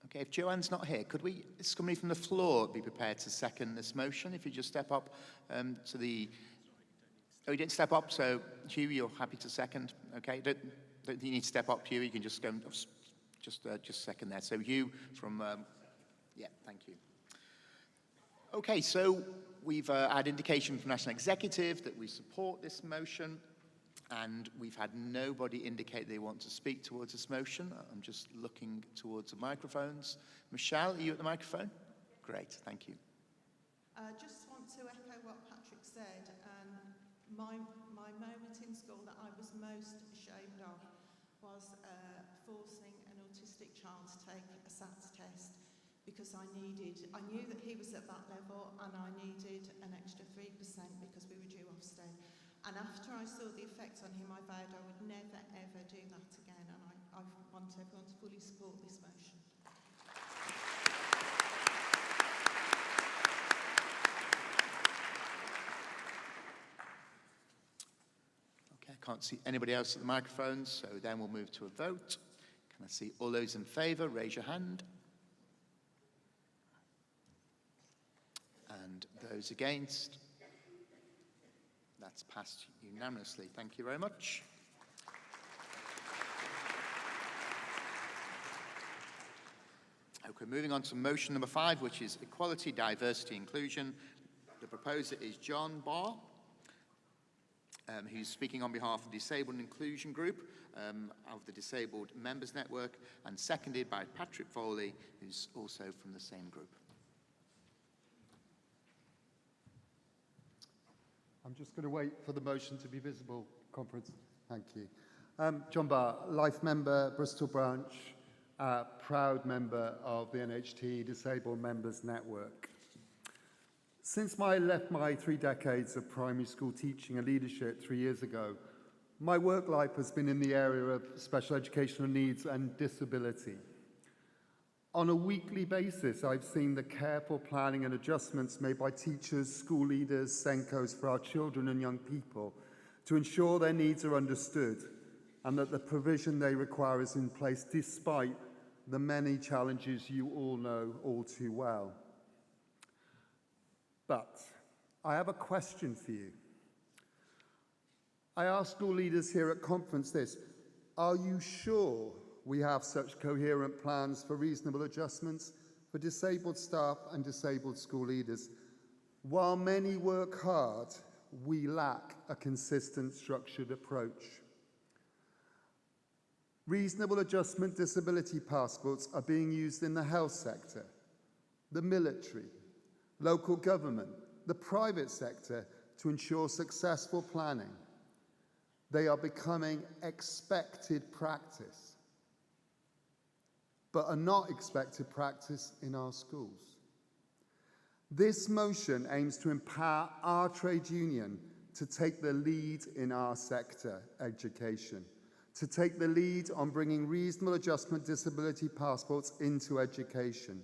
Okay, if Joanne's not here, could somebody from the floor be prepared to second this motion? If you just step up to the... Oh, you didn't step up, so Hugh, you're happy to second? Okay, don't think you need to step up, Hugh. You can just go, just second there. So Hugh from... yeah, thank you. Okay, so we've had indication from National Executive that we support this motion. and we've had nobody indicate they want to speak towards this motion. I'm just looking towards the microphones. Michelle, are you at the microphone? Great, thank you. I just want to echo what Patrick said. My moment in school that I was most ashamed of was forcing an autistic child to take a SATs test because I knew that he was at that level and I needed an extra 3% because we were due Ofsted. And after I saw the effect on him, I vowed I would never ever do that again, and I want everyone to fully support this motion. Okay, I can't see anybody else at the microphones, so then we'll move to a vote. Can I see all those in favour? Raise your hand. And those against? That's passed unanimously. Thank you very much. Okay, moving on to motion number 5, which is equality, diversity, inclusion. The proposer is John Barr, who's speaking on behalf of the Disabled Inclusion Group of the Disabled Members Network, and seconded by Patrick Foley, who's also from the same group. I'm just going to wait for the motion to be visible, conference. Thank you. John Barr, Life member, Bristol branch, proud member of the NHT Disabled Members Network. Since I left my 3 decades of primary school teaching and leadership 3 years ago, my work life has been in the area of special educational needs and disability. On a weekly basis, I've seen the careful planning and adjustments made by teachers, school leaders, SENCOs for our children and young people to ensure their needs are understood and that the provision they require is in place despite the many challenges you all know all too well. But I have a question for you. I asked school leaders here at conference this: are you sure we have such coherent plans for reasonable adjustments for disabled staff and disabled school leaders? While many work hard, we lack a consistent, structured approach. Reasonable adjustment disability passports are being used in the health sector, the military, local government, the private sector to ensure successful planning. They are becoming expected practice, but are not expected practice in our schools. This motion aims to empower our trade union to take the lead in our sector, education, to take the lead on bringing reasonable adjustment disability passports into education,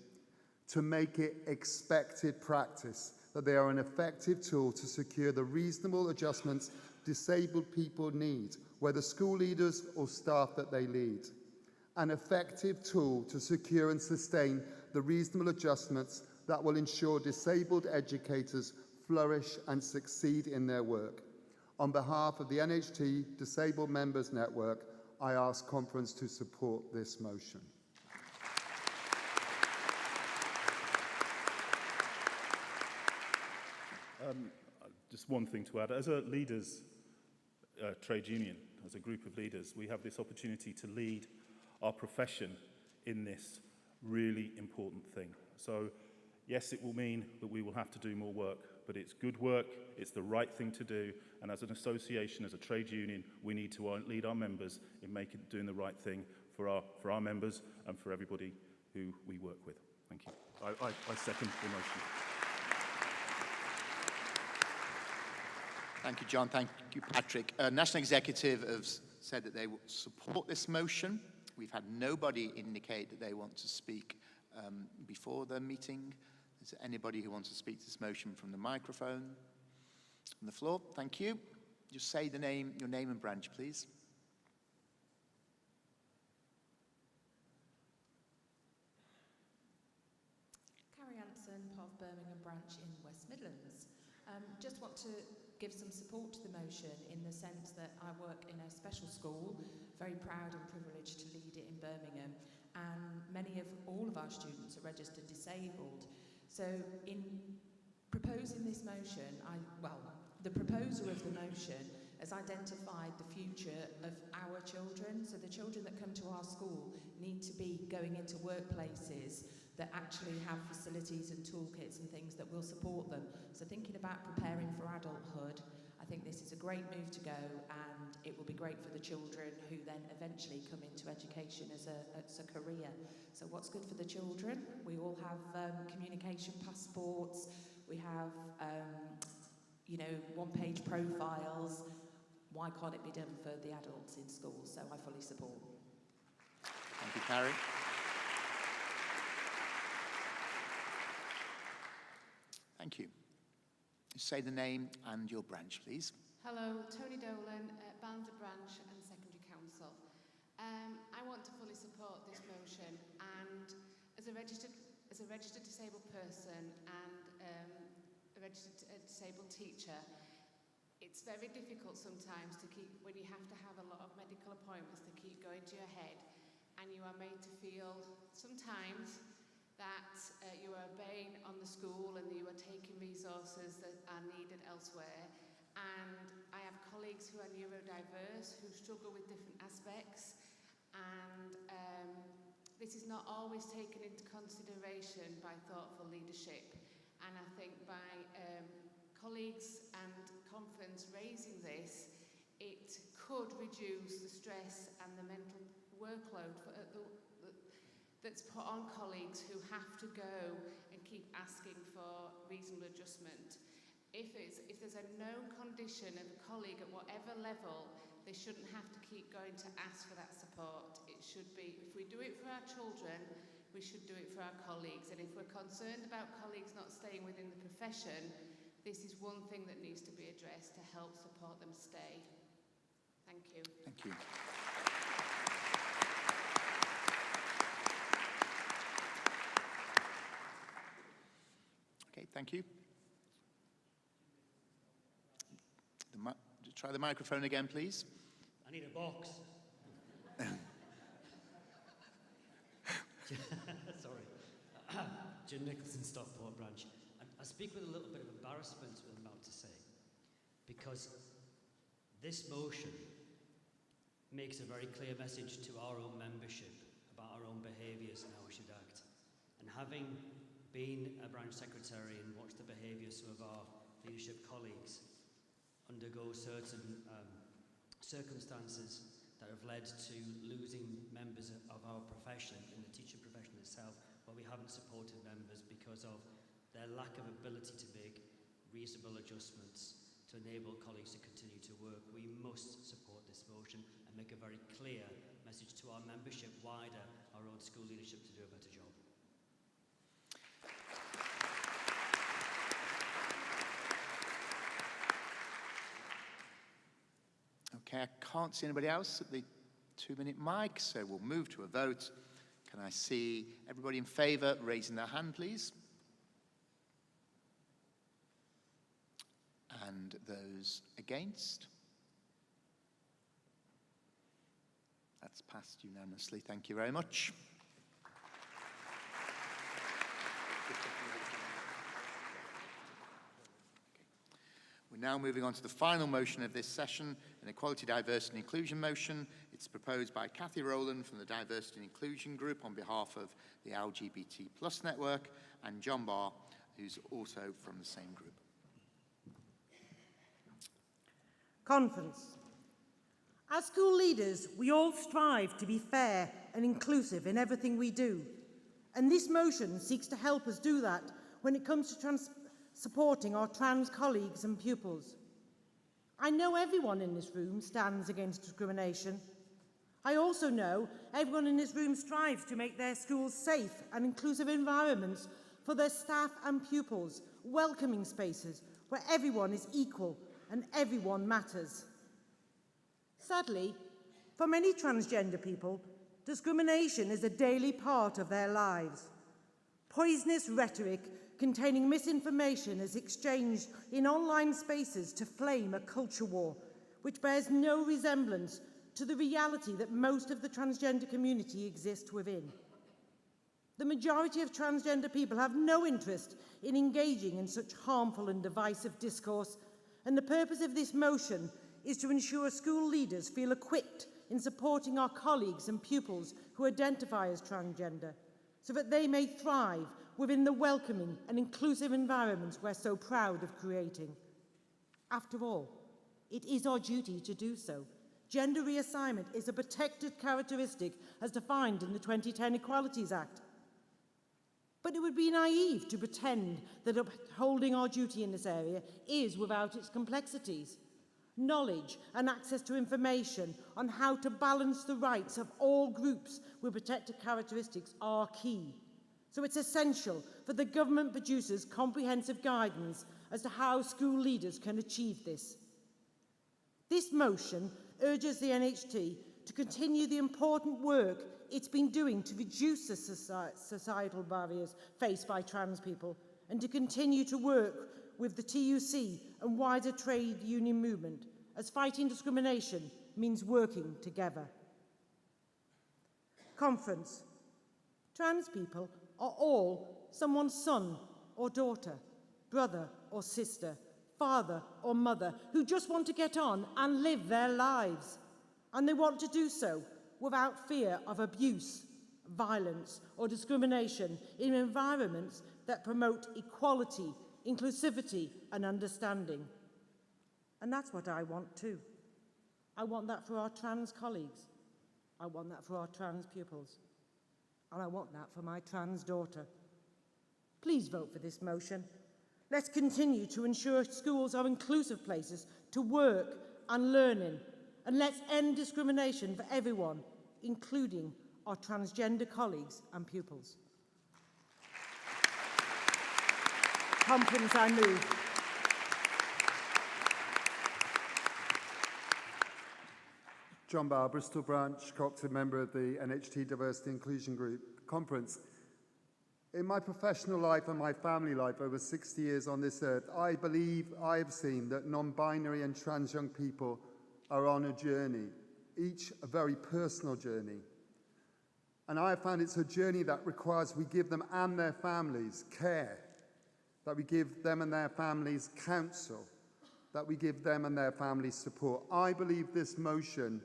to make it expected practice that they are an effective tool to secure the reasonable adjustments disabled people need, whether school leaders or staff that they lead. An effective tool to secure and sustain the reasonable adjustments that will ensure disabled educators flourish and succeed in their work. On behalf of the NHT Disabled Members Network, I ask conference to support this motion. Just one thing to add. As a leaders trade union, as a group of leaders, we have this opportunity to lead our profession in this really important thing. So yes, it will mean that we will have to do more work, but it's good work, it's the right thing to do, and as an association, as a trade union, we need to lead our members in doing the right thing for our members and for everybody who we work with. Thank you. I second the motion. Thank you, John. Thank you, Patrick. National Executive have said that they will support this motion. We've had nobody indicate that they want to speak before the meeting. Is there anybody who wants to speak to this motion from the microphone? On the floor, thank you. Just say your name and branch, please. Carrie Anson, POV Birmingham branch in West Midlands. Just want to give some support to the motion in the sense that I work in a special school, very proud and privileged to lead it in Birmingham, and all of our students are registered disabled. So in proposing this motion, the proposer of the motion has has identified the future of our children. So the children that come to our school need to be going into workplaces that actually have facilities and toolkits and things that will support them. So thinking about preparing for adulthood, I think this is a great move to go, and it will be great for the children who then eventually come into education as a career. So what's good for the children? We all have communication passports, we have one-page profiles. Why can't it be done for the adults in schools? So I fully support. Thank you, Carrie. Thank you. Say the name and your branch, please. Hello, Tony Dolan, Ballinger Branch and Secondary Council. I want to fully support this motion, and as a registered disabled person and a registered disabled teacher, it's very difficult sometimes to keep, when you have to have a lot of medical appointments to keep going to your head, and you are made to feel sometimes that you are obeying on the school and that you are taking resources that are needed elsewhere. And I have colleagues who are neurodiverse, who struggle with different aspects, and this is not always taken into consideration by thoughtful leadership. And I think by colleagues and conference raising this, it could reduce the stress and the mental workload that's put on colleagues who have to go and keep asking for reasonable adjustment. If there's a known condition of a colleague at whatever level, they shouldn't have to keep going to ask for that support. It should be, if we do it for our children, we should do it for our colleagues. And if we're concerned about colleagues not staying within the profession, this is one thing that needs to be addressed to help support them stay. Thank you. Thank you. Okay, thank you. Try the microphone again, please. I need a box. Sorry. Jim Nicholson, Stockport Branch. I speak with a little bit of embarrassment what I'm about to say, because this motion makes a very clear message to our own membership about our own behaviours and how we should act. And having been a branch secretary and watched the behaviours of our leadership colleagues undergo certain circumstances that have led to losing members of our profession, in the teaching profession itself, where we haven't supported members because of their lack of ability to make reasonable adjustments to enable colleagues to continue to work. We must support this motion and make a very clear message to our membership, wider, our own school leadership, to do a better job. Okay, I can't see anybody else at the 2-minute mic, so we'll move to a vote. Can I see everybody in favour raising their hand, please? And those against? That's passed unanimously. Thank you very much. We're now moving on to the final motion of this session, an Equality, Diversity and Inclusion motion. It's proposed by Cathy Rowland from the Diversity and Inclusion Group on behalf of the LGBT Plus Network, and John Barr, who's also from the same group. Conference. As school leaders, we all strive to be fair and inclusive in everything we do. And this motion seeks to help us do that when it comes to supporting our trans colleagues and pupils. I know everyone in this room stands against discrimination. I also know everyone in this room strives to make their schools safe and inclusive environments for their staff and pupils, welcoming spaces where everyone is equal and everyone matters. Sadly, for many transgender people, discrimination is a daily part of their lives. Poisonous rhetoric containing misinformation is exchanged in online spaces to flame a culture war, which bears no resemblance to the reality that most of the transgender community exists within. The majority of transgender people have no interest in engaging in such harmful and divisive discourse, and the purpose of this motion is to ensure school leaders feel equipped in supporting our colleagues and pupils who identify as transgender, so that they may thrive within the welcoming and inclusive environments we're so proud of creating. After all, it is our duty to do so. Gender reassignment is a protected characteristic as defined in the 2010 Equalities Act. But it would be naive to pretend that upholding our duty in this area is without its complexities. Knowledge and access to information on how to balance the rights of all groups with protected characteristics are key. So it's essential that the government produces comprehensive guidance as to how school leaders can achieve this. This motion urges the NHT to continue the important work it's been doing to reduce the societal barriers faced by trans people and to continue to work with the TUC and wider trade union movement, as fighting discrimination means working together. Conference. Trans people are all someone's son or daughter, brother or sister, father or mother, who just want to get on and live their lives. And they want to do so without fear of abuse, violence, or discrimination in environments that promote equality, inclusivity, and understanding. And that's what I want too. I want that for our trans colleagues. I want that for our trans pupils. And I want that for my trans daughter. Please vote for this motion. Let's continue to ensure schools are inclusive places to work and learn in. And let's end discrimination for everyone, including our transgender colleagues and pupils. Conference, I move. John Barr, Bristol Branch, co-opted member of the NHT Diversity Inclusion Group. Conference. In my professional life and my family life over 60 years on this earth, I believe I have seen that non-binary and trans young people are on a journey, each a very personal journey. And I have found it's a journey that requires we give them and their families care, that we give them and their families counsel, that we give them and their families support. I believe this motion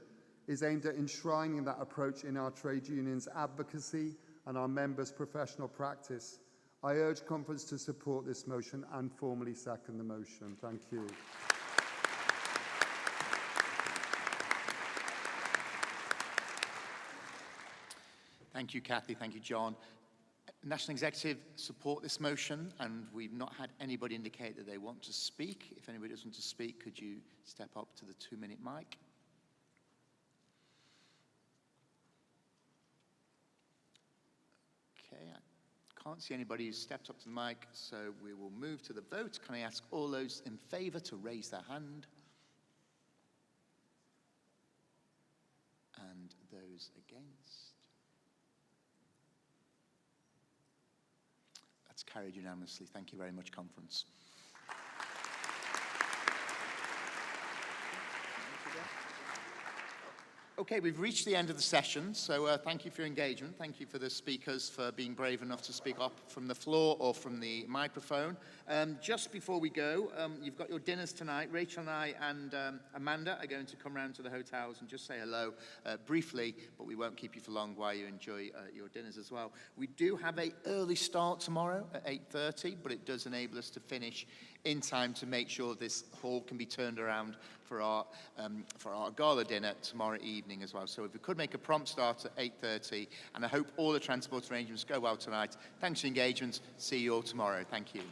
is aimed at enshrining that approach in our trade unions' advocacy and our members' professional practice. I urge conference to support this motion and formally second the motion. Thank you. Thank you, Kathy. Thank you, John. National Executive support this motion, and we've not had anybody indicate that they want to speak. If anybody does want to speak, could you step up to the 2-minute mic? Okay, I can't see anybody who's stepped up to the mic, so we will move to the vote. Can I ask all those in favour to raise their hand? And those against? That's carried unanimously. Thank you very much, conference. Okay, we've reached the end of the session, so thank you for your engagement. Thank you for the speakers for being brave enough to speak up from the floor or from the microphone. Just before we go, you've got your dinners tonight. Rachel and I and Amanda are going to come round to the hotels and just say hello briefly, but we won't keep you for long while you enjoy your dinners as well. We do have an early start tomorrow at 8:30, but it does enable us to finish in time to make sure this hall can be turned around for our gala dinner tomorrow evening as well. So if we could make a prompt start at 8:30, and I hope all the transport arrangements go well tonight. Thanks for your engagement. See you all tomorrow. Thank you.